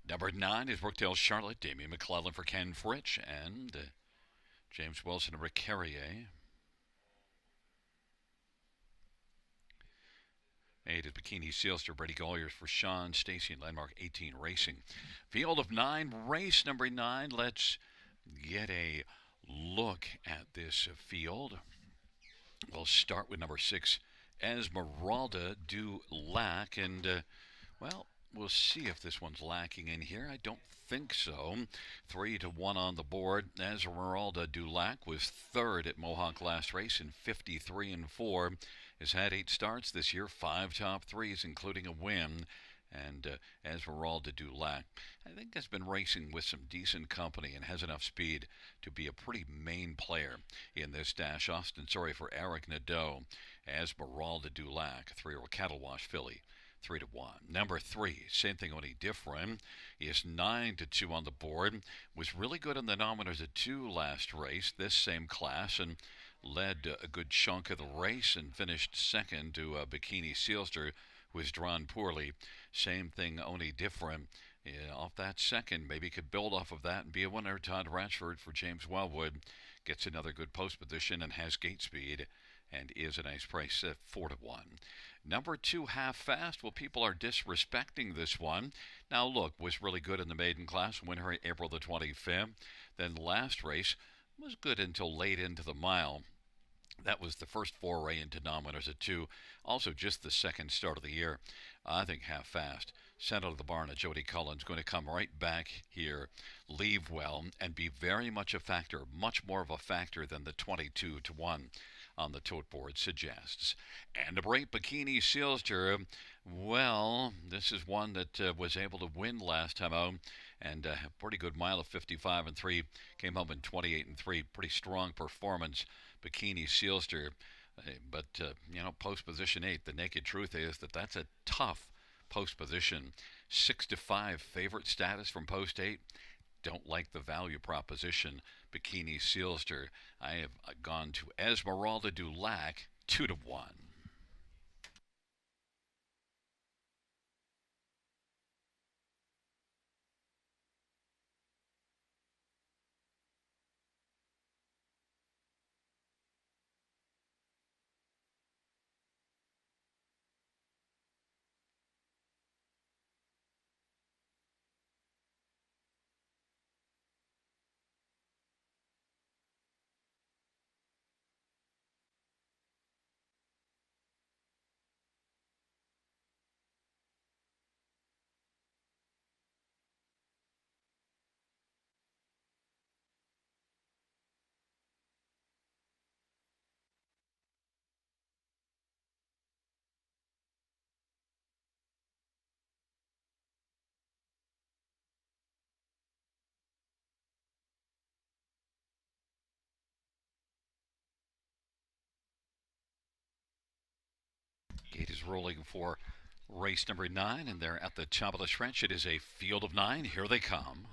Number 9 is Brookdale Charlotte. Damien McClellan for Ken Fritch and James Wilson and Rick Carrier. 8 is Bikini Sealster. Brady Colliers for Sean Stacy and Landmark 18 Racing. Field of 9, race number 9. Let's get a look at this field. We'll start with number 6, Esmeralda Dulac. And, well, we'll see if this one's lacking in here. I don't think so. 3-1 on the board. Esmeralda Dulac was third at Mohawk last race in 53-4. Has had 8 starts this year, 5 top 3s, including a win. And Esmeralda Dulac, I think, has been racing with some decent company and has enough speed to be a pretty main player in this dash. Austin Surrey for Eric Nadeau. Esmeralda Dulac, 3-year-old cattle wash filly. 3-1. Number 3, Same Thing Only Different, is 9-2 on the board. Was really good in the nominators at 2 last race, this same class, and led a good chunk of the race and finished second to Bikini Sealster, who was drawn poorly. Same Thing Only Different. Off that second, maybe could build off of that and be a winner. Todd Ratchford for James Wellwood gets another good post position and has gate speed and is a nice price at 4-1. Number 2, Half Fast. Well, people are disrespecting this one. Now, look, was really good in the maiden class. Win her April the 25th. Then last race was good until late into the mile. That was the first foray into nominators at 2. Also, just the second start of the year. I think Half Fast, sent out of the barn at Jody Cullen's, going to come right back here, leave well, and be very much a factor, much more of a factor than the 22-1 on the tote board suggests. And a break, Bikini Sealster. Well, this is one that was able to win last time out, and a pretty good mile of 55-3. Came home in 28-3. Pretty strong performance, Bikini Sealster. But, post position 8, the naked truth is that that's a tough post position. 6-5 favorite status from post 8. Don't like the value proposition. Bikini Sealster. I have gone to Esmeralda Dulac 2-1. Gate is rolling for race number 9, and they're at the top of the stretch. It is a field of 9. Here they come.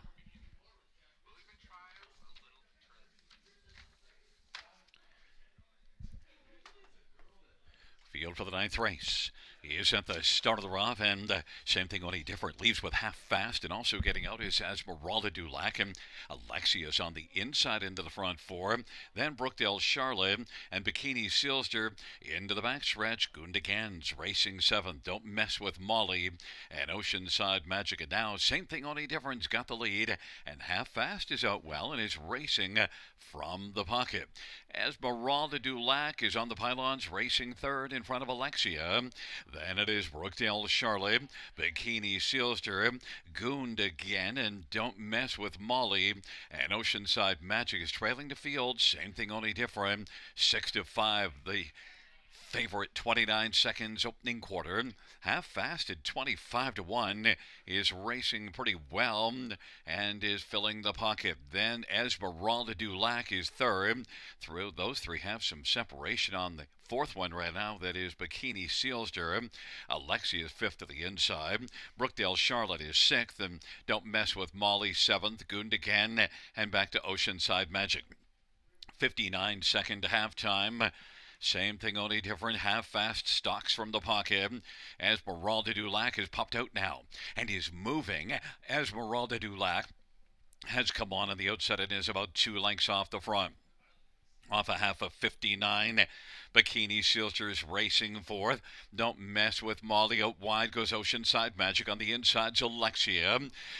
Field for the 9th race is at the start of the rough, and same thing, only different. Leaves with half fast, and also getting out is Esmeralda Dulac, and Alexia's on the inside into the front four. Then Brookdale Charlotte and Bikini Silster into the backstretch. Gundigans racing seventh. Don't mess with Molly and Oceanside Magic. And now, same thing, only difference. Got the lead, and half fast is out well and is racing from the pocket. Esmeralda Dulac is on the pylons, racing third in front of Alexia. Then it is Brookdale Charlotte, Bikini Silster, Goond again, and Don't Mess with Molly. And Oceanside Magic is trailing the field. Same thing, only different. 6-5. The favorite, 29 seconds opening quarter. Half fast at 25-1 is racing pretty well and is filling the pocket. Then Esmeralda Dulac is third. Through those three have some separation on the fourth one right now. That is Bikini Silster. Alexia is fifth to the inside. Brookdale Charlotte is sixth. And Don't Mess with Molly seventh. Gundigan and back to Oceanside Magic. 59 second halftime. Same thing, only different. Half-fast stocks from the pocket. Esmeralda Dulac has popped out now and is moving. Esmeralda Dulac has come on the outside and is about 2 lengths off the front. Off a half of 59. Bikini Silster's racing fourth. Don't Mess with Molly. Out wide goes Oceanside Magic. On the inside's Alexia.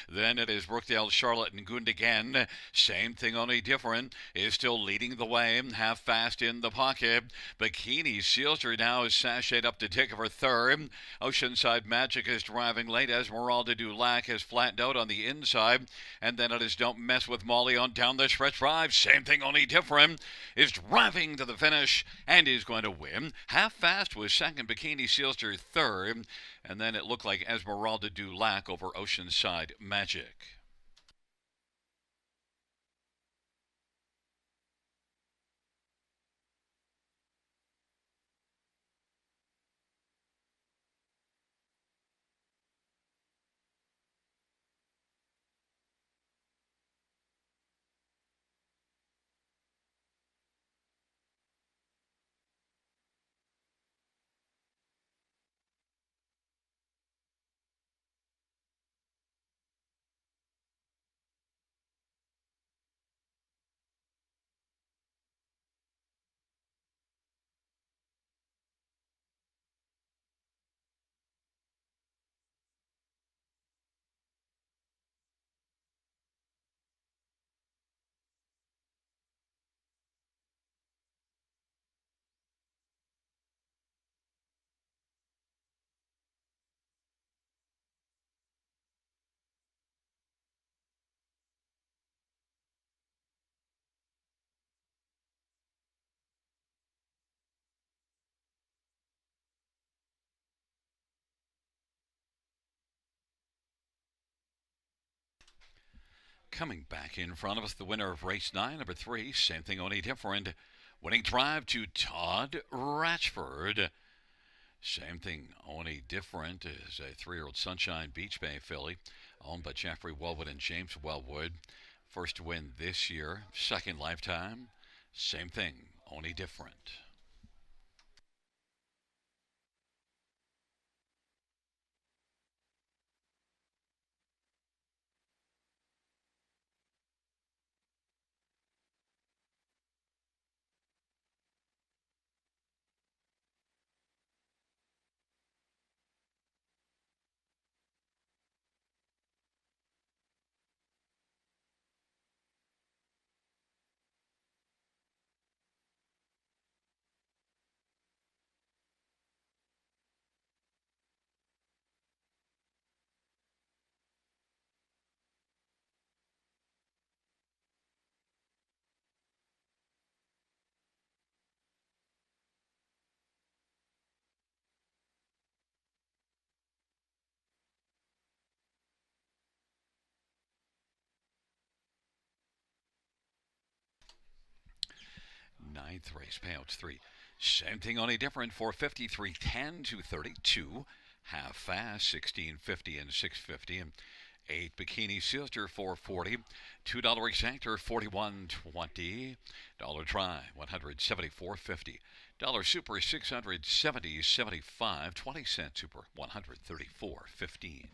Then it is Brookdale Charlotte and Gundigan. Same thing, only different. Is still leading the way. Half fast in the pocket. Bikini Silster now is sashayed up to take for third. Oceanside Magic is driving late. Esmeralda Dulac has flattened out on the inside. And then it is Don't Mess with Molly on down the stretch drive. Same thing, only different. Is driving to the finish and is going to win. Half fast was second, Bikini Silster third, and then it looked like Esmeralda Dulac over Oceanside Magic. Coming back in front of us, the winner of race 9, number 3, same thing, only different. Winning drive to Todd Ratchford. Same thing, only different, is a 3-year-old Sunshine Beach Bay filly, owned by Jeffrey Wellwood and James Wellwood. First win this year, second lifetime. Same thing, only different. Ninth race, payouts 3. Same thing, only different. 453.10 to 32. Half fast, 1650 and 650. And 8 bikini sister 440. $2 exactor 41.20. Dollar try 174.50. Dollar super 670.75. 20-cent super 134.15.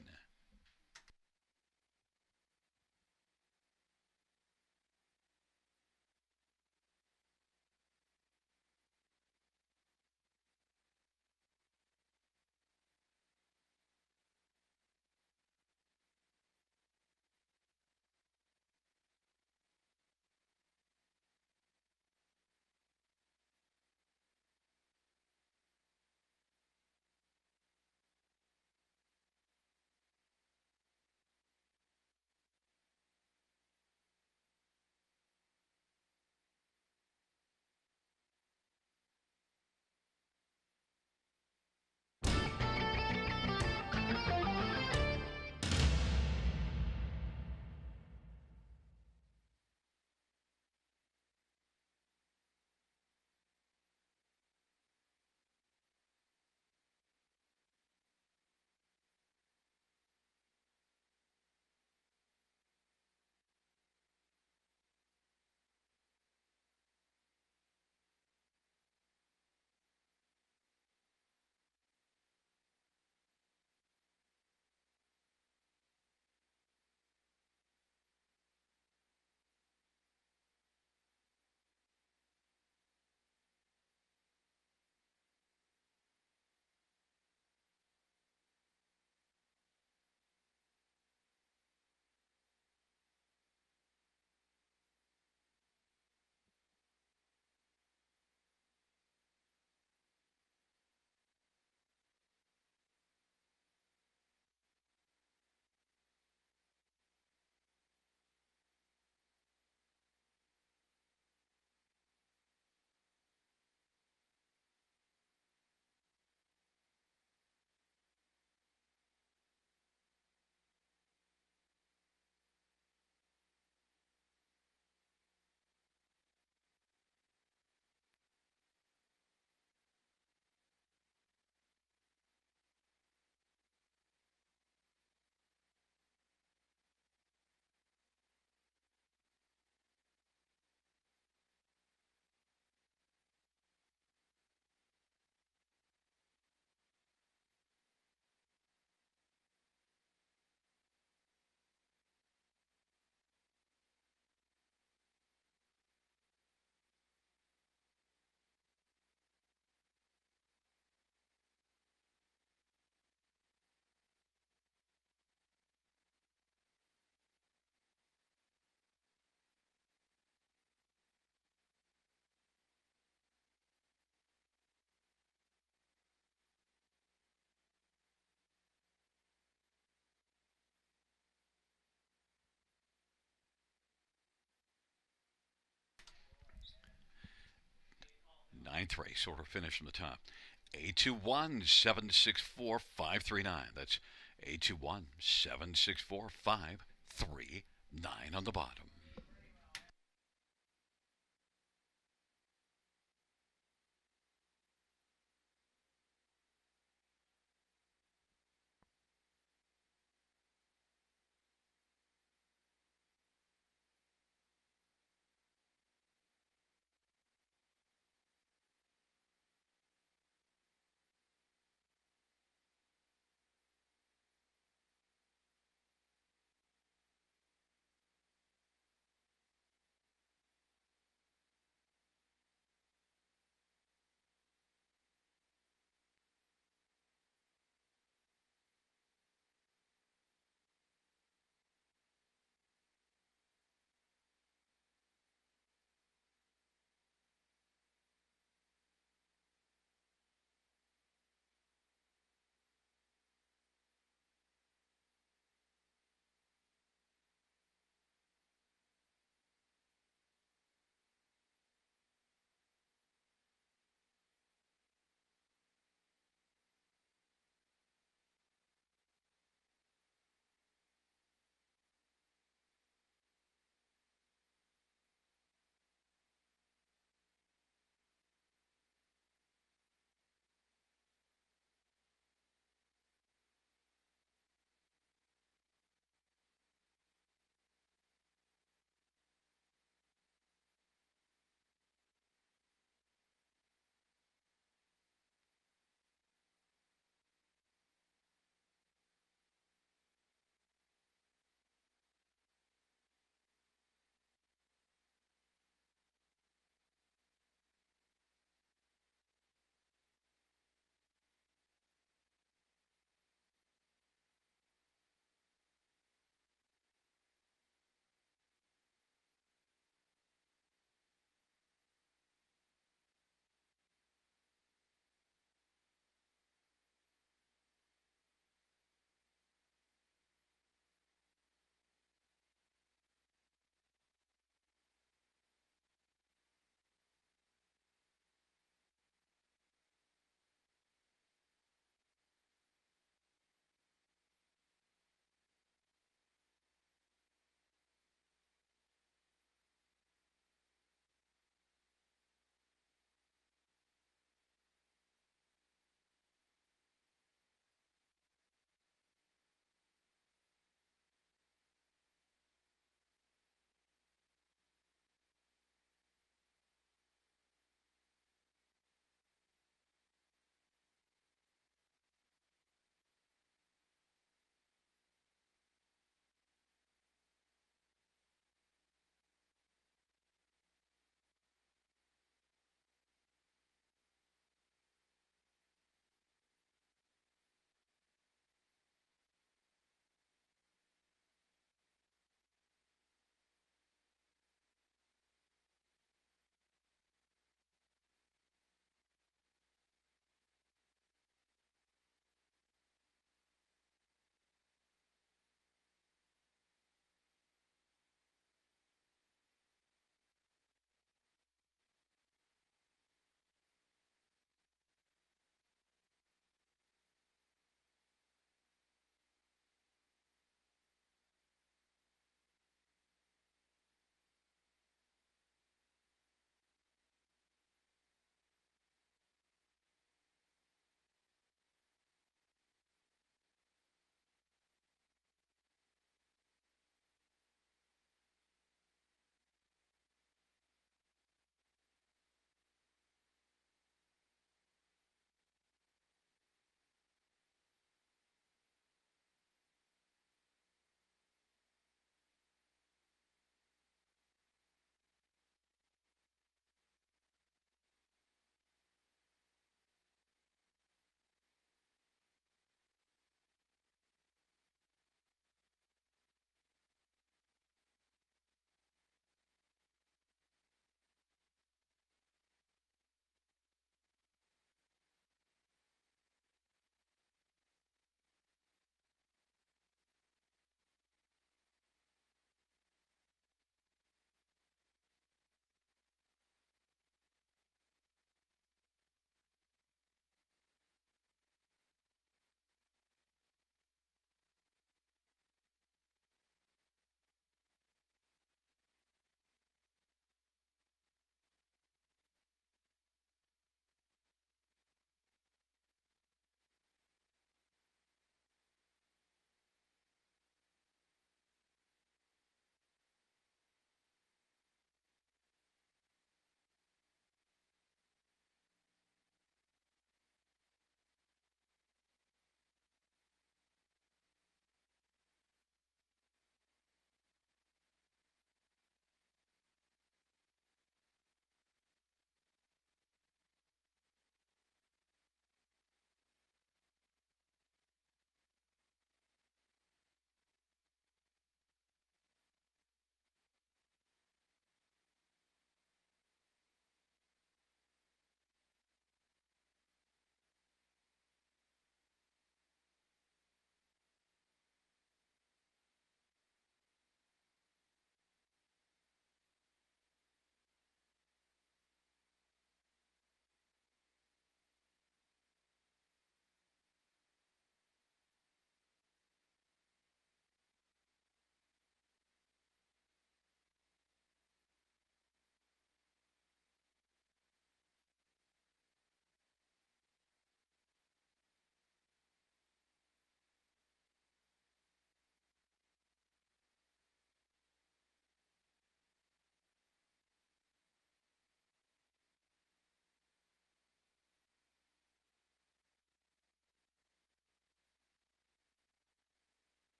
Ninth race, order finish from the top. 821-764-539. That's 821-764-539 on the bottom.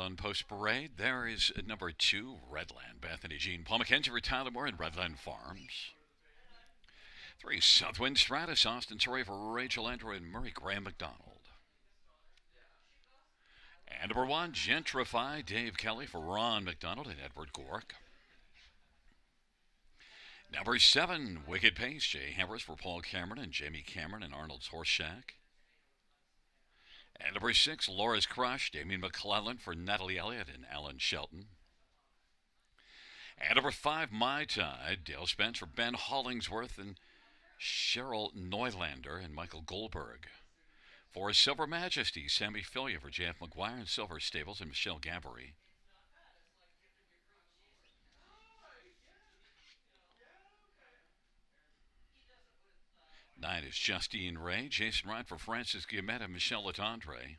on Post Parade. There is number 2, Redland, Bethany Jean. Paul McKenzie for Tyler Moore in Redland Farms. 3, Southwind Stratus, Austin Surrey for Rachel Andrew and Murray Graham McDonald. And number 1, Gentrify, Dave Kelly for Ron McDonald and Edward Gork. Number 7, Wicked Pace, Jay Harris for Paul Cameron and Jamie Cameron and Arnold's Horse Shack. And number 6, Laura's Crush, Damien McClellan for Natalie Elliott and Alan Shelton. And number 5, My Tide, Dale Spence for Ben Hollingsworth and Cheryl Neulander and Michael Goldberg. For Silver Majesty, Sammy Filia for J.F. McGuire and Silver Stables and Michelle Gabbery. Nine is Justine Ray, Jason Ryan for Francis Guillemette and Michelle Latendre.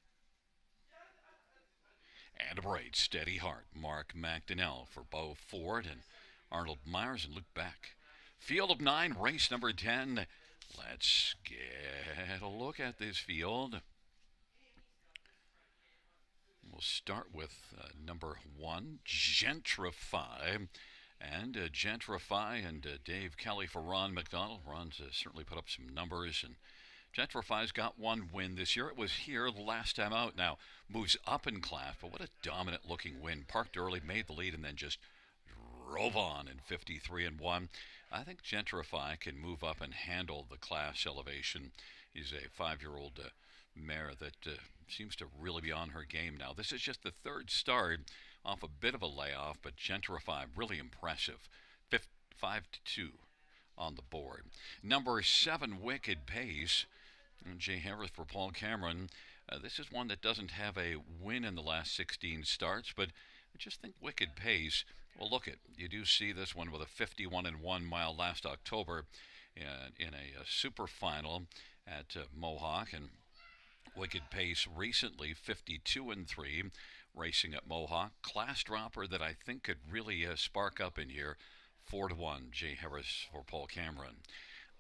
And number 8, Steady Heart, Mark McDonnell for Bo Ford and Arnold Myers and Luke Beck. Field of 9, race number 10. Let's get a look at this field. We'll start with number 1, Gentrify. And Gentrify and Dave Kelly for Ron McDonald. Ron's certainly put up some numbers, and Gentrify's got 1 win this year. It was here the last time out. Now moves up in class, but what a dominant-looking win. Parked early, made the lead, and then just drove on in 53-1. I think Gentrify can move up and handle the class elevation. He's a 5-year-old mare that seems to really be on her game now. This is just the 3rd start off a bit of a layoff, but Gentrify really impressive. 5-2 on the board. Number 7, Wicked Pace. And Jay Harris for Paul Cameron. This is one that doesn't have a win in the last 16 starts, but I just think Wicked Pace. Well, look at, you do see this one with a 51-1 mile last October in a super final at Mohawk, and Wicked Pace recently 52-3 racing at Mohawk. Class dropper that I think could really spark up in here. 4-1, Jay Harris for Paul Cameron.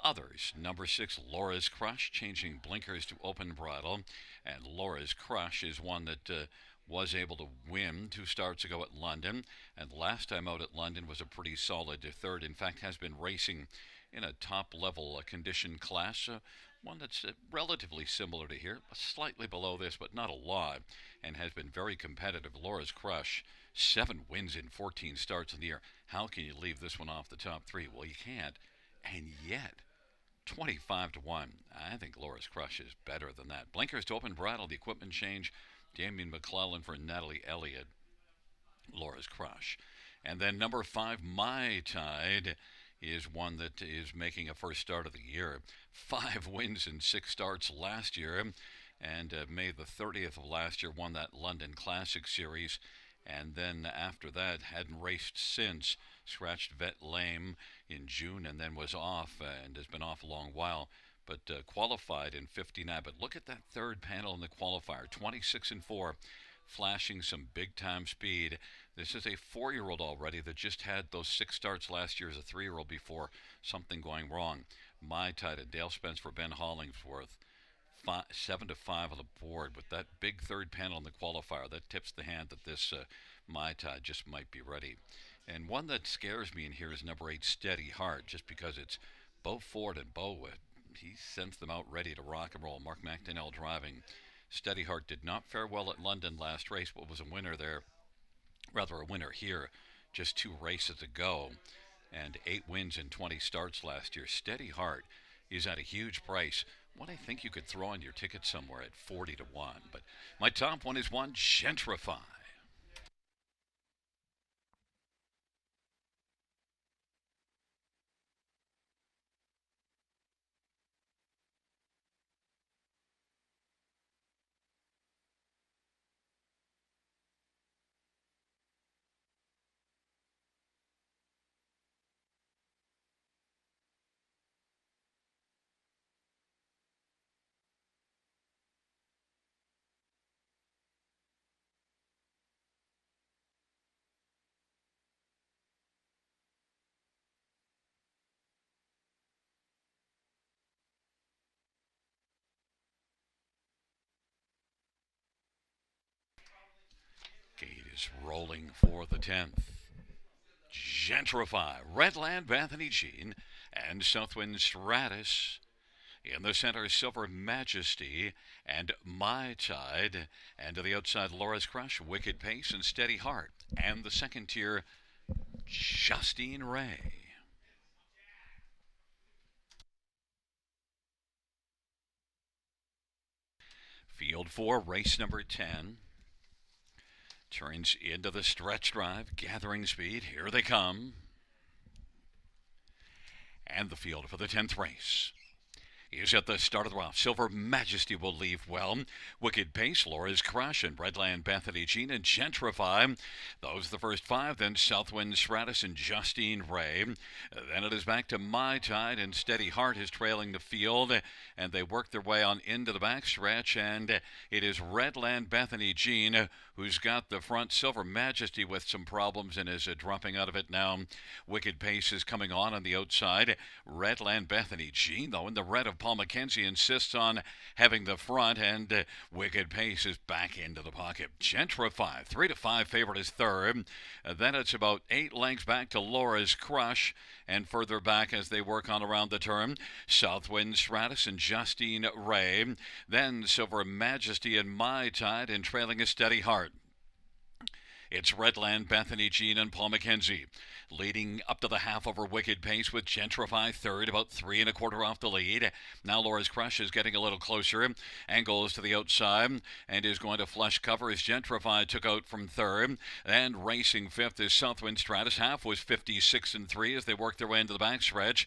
Others, number 6, Laura's Crush, changing blinkers to open bridle. And Laura's Crush is one that was able to win 2 starts ago at London. And last time out at London was a pretty solid 3rd. In fact, has been racing in a top-level condition class. One that's relatively similar to here, slightly below this, but not a lot, and has been very competitive. Laura's Crush, 7 wins in 14 starts in the year. How can you leave this one off the top 3? Well, you can't. And yet, 25-1. I think Laura's Crush is better than that. Blinkers to open bridle, the equipment change. Damien McClellan for Natalie Elliott. Laura's Crush. And then number 5, My Tide, is one that is making a first start of the year. 5 wins in 6 starts last year, and May the 30th of last year won that London Classic Series, and then after that hadn't raced since. Scratched vet lame in June and then was off and has been off a long while, but qualified in 59. But look at that 3rd panel in the qualifier, 26-4, flashing some big-time speed. This is a 4-year-old already that just had those 6 starts last year as a 3-year-old before something going wrong. My Tide and Dale Spence for Ben Hollingsworth. 7-5 on the board with that big 3rd panel in the qualifier. That tips the hand that this My Tide just might be ready. And one that scares me in here is number 8, Steady Heart, just because it's Bo Ford and Bo. He sends them out ready to rock and roll. Mark McDonnell driving. Steady Heart did not fare well at London last race, but was a winner there. Rather, a winner here just 2 races ago, and 8 wins in 20 starts last year. Steady Heart is at a huge price. What I think you could throw on your ticket somewhere at 40-1. But my top one is 1, Gentrify. is rolling for the 10th. Gentrify, Redland Bethany Jean, and Southwind Stratus. In the center, Silver Majesty and My Tide. And to the outside, Laura's Crush, Wicked Pace, and Steady Heart. And the second tier, Justine Ray. Field 4, race number 10. Turns into the stretch drive, gathering speed. Here they come. And the field for the 10th race is at the start of the round. Silver Majesty will leave well. Wicked Pace, Laura's Crush, and Redland Bethany Jean and Gentrify. Those are the first 5. Then Southwind Stratus and Justine Ray. Then it is back to My Tide, and Steady Heart is trailing the field. And they work their way on into the backstretch. And it is Redland Bethany Jean who's got the front. Silver Majesty with some problems and is dropping out of it now. Wicked Pace is coming on the outside. Redland Bethany Jean, though, in the red of Paul McKenzie, insists on having the front, and Wicked Pace is back into the pocket. Gentrify, 3-5 favorite is third. Then it's about 8 lengths back to Laura's Crush, and further back as they work on around the turn, Southwind Stratus and Justine Ray. Then Silver Majesty and My Tide, and trailing a Steady Heart. It's Redland, Bethany Jean, and Paul McKenzie. Leading up to the half over Wicked Pace with Gentrify third, about 3 1/4 off the lead. Now Laura's Crush is getting a little closer. Angles to the outside and is going to flush cover as Gentrify took out from third. And racing fifth is Southwind Stratus. Half was 56-3 as they work their way into the backstretch.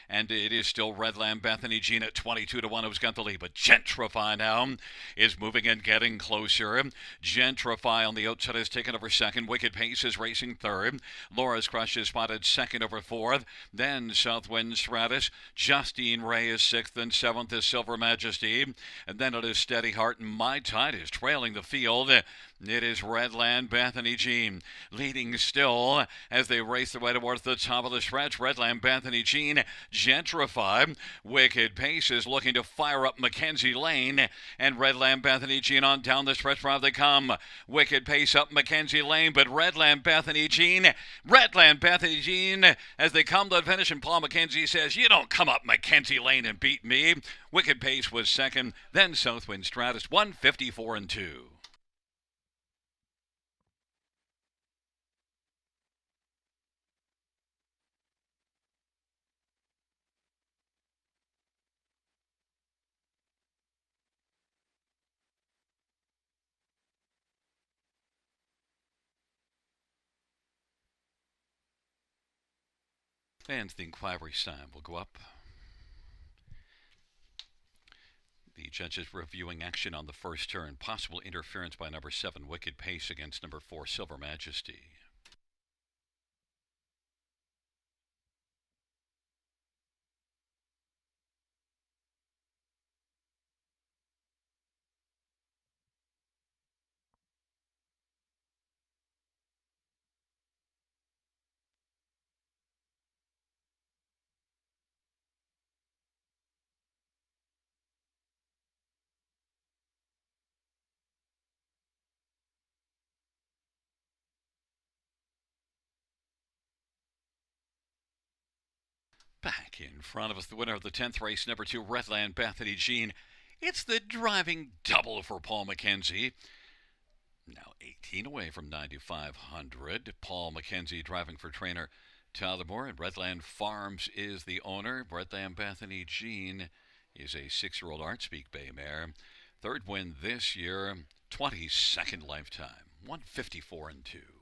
And it is still Redland Bethany Jean at 22-1 who's got the lead. But Gentrify now is moving and getting closer. Gentrify on the outside has taken over second. Wicked Pace is racing third. Laura's Crush is spotted second over fourth. Then Southwind Stratus. Justine Ray is sixth, and seventh is Silver Majesty. And then it is Steady Heart, and My Tide is trailing the field. It is Redland Bethany Jean leading still as they race their way towards the top of the stretch. Redland Bethany Jean, Gentrify. Wicked Pace is looking to fire up Mackenzie Lane, and Redland Bethany Jean on down the stretch drive they come. Wicked Pace up Mackenzie Lane, but Redland Bethany Jean as they come to the finish, and Paul McKenzie says, "You don't come up Mackenzie Lane and beat me." Wicked Pace was second, then Southwind Stratus, 154-2. And the inquiry sign will go up. The judges reviewing action on the first turn. Possible interference by number 7, Wicked Pace, against number 4, Silver Majesty. Back in front of us, the winner of the 10th race, number 2, Redland Bethany Jean. It's the driving double for Paul McKenzie. Now 18 away from 9,500. Paul McKenzie driving for trainer Tyler Moore, and Redland Farms is the owner. Redland Bethany Jean is a 6-year-old Artspeak Bay mare. Third win this year, 22nd lifetime, 154-2.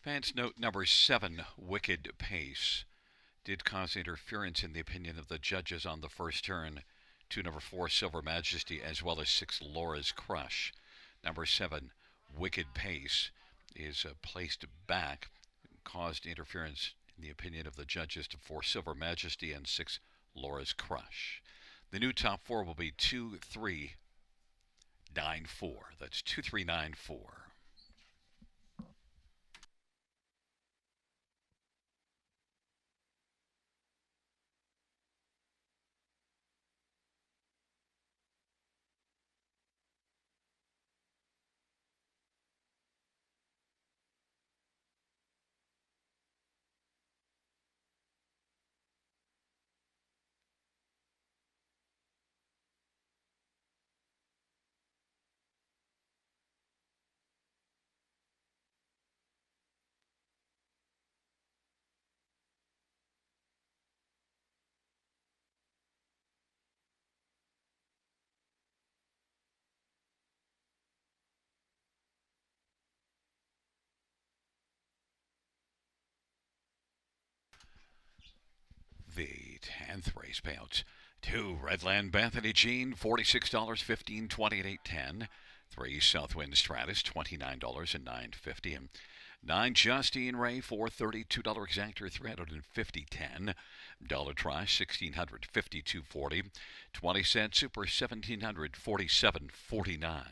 Fans note number 7, Wicked Pace, did cause interference in the opinion of the judges on the first turn to number 4, Silver Majesty, as well as 6, Laura's Crush. Number 7, Wicked Pace, is placed back, caused interference in the opinion of the judges to 4, Silver Majesty, and 6, Laura's Crush. The new top 4 will be 2, 3, 9, 4. That's 2, 3, 9, 4. The 10th race payouts. 2, Redland Bethany Jean, $46, 15, 28, 10. 3, Southwind Stratus, $29 and 9.50. And 9, Justine Ray, $430, $2 exactor, 350, 10. Dollar Try, 1600, 52.40. 20-cent Super, 1700, 47.49.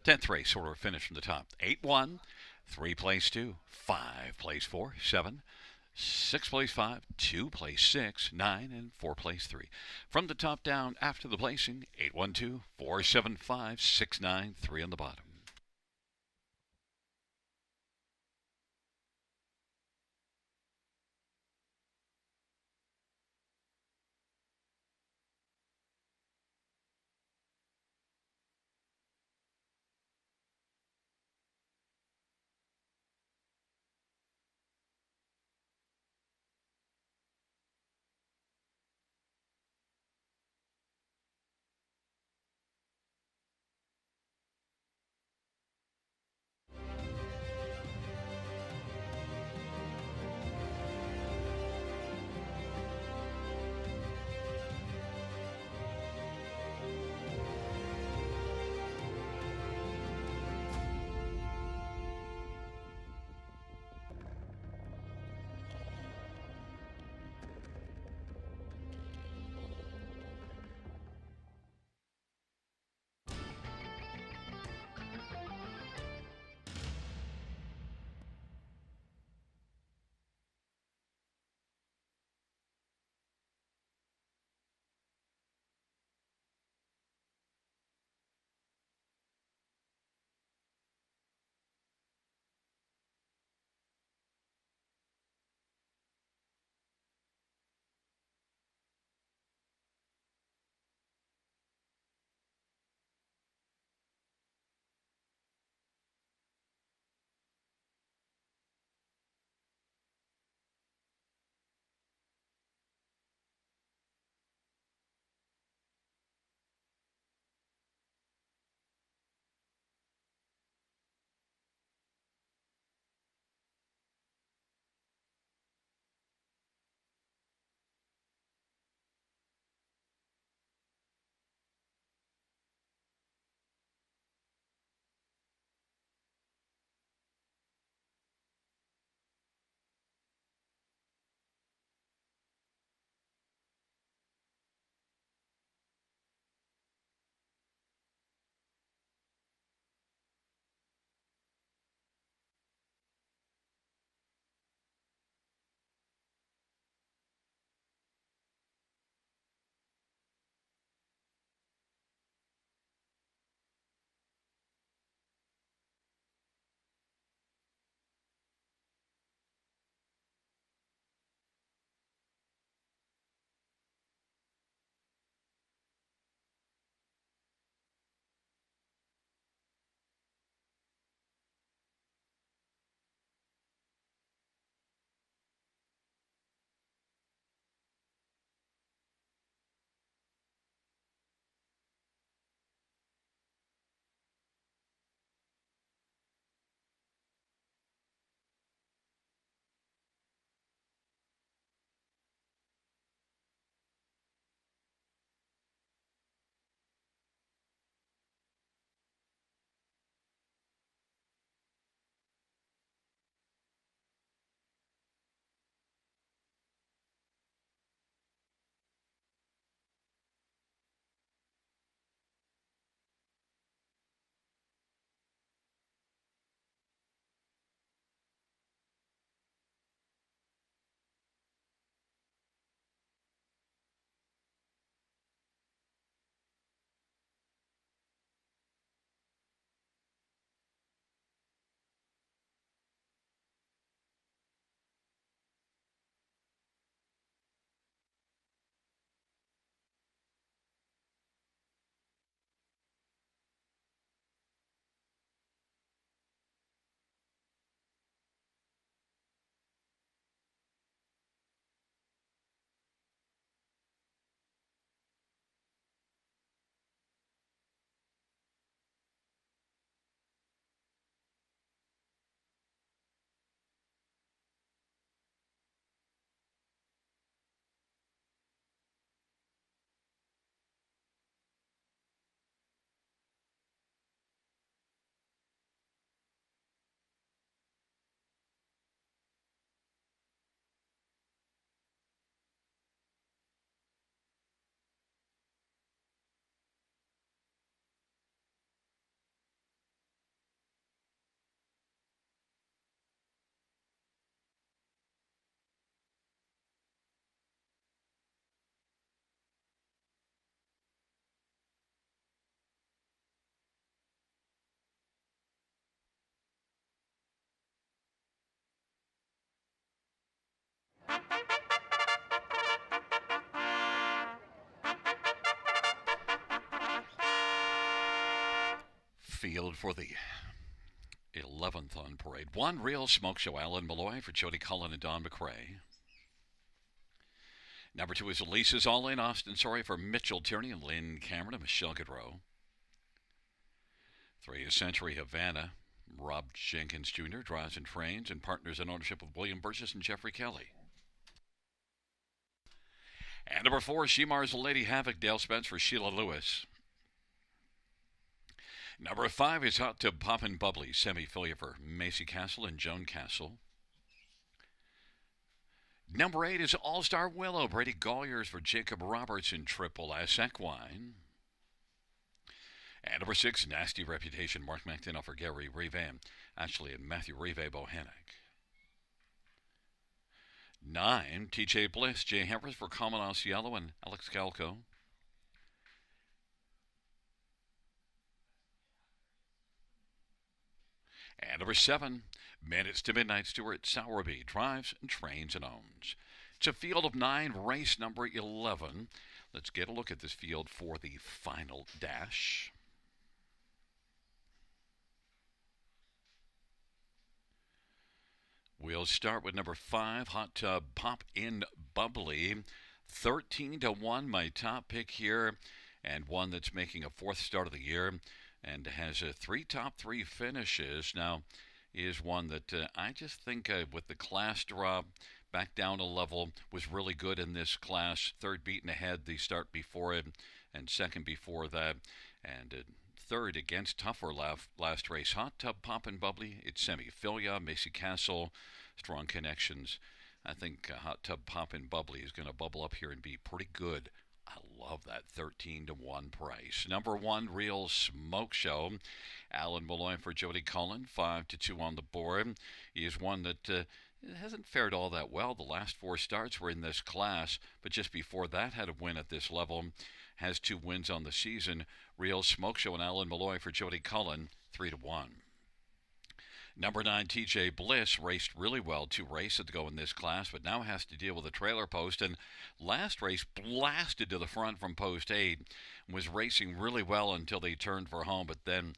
10th race order finish from the top. 8 1, 3 place 2, 5 place 4, 7, 6 place 5, 2 place 6, 9, and 4 place 3. From the top down after the placing, 8 1 2, 4 7 5, 6 9, 3 on the bottom. field for the 11th on parade. One Real Smoke Show, Alan Malloy for Jody Cullen and Don McRae. Number 2 is Elisa's All In, Austin Sorry for Mitchell Tierney and Lynn Cameron and Michelle Gaudreau. 3 is Century Havana. Rob Jenkins Jr. drives and trains and partners in ownership of William Burgess and Jeffrey Kelly. And number 4, Shemar's Lady Havoc, Dale Spence for Sheila Lewis. Number 5 is Hot Tub Poppin' Bubbly, Semi-Filia for Macy Castle and Joan Castle. Number 8 is All-Star Willow, Brady Golliers for Jacob Roberts in Triple S Equine. And number 6, Nasty Reputation, Mark McDonough for Gary Revan, Ashley and Matthew Rive Bohannic. 9, TJ Bliss, Jay Harris for Common Osceola and Alex Galco. And number 7, Minutes to Midnight, Stuart Sowerby drives and trains and owns. It's a field of 9, race number 11. Let's get a look at this field for the final dash. We'll start with number 5, Hot Tub Pop in Bubbly. 13-1, my top pick here, and one that's making a 4th start of the year and has 3 top 3 finishes. Now, is one that I just think with the class drop back down a level was really good in this class. 3rd beaten ahead the start before it, and 2nd before that, and 3rd against tougher last race. Hot Tub Poppin' Bubbly, it's Semi-Filia, Macy Castle, strong connections. I think Hot Tub Poppin' Bubbly is going to bubble up here and be pretty good. I love that 13-1 price. Number 1, Real Smoke Show. Alan Malloy for Jody Cullen, 5-2 on the board. He is one that hasn't fared all that well. The last 4 starts were in this class, but just before that had a win at this level. Has 2 wins on the season. Real Smoke Show and Alan Malloy for Jody Cullen, 3-1. Number 9, TJ Bliss, raced really well 2 races ago in this class, but now has to deal with a trailer post. And last race blasted to the front from post 8, was racing really well until they turned for home, but then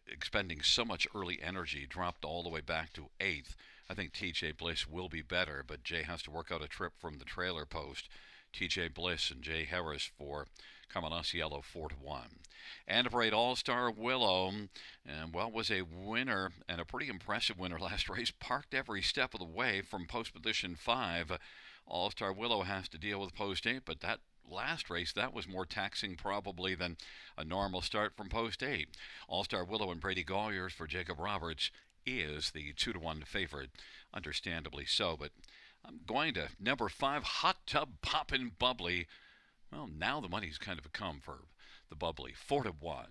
expending so much early energy, dropped all the way back to 8th. I think TJ Bliss will be better, but Jay has to work out a trip from the trailer post. TJ Bliss and Jay Harris for Camanasiello, 4-1. And a great All-Star Willow, and was a winner, and a pretty impressive winner last race. Parked every step of the way from post position 5. All-Star Willow has to deal with post 8, but that last race, that was more taxing probably than a normal start from post 8. All-Star Willow and Brady Golliers for Jacob Roberts is the 2-1 favorite, understandably so, but I'm going to number 5, Hot Tub Poppin' Bubbly. Well, now the money's kind of come for the Bubbly, 4-1.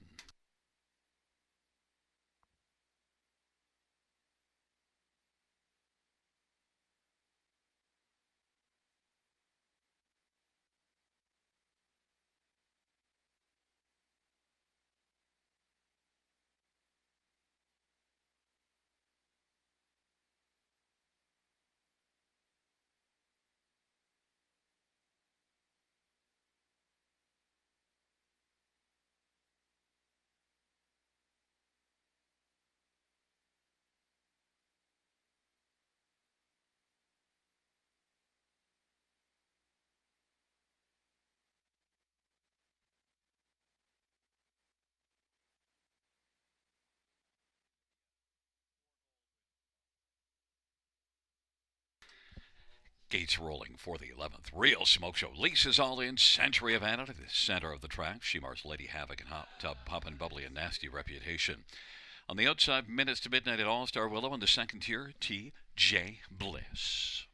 Gates rolling for the 11th. Real Smoke Show. Lisa's All In, Century of Anna to the center of the track. Shemar's Lady Havoc and Hot Tub Poppin' Bubbly and Nasty Reputation. On the outside, Minutes to Midnight at All-Star Willow. In the 2nd tier, T.J. Bliss.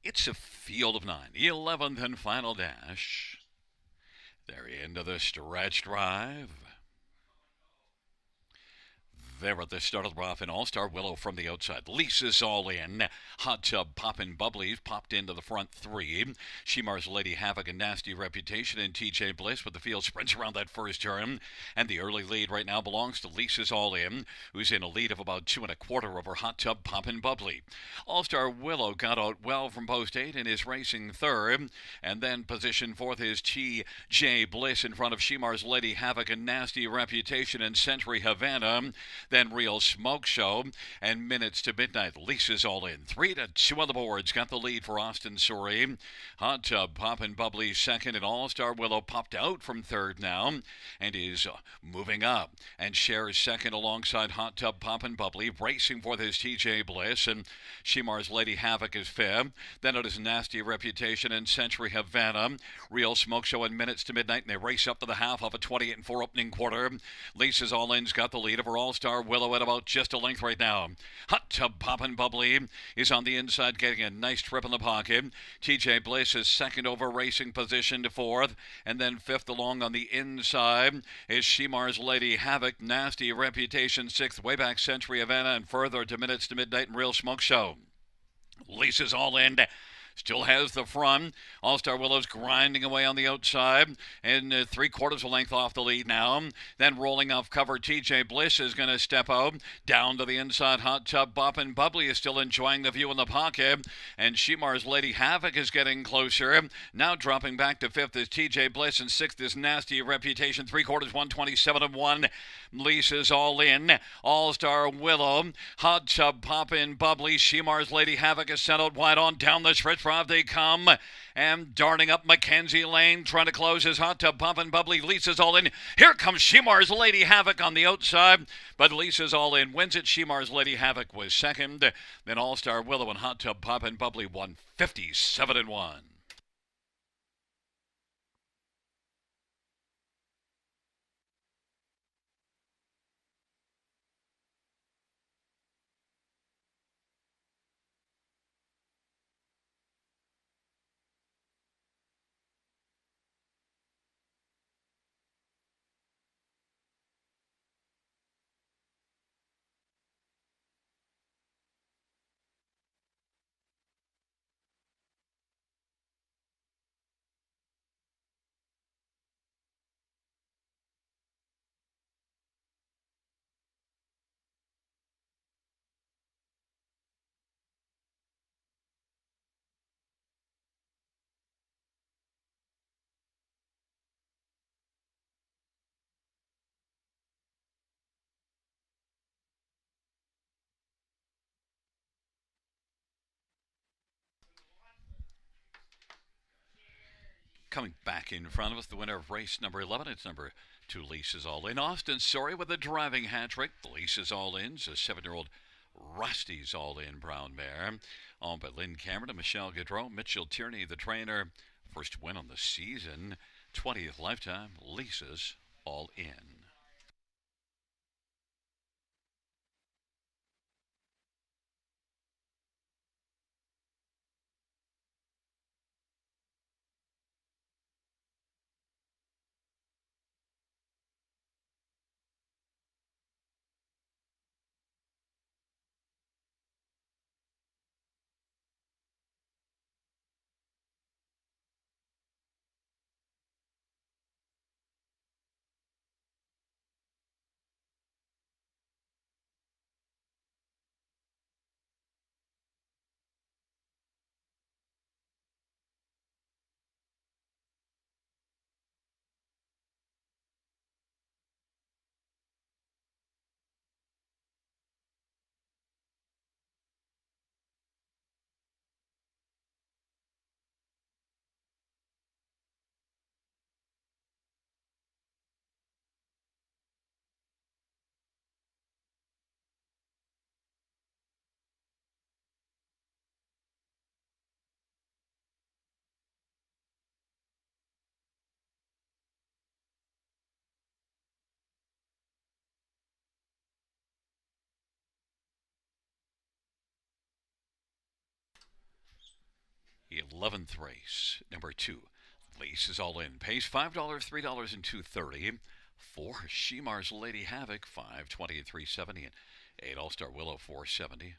It's a field of 9. The 11th and final dash. They're into the stretch drive. There at the start of the rough, an all-star Willow from the outside. Lisa's all in. Hot Tub Poppin' Bubblies popped into the front three. Shemar's Lady Havoc and Nasty Reputation and TJ Bliss, but the field sprints around that first turn. And the early lead right now belongs to Lisa's All In, who's in a lead of about 2.25 over Hot Tub Poppin' Bubbly. All-star Willow got out well from post 8 and is racing third. And then position fourth is TJ Bliss in front of Shemar's Lady Havoc and Nasty Reputation and Century Havana. Then Real Smoke Show and Minutes to Midnight. Lisa's All In. 3-2 on the boards. Got the lead for Austin Surrey. Hot Tub Poppin' Bubbly second, and All-Star Willow popped out from third now and is moving up and shares second alongside Hot Tub Poppin' Bubbly. Racing for this TJ Bliss, and Shemar's Lady Havoc is fifth. Then it is Nasty Reputation and Century Havana. Real Smoke Show and Minutes to Midnight, and they race up to the half of a 28-4 opening quarter. Lisa's All In's got the lead over All-Star Willow at about just a length right now. Hot Tub Poppin' Bubbly is on the inside, getting a nice trip in the pocket. TJ Bliss is second over racing position to fourth, and then fifth along on the inside is Shemar's Lady Havoc, Nasty Reputation sixth, way back Century Havana, and further to Minutes to Midnight and Real Smoke Show. Lisa's All In still has the front. All-Star Willow's grinding away on the outside, and 3/4 of a length off the lead now. Then rolling off cover, TJ Bliss is going to step out. Down to the inside, Hot Tub Poppin' Bubbly is still enjoying the view in the pocket, and Shemar's Lady Havoc is getting closer. Now dropping back to fifth is TJ Bliss, and sixth is Nasty Reputation. 3/4, 127-1. Lisa's All In. All-Star Willow. Hot Tub Poppin' Bubbly. Shemar's Lady Havoc is sent out wide on down the stretch. They come, and darting up Mackenzie Lane, trying to close his Hot Tub Poppin' Bubbly. Lisa's All In. Here comes Shemar's Lady Havoc on the outside, but Lisa's All In wins it. Shemar's Lady Havoc was second. Then All-Star Willow and Hot Tub Poppin' Bubbly won 57-1. Coming back in front of us, the winner of race number 11. It's number 2, Lisa's All In. Austin Surrey with a driving hat trick. Lisa's All In's a 7-year-old Rusty's All In brown mare. Owned by Lynn Cameron and Michelle Gaudreau. Mitchell Tierney, the trainer. First win on the season. 20th lifetime. Lisa's All In. The 11th race, number 2, Lisa's All In. Pays $5, $3, and $2.30. 4 Shemar's Lady Havoc, 520 and 370, and 8 All-Star Willow, 470.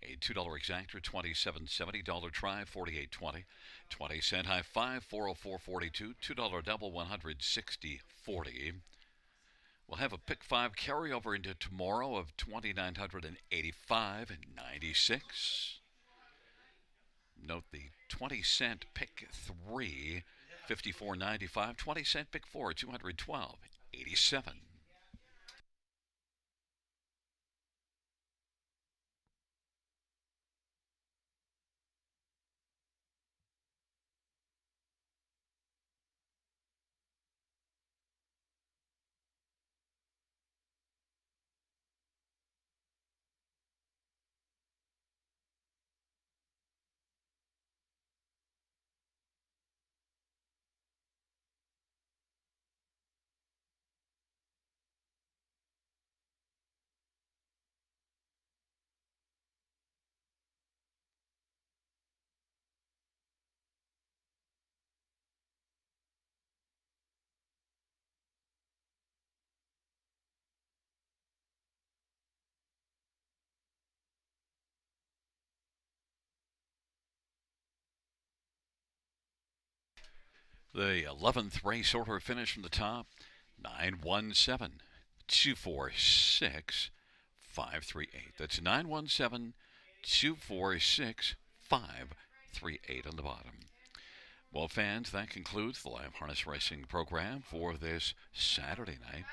A $2 exactor, 27.70. Dollar try, 48.20. 20-cent high five, 404.42. $2 double, 160.40. We'll have a pick 5 carryover into tomorrow of 2,985 and 96. Note the 20-cent pick 3, 54.95. 20-cent pick 4, 212.87. The 11th race order finish from the top, 917 246 538. That's 917 246 538 on the bottom. Well, fans, that concludes the live harness racing program for this Saturday night.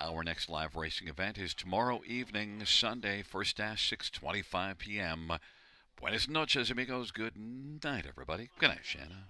Our next live racing event is tomorrow evening, Sunday, first dash, 6:25 p.m. Buenas noches, amigos. Good night, everybody. Good night, Shanna.